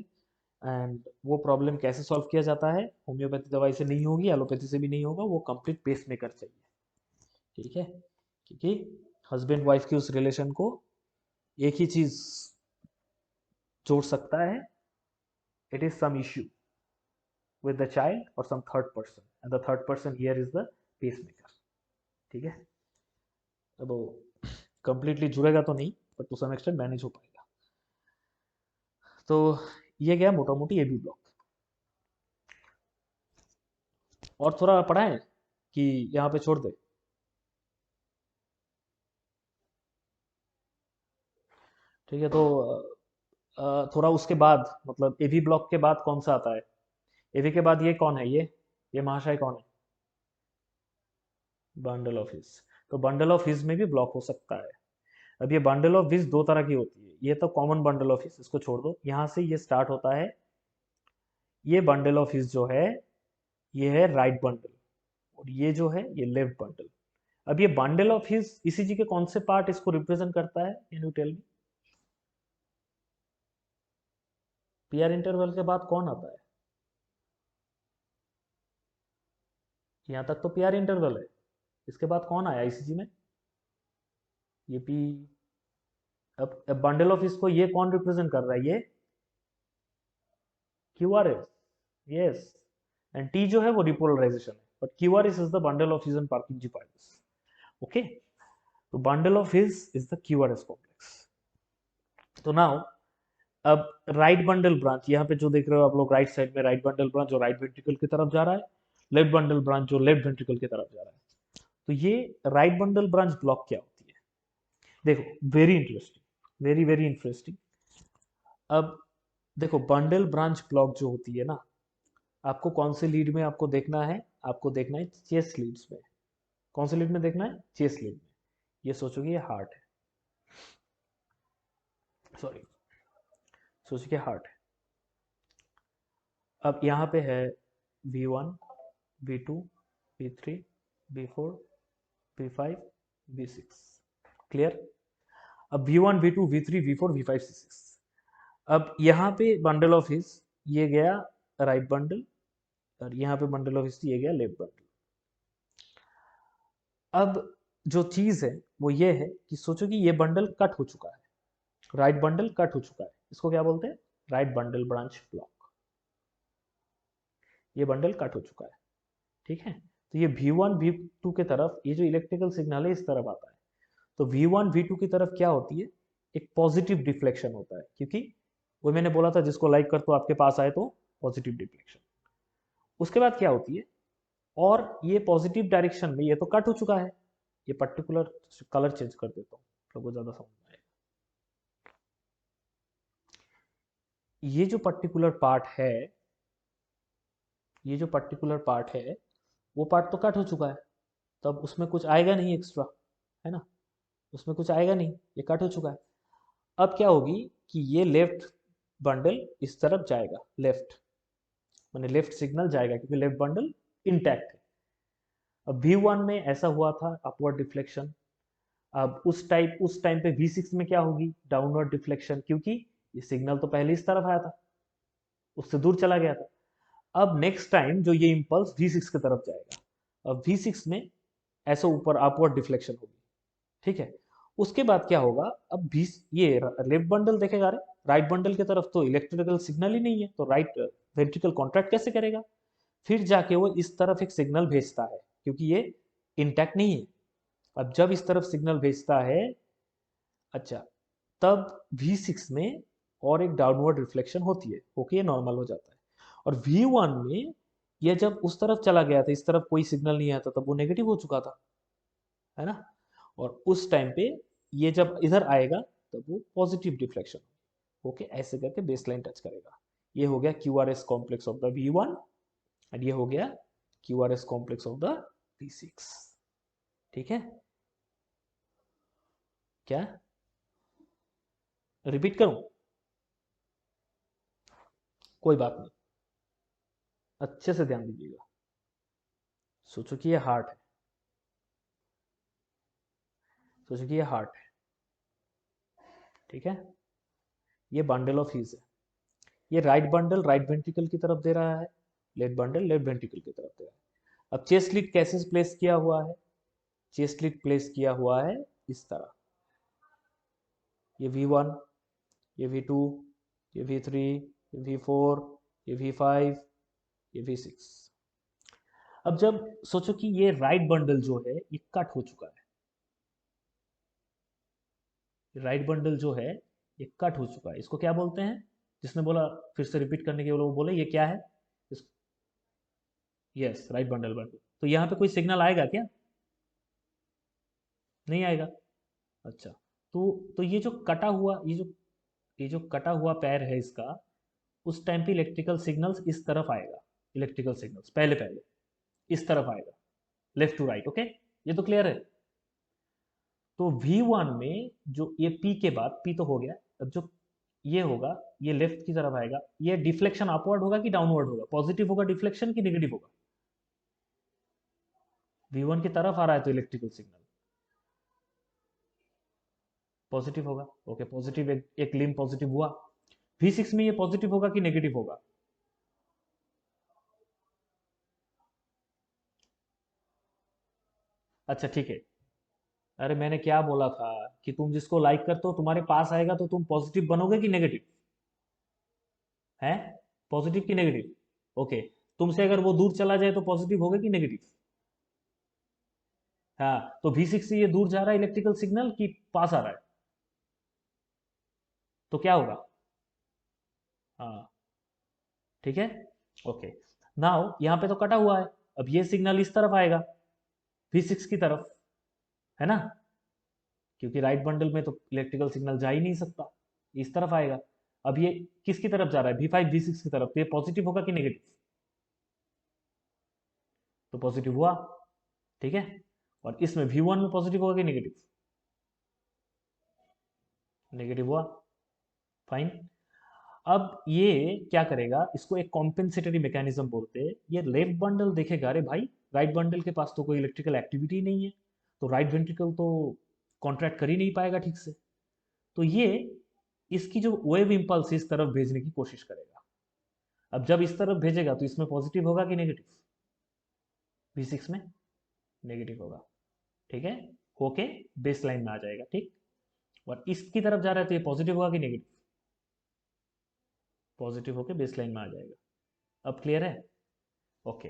एंड वो प्रॉब्लम कैसे सॉल्व किया जाता है? होम्योपैथी दवाई से नहीं होगी, एलोपैथी से भी नहीं होगा, वो कंप्लीट पेस मेकर चाहिए, ठीक है? क्योंकि हस्बैंड वाइफ की उस रिलेशन को एक ही चीज जोड़ सकता है, it is some issue with the child or some third person, and the third person here is the pacemaker, ठीक है? अब वो कंप्लीटली जुड़ेगा तो नहीं, पर टू सम एक्सटेंट मैनेज हो पाएगा। तो ये गया मोटा मोटी एबी ब्लॉक। और थोड़ा पढ़ाएं कि यहाँ पे छोड़ दे? ठीक है, तो थोड़ा उसके बाद मतलब एबी ब्लॉक के बाद कौन सा आता है? एबी के बाद ये कौन है? ये महाशय कौन है? बंडल ऑफ हिस। तो बंडल ऑफ हिस में भी ब्लॉक हो सकता है। अब ये बंडल ऑफ हिस दो तरह की होती है। ये तो कॉमन बंडल ऑफ हिस, इसको छोड़ दो। यहाँ से ये स्टार्ट होता है, ये बंडल ऑफ हिस जो है, ये है राइट बंडल, और ये जो है ये लेफ्ट बंडल। अब ये बंडल ऑफ हिस ईसीजी के कौन से पार्ट इसको रिप्रेजेंट करता है? Can you tell me? PR interval के बाद कौन आता है? यहाँ तक तो पीआर इंटरवल है, इसके बाद कौन आया ईसीजी में? ये पी। अब बंडल ऑफ हिस को ये कौन रिप्रेजेंट कर रहा है? ये क्यूआरएस, यस। एंड टी जो है वो रिपोलराइजेशन है, but QRS is the bundle of His and Purkinje fibres, okay? तो bundle of His is the QRS complex. तो नाउ अब राइट बंडल ब्रांच, यहाँ पे जो देख रहे हो आप लोग, राइट साइड में राइट बंडल ब्रांच जो राइट वेंट्रिकल की तरफ जा रहा है, लेफ्ट बंडल ब्रांच जो लेफ्ट वेंट्रिकल की तरफ जा रहा है। तो ये राइट बंडल ब्रांच ब्लॉक क्या होती है? देखो, very interesting, very very interesting. अब देखो, बंडल ब्रांच ब्लॉक जो होती है ना, आपको कौन से लीड में आपको देखना है? आपको देखना है चेस्ट लीड्स में। कौन से लीड में देखना है? चेस्ट लीड में। ये सोचोगे ये हार्ट है, सॉरी, सोचोगे हार्ट है। अब यहाँ पे है V1, V2, V3, V4, V5, V6, clear? अब V1, V2, V3, V4, V5, V6। अब यहाँ पे बंडल ऑफ हिस, ये गया राइट बंडल, और यहाँ पे बंडल ऑफ हिस, ये गया लेफ्ट बंडल। अब जो चीज है वो ये है कि सोचो कि ये बंडल कट हो चुका है, राइट बंडल कट हो चुका है, इसको क्या बोलते हैं? Right bundle branch block. ये बंडल कट हो चुका है, ठीक है? तो ये V1, V2 के तरफ ये जो इलेक्ट्रिकल सिग्नल है इस तरफ आता है। तो V1, V2 की तरफ क्या होती है? एक पॉजिटिव डिफ्लेक्शन होता है, क्योंकि वो मैंने बोला था जिसको लाइक कर तो आपके पास आए तो पॉजिटिव डिफ्लेक्शन। उसके बाद क्या होती है? और ये पॉजिटिव डायरेक्शन में ये तो कट हो चुका है, ये पर्टिकुलर कलर चेंज कर देता हूँ लोगों को ज्यादा समझ में आएगा। ये जो पर्टिकुलर पार्ट है, ये जो पर्टिकुलर पार्ट है, वो पार्ट तो कट हो चुका है, तब उसमें कुछ आएगा नहीं एक्स्ट्रा, है ना? उसमें कुछ आएगा नहीं, ये कट हो चुका है। अब क्या होगी कि ये लेफ्ट बंडल इस तरफ जाएगा, लेफ्ट, मैंने लेफ्ट सिग्नल जाएगा क्योंकि लेफ्ट बंडल इंटैक्ट है। अब V1 में ऐसा हुआ था अपवर्ड डिफ्लेक्शन। अब उस टाइम पे V6 में क्या होगी, डाउनवर्ड डिफ्लेक्शन, क्योंकि ये सिग्नल तो पहले इस तरफ आया था, उससे दूर चला गया था। अब नेक्स्ट टाइम जो ये इंपल्स V6 की तरफ जाएगा, अब V6 में ऐसा ऊपर अपवर्ड डिफ्लेक्शन होगी, ठीक है। उसके बाद क्या होगा, अब भी ये लेफ्ट बंडल देखेगा, अरे राइट बंडल की तरफ तो इलेक्ट्रिकल सिग्नल ही नहीं है, तो राइट वेंट्रिकल कॉन्ट्रैक्ट कैसे करेगा। फिर जाके वो इस तरफ एक सिग्नल भेजता है क्योंकि ये इंटैक्ट नहीं है। अब जब इस तरफ सिग्नल भेजता है, अच्छा, तब V6 में और एक डाउनवर्ड रिफ्लेक्शन होती है, ओके, ये नॉर्मल हो जाता है। और V1 में ये जब उस तरफ चला गया था, इस तरफ कोई सिग्नल नहीं आया था, तब वो नेगेटिव हो चुका था, है ना। और उस टाइम पे ये जब इधर आएगा तब वो पॉजिटिव डिफ्लेक्शन, ओके, ऐसे करके बेसलाइन टच करेगा। ये हो गया QRS complex of the V1 and ये हो गया QRS complex of the V6। ठीक है, क्या रिपीट करूं? कोई बात नहीं, अच्छे से ध्यान दीजिएगा। सोचो कि ये हार्ट है, सोचो कि ये हार्ट है, ठीक है। ये बंडल ऑफ हीज है, ये राइट बंडल राइट वेंट्रिकल की तरफ दे रहा है, लेफ्ट बंडल लेफ्ट वेंट्रिकल की तरफ दे रहा है। अब चेस्ट स्लिट कैसे प्लेस किया हुआ है, चेस्ट स्लिट प्लेस किया हुआ है इस तरह, ये V1, ये V2, ये V3, ये V4, ये V5, ये V6। अब जब सोचो कि ये राइट बंडल जो है ये कट हो चुका है, राइट बंडल जो है ये कट हो चुका है, इसको क्या बोलते हैं? जिसने बोला फिर से रिपीट करने के वो बोले ये क्या है? इस, यस, राइट बंडल बंडल। तो यहाँ पे कोई सिग्नल आएगा क्या? नहीं आएगा। अच्छा, तो ये जो कटा हुआ, ये जो कटा हुआ पैर है इसका, उस टाइम पे इलेक्ट्रिकल सिग्नल्स इस तरफ आएगा, इलेक्ट्रिकल सिग्नल्स पहले पहले इस तरफ आएगा, लेफ्ट टू राइट, ओके। ये तो क्लियर है। तो V1 में जो ये P के बाद, P तो हो गया, अब जो ये होगा ये लेफ्ट की तरफ आएगा, ये डिफ्लेक्शन अपवर्ड होगा कि डाउनवर्ड होगा, पॉजिटिव होगा डिफ्लेक्शन कि नेगेटिव होगा? V1 की तरफ आ रहा है तो इलेक्ट्रिकल सिग्नल पॉजिटिव होगा, ओके, पॉजिटिव, एक लिंब पॉजिटिव हुआ। V6 में ये पॉजिटिव होगा कि नेगेटिव होगा? अच्छा ठीक है, अरे मैंने क्या बोला था कि तुम जिसको लाइक करते हो तुम्हारे पास आएगा तो तुम पॉजिटिव बनोगे कि नेगेटिव? है, पॉजिटिव कि नेगेटिव? ओके, तुमसे अगर वो दूर चला जाए तो पॉजिटिव होगा कि नेगेटिव? हाँ, तो V6 से ये दूर जा रहा है इलेक्ट्रिकल सिग्नल कि पास आ रहा है? तो क्या होगा? हाँ, ठीक है, ओके। नाउ यहाँ पे तो कटा हुआ है, अब ये सिग्नल इस तरफ आएगा, V6 की तरफ, है ना, क्योंकि राइट बंडल में तो इलेक्ट्रिकल सिग्नल जा ही नहीं सकता, इस तरफ आएगा। अब ये किसकी तरफ जा रहा है, V5 V6 की तरफ, तो ये पॉजिटिव होगा कि नेगेटिव? तो पॉजिटिव हुआ, ठीक है। और इसमें V1 में पॉजिटिव होगा कि नेगेटिव? नेगेटिव हुआ, फाइन। अब ये क्या करेगा, इसको एक कॉम्पेंसेटरी मैकेनिज्म बोलते हैं। ये लेफ्ट बंडल देखेगा, अरे भाई राइट बंडल के पास तो कोई इलेक्ट्रिकल एक्टिविटी नहीं है, तो राइट वेंट्रिकल तो कॉन्ट्रैक्ट कर ही नहीं पाएगा ठीक से, तो ये इसकी जो वेव इंपल्स इस तरफ भेजने की कोशिश करेगा। अब जब इस तरफ भेजेगा तो इसमें पॉजिटिव होगा कि नेगेटिव? V6 में नेगेटिव होगा, ठीक है, होके बेस लाइन में आ जाएगा, ठीक। और इसकी तरफ जा रहा है तो ये पॉजिटिव होगा कि नेगेटिव? पॉजिटिव होके बेस लाइन में आ जाएगा। अब क्लियर है, ओके।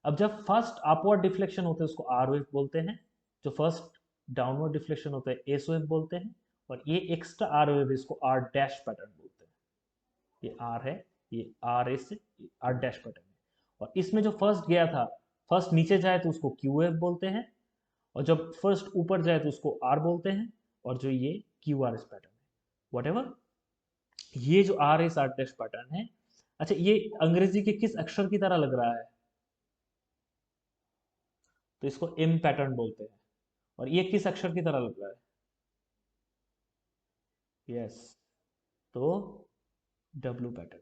अब जब फर्स्ट अपवर्ड डिफ्लेक्शन होता है उसको आर वेव बोलते हैं, जो फर्स्ट डाउनवर्ड डिफ्लेक्शन होता है एस वेव बोलते हैं, और ये एक्स्ट्रा आर वेव इसको आर डैश पैटर्न बोलते हैं। ये आर है, ये R S, R dash pattern है। और इसमें जो फर्स्ट गया था, फर्स्ट नीचे जाए तो उसको क्यू वेव बोलते हैं, और जब फर्स्ट ऊपर जाए तो उसको आर बोलते हैं, और जो ये क्यू आर एस पैटर्न है, वट, ये जो are S R dash pattern है। अच्छा, ये अंग्रेजी के किस अक्षर की तरह लग रहा है? तो इसको एम पैटर्न बोलते हैं। और ये किस अक्षर की तरह लग रहा है? यस, तो डब्ल्यू पैटर्न।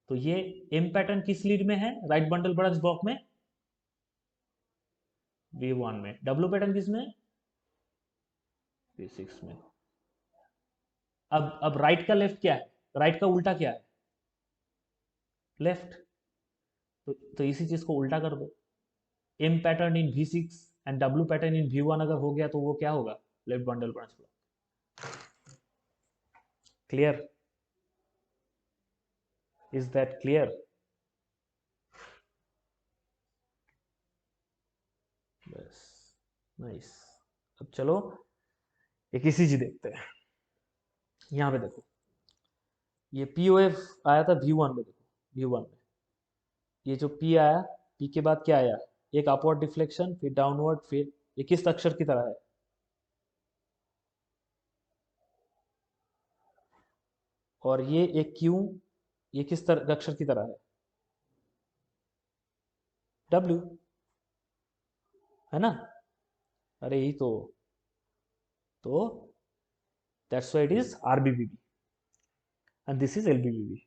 तो ये एम पैटर्न किस लीड में है? राइट बंडल ब्रांच ब्लॉक में, V1 में। डब्ल्यू पैटर्न किस में? V6 में। अब राइट का लेफ्ट क्या है? राइट का उल्टा क्या है? लेफ्ट। तो इसी चीज को उल्टा कर दो। M pattern in V6 and W pattern in V1 अगर हो गया तो वो क्या होगा? Left bundle branch block. Clear? Is that clear? बस, नाइस। अब चलो एक ECG देखते हैं। यहाँ पे देखो, ये POF आया था V1 में। देखो V1 में ये जो P आया, P के बाद क्या आया? एक अपवर्ड डिफ्लेक्शन, फिर डाउनवर्ड, फिर ये किस अक्षर की तरह है? और ये एक Q, ये किस तरह अक्षर की तरह है? W, है ना? अरे यही तो that's why it is RBBB and this is LBBB।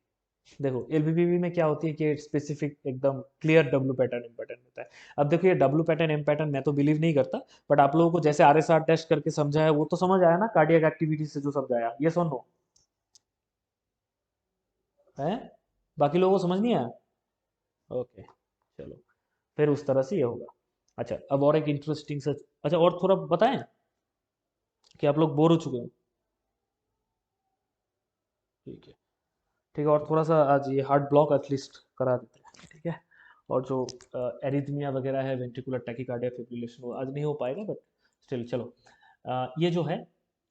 देखो LBBB में क्या होती है कि स्पेसिफिक एकदम clear W pattern M pattern होता है। अब देखो ये डब्ल्यू पैटर्न एम पैटर्न मैं तो बिलीव नहीं करता, बट आप लोगों को जैसे RSR टेस्ट करके समझाया वो तो समझ आया ना, कार्डियक एक्टिविटी से जो समझाया, ये सुन लो है। बाकी लोगों को समझ नहीं आया? ओके, चलो फिर उस तरह से ये होगा। अच्छा, अब और एक इंटरेस्टिंग सा, अच्छा और थोड़ा बताएं कि आप लोग बोर हो चुके हो? ठीक है, ठीक है, और थोड़ा सा आज ये हार्ट ब्लॉक एटलीस्ट करा देते हैं, ठीक है। और जो एरिथमिया वगैरह है, वेंट्रिकुलर टैकीकार्डिया फिब्रिलेशन, वो आज नहीं हो पाएगा, बट स्टिल चलो। ये जो है,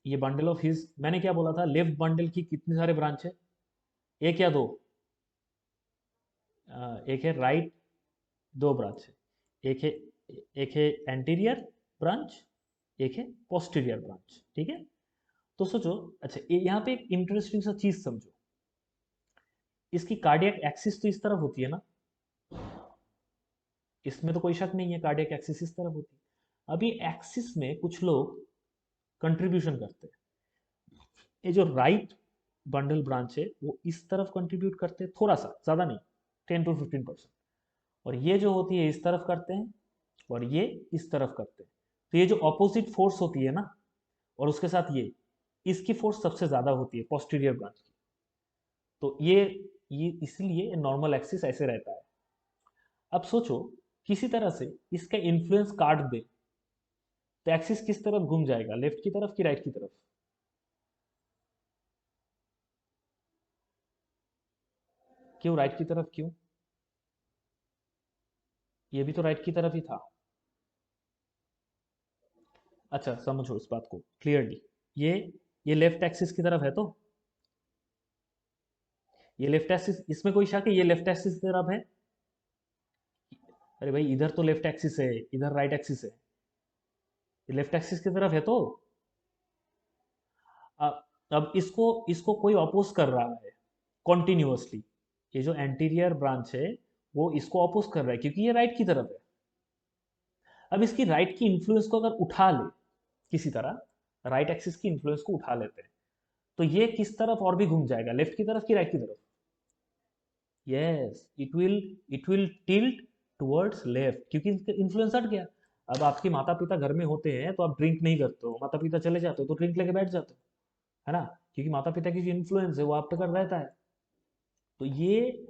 ये बंडल ऑफ हिज, मैंने क्या बोला था, लेफ्ट बंडल की कितने सारे ब्रांच है? एक या दो? एक है राइट, दो ब्रांच है। एक है एंटीरियर ब्रांच, एक है पोस्टीरियर ब्रांच, ठीक है। तो सोचो, अच्छा यहाँ पे एक इंटरेस्टिंग सा चीज समझो, इसकी कार्डियक एक्सिस तो इस तरफ होती है ना, इसमें तो कोई शक नहीं है, कार्डियक एक्सिस इस तरफ होती है। अभी एक्सिस में कुछ लोग कंट्रीब्यूशन करते हैं। ये जो राइट बंडल ब्रांच है वो इस तरफ कंट्रीब्यूट करते हैं, थोड़ा सा, ज़्यादा नहीं, 10 to 15%। और ये जो होती है इस तरफ करते हैं, और ये इस तरफ करते हैं। तो ये जो ऑपोजिट फोर्स होती है ना, और उसके साथ इसकी फोर्स सबसे ज़्यादा होती है पोस्टीरियर ब्रांच की। तो ये इसलिए नॉर्मल एक्सिस ऐसे रहता है। अब सोचो किसी तरह से इसका इन्फ्लुएंस काट दे, तो एक्सिस किस तरफ घूम जाएगा, लेफ्ट की तरफ कि राइट की तरफ? क्यों राइट की तरफ, क्यों? ये भी तो राइट की तरफ ही था। अच्छा समझो इस बात को क्लियरली, ये ये लेफ्ट एक्सिस की तरफ है, तो ये लेफ्ट एक्सिस, इसमें कोई शक है ये लेफ्ट एक्सिस की तरफ है? अरे भाई इधर तो लेफ्ट एक्सिस है, इधर राइट एक्सिस है, ये लेफ्ट एक्सिस की तरफ है। तो अब इसको इसको कोई अपोज कर रहा है कॉन्टिन्यूअसली, ये जो एंटीरियर ब्रांच है वो इसको अपोज कर रहा है क्योंकि ये राइट की तरफ है। अब इसकी राइट की इन्फ्लुएंस को अगर उठा ले किसी तरह, राइट एक्सिस की इन्फ्लुएंस को उठा लेते हैं, तो ये किस तरफ और भी घूम जाएगा, लेफ्ट की तरफ कि राइट की तरफ? Yes, it will tilt towards left, क्योंकि इन्फ्लुएंस हट गया। अब आपके माता पिता घर में होते हैं तो आप ड्रिंक नहीं करते हो, माता पिता चले जाते हो तो ड्रिंक लेके बैठ जाते हो, है ना? क्योंकि माता पिता की जो इन्फ्लुएंस है वो आप पे कर रहता है। तो ये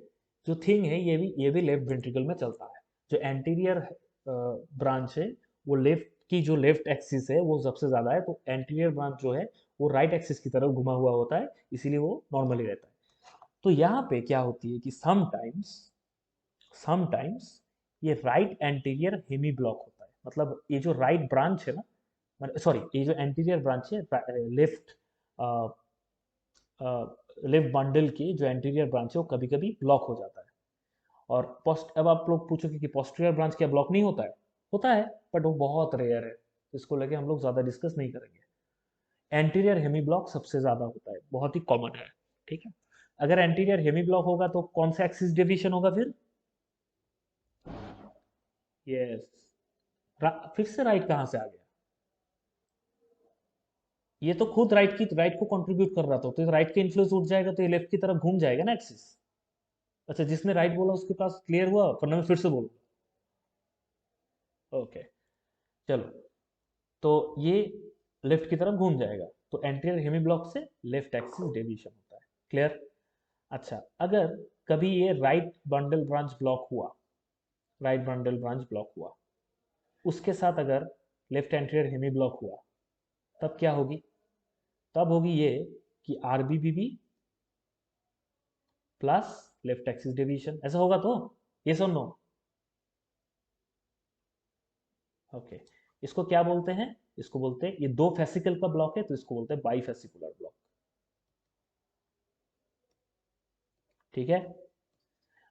जो थिंग है ये भी लेफ्ट वेंट्रिकल में चलता है। जो एंटीरियर ब्रांच है, वो लेफ्ट की जो लेफ्ट एक्सिस है वो सबसे ज़्यादा है, तो एंटीरियर ब्रांच जो है वो राइट एक्सिस की तरफ घुमा हुआ होता है, इसीलिए वो नॉर्मली रहता है। तो यहाँ पे क्या होती है कि समटाइम्स समटाइम्स ये राइट एंटीरियर हेमी ब्लॉक होता है, मतलब ये जो राइट ब्रांच है ना, सॉरी ये जो एंटीरियर ब्रांच है, लेफ्ट लेफ्ट बंडल की जो एंटीरियर ब्रांच है वो कभी कभी ब्लॉक हो जाता है। और पोस्ट, अब आप लोग पूछोगे कि पोस्टीरियर ब्रांच क्या ब्लॉक नहीं होता है? होता है, बट वो बहुत रेयर है, तो इसको लेके हम लोग ज़्यादा डिस्कस नहीं करेंगे। एंटीरियर हेमी ब्लॉक सबसे ज़्यादा होता है, बहुत ही कॉमन है, ठीक है। अगर एंटीरियर हेमी ब्लॉक होगा तो कौन सा एक्सिस डेविएशन होगा फिर? यस, फिर से राइट कहाँ से आ गया? ये तो खुद राइट को कंट्रीब्यूट कर रहा था, तो राइट का इन्फ्लुएंस उठ जाएगा तो ये लेफ्ट की तरफ घूम जाएगा ना एक्सिस। अच्छा, जिसने राइट बोला उसके पास क्लियर हुआ, वरना मैं फिर से बोलूँ? ओके, चलो। तो ये लेफ्ट की तरफ घूम जाएगा, तो एंटीरियर हेमी ब्लॉक से लेफ्ट एक्सिस डेविएशन होता है। क्लियर? अच्छा, अगर कभी ये राइट बंडल ब्रांच ब्लॉक हुआ, राइट बंडल ब्रांच ब्लॉक हुआ, उसके साथ अगर लेफ्ट एंटीरियर हेमी ब्लॉक हुआ, तब क्या होगी? तब होगी ये कि आरबीबीबी प्लस लेफ्ट एक्सिस डेविएशन, ऐसा होगा तो? ये सुन नो। ओके, इसको क्या बोलते हैं? इसको बोलते हैं, ये दो फेसिकल का ब्लॉक है तो इसको बोलते हैं बाईफेसिकुलर ब्लॉक। ठीक है?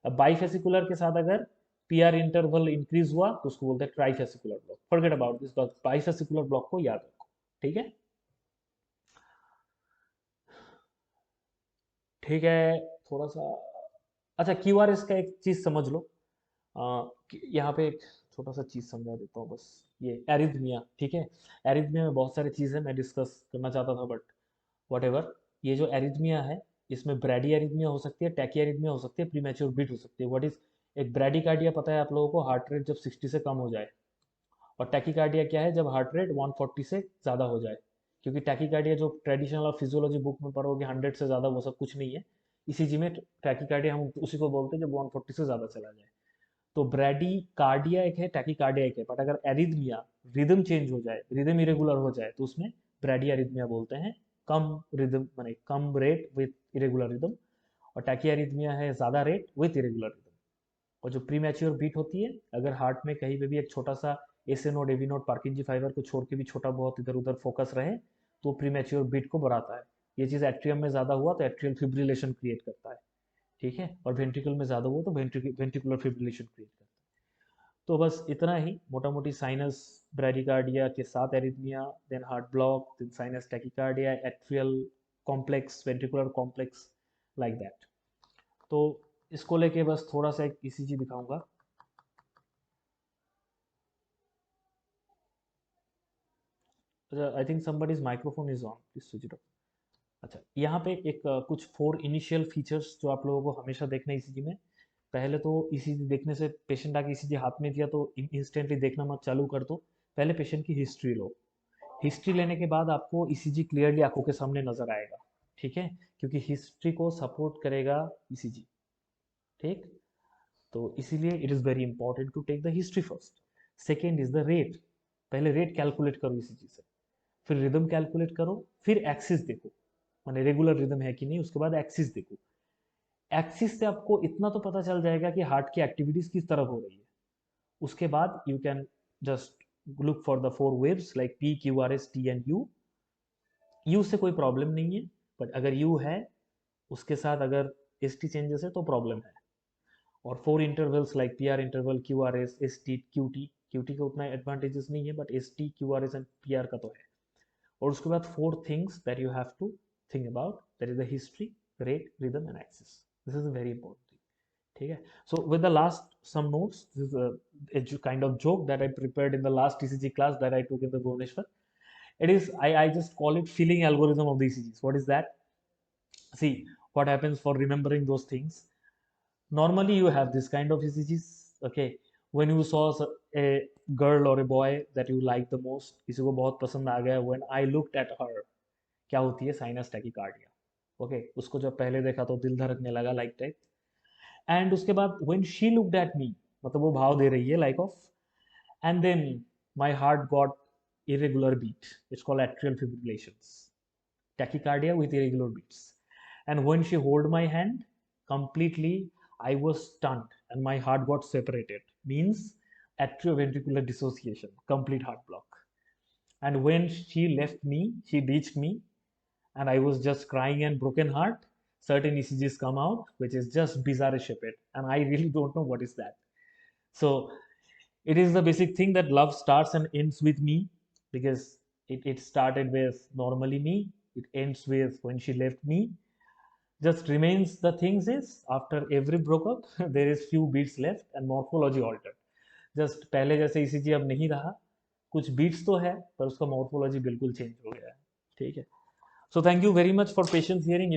अब बाईफेसिकुलर के साथ अगर पीआर इंटरवल इंक्रीज हुआ तो उसको बोलते हैं trifascicular block. Forget about this, bifascicular block को याद रखो। ठीक है? ठीक है, थोड़ा सा। अच्छा, क्यूआरएस का एक चीज समझ लो। यहाँ पे एक छोटा सा चीज समझा देता हूँ बस। ये एरिथमिया, ठीक है? एरिथमिया में बहुत सारी चीजें मैं डिस्कस करना चाहता था, बट वट, ये जो एरिथमिया है, इसमें ब्रैडी एरिथमिया हो सकती है, टैकी एरिथमिया हो सकती है, प्रीमेच्योर बीट हो सकती है। व्हाट इज एक ब्रैडीकार्डिया? पता है आप लोगों को, हार्ट रेट जब 60 से कम हो जाए। और टैकीकार्डिया क्या है? जब हार्ट रेट 140 से ज़्यादा हो जाए। क्योंकि टैकीकार्डिया जो ट्रेडिशनल और फिजियोलॉजी बुक में पढ़ोगे 100 से ज़्यादा, वो सब कुछ नहीं है। ईसीजी में टैकीकार्डिया हम उसी को बोलते हैं जब 140 से ज़्यादा चला जाए। तो ब्रैडी कार्डिया एक है, टैकीकार्डिया एक है, बट अगर एरिथमिया, रिदम चेंज हो जाए, रिदम इरेगुलर हो जाए, तो उसमें ब्रैडी एरिथमिया बोलते हैं। कम रिदम माने कम रेट विथ इरेगुलर रिदम। और टैकी एरिथमिया है ज़्यादा रेट विथ इरेगुलर रिदम। और जो प्री मैच्योर बीट होती है, अगर हार्ट में कहीं पे भी एक छोटा सा SA node, AV node, Purkinje fibre को छोड़ के भी छोटा बहुत इधर उधर फोकस रहे, तो प्री मैच्योर बीट को बढ़ाता है। ये चीज़ एट्रियम में ज़्यादा हुआ तो एट्रियल फिब्रिलेशन क्रिएट करता है। ठीक है? और वेंट्रिकल में ज़्यादा हुआ तो वेंट्रिकुलर फिब्रिलेशन क्रिएट करता है। तो बस इतना ही मोटा मोटी साइनस ब्रैडिकार्डिया के साथ arrhythmia, then heart block, then sinus tachycardia, atrial complex, ventricular complex, like that. तो इसको लेके बस थोड़ा सा एक ईसीजी दिखाऊंगा। अच्छा, I think somebody's microphone is on, please switch it of. अच्छा, यहाँ पे एक कुछ 4 इनिशियल फीचर्स जो आप लोगों को हमेशा देखना है ईसीजी में। पहले तो ईसीजी देखने से, पेशेंट आके ईसीजी हाथ में दिया तो इंस्टेंटली देखना मत चालू कर दो। पहले पेशेंट की हिस्ट्री लो। हिस्ट्री लेने के बाद आपको ईसीजी क्लियरली आंखों के सामने नजर आएगा। ठीक है? क्योंकि हिस्ट्री को सपोर्ट करेगा ईसीजी। ठीक? तो इसीलिए it is very important to take the history first. Second is the rate. पहले रेट कैलकुलेट करो ईसीजी से, फिर रिदम कैलकुलेट करो, फिर एक्सिस देखो, माने रेगुलर रिदम है कि नहीं, उसके बाद एक्सिस देखो। एक्सिस से आपको इतना तो पता चल जाएगा कि हार्ट की एक्टिविटीज किस तरफ हो रही है। उसके बाद you can just look for the 4 waves like P, Q, R, S, T and U. U से कोई प्रॉब्लम नहीं है, बट अगर यू है, उसके साथ अगर एस टी चेंजेस है तो प्रॉब्लम है। और 4 intervals like P R interval, Q R S, S T, Q T. Q T का उतना एडवांटेजेस नहीं है, but S T, Q R S and P R का तो है। और उसके बाद 4 things that you have to think about, that is the history, rate, rhythm and axis. This is very important. ठीक है? So with the last some notes, this is a kind of joke that I prepared in the last ECG class that I took in the Bhubaneswar. It is, I just call it filling algorithm of the ECGs. What is that? See, what happens for remembering those things. Normally, you have this kind of ECGs. Okay, when you saw a girl or a boy that you like the most, किसी को बहुत पसंद आ गया, when I looked at her, क्या होती है? Sinus tachycardia. Okay, उसको जब पहले देखा तो दिल धड़कने लगा, लाइक टाइप। एंड उसके बाद when she looked at me, मतलब वो भाव दे रही है like of, and then my heart got irregular beat. It's called atrial fibrillations. Tachycardia with irregular beats. And when she hold my hand, completely I was stunned and my heart got separated. Means atrioventricular dissociation, complete heart block. And when she left me, she ditched me, and I was just crying and broken heart. Certain ECGs come out, which is just bizarre shaped, and I really don't know what is that. So it is the basic thing that love starts and ends with me, because it started with normally me, it ends with when she left me. Just remains the things is after every breakup there is few beats left and morphology altered. Just पहले जैसे ECG अब नहीं रहा, कुछ beats तो है पर उसका मॉर्फोलॉजी बिल्कुल चेंज हो गया है। ठीक है? So thank you very much for patience hearing.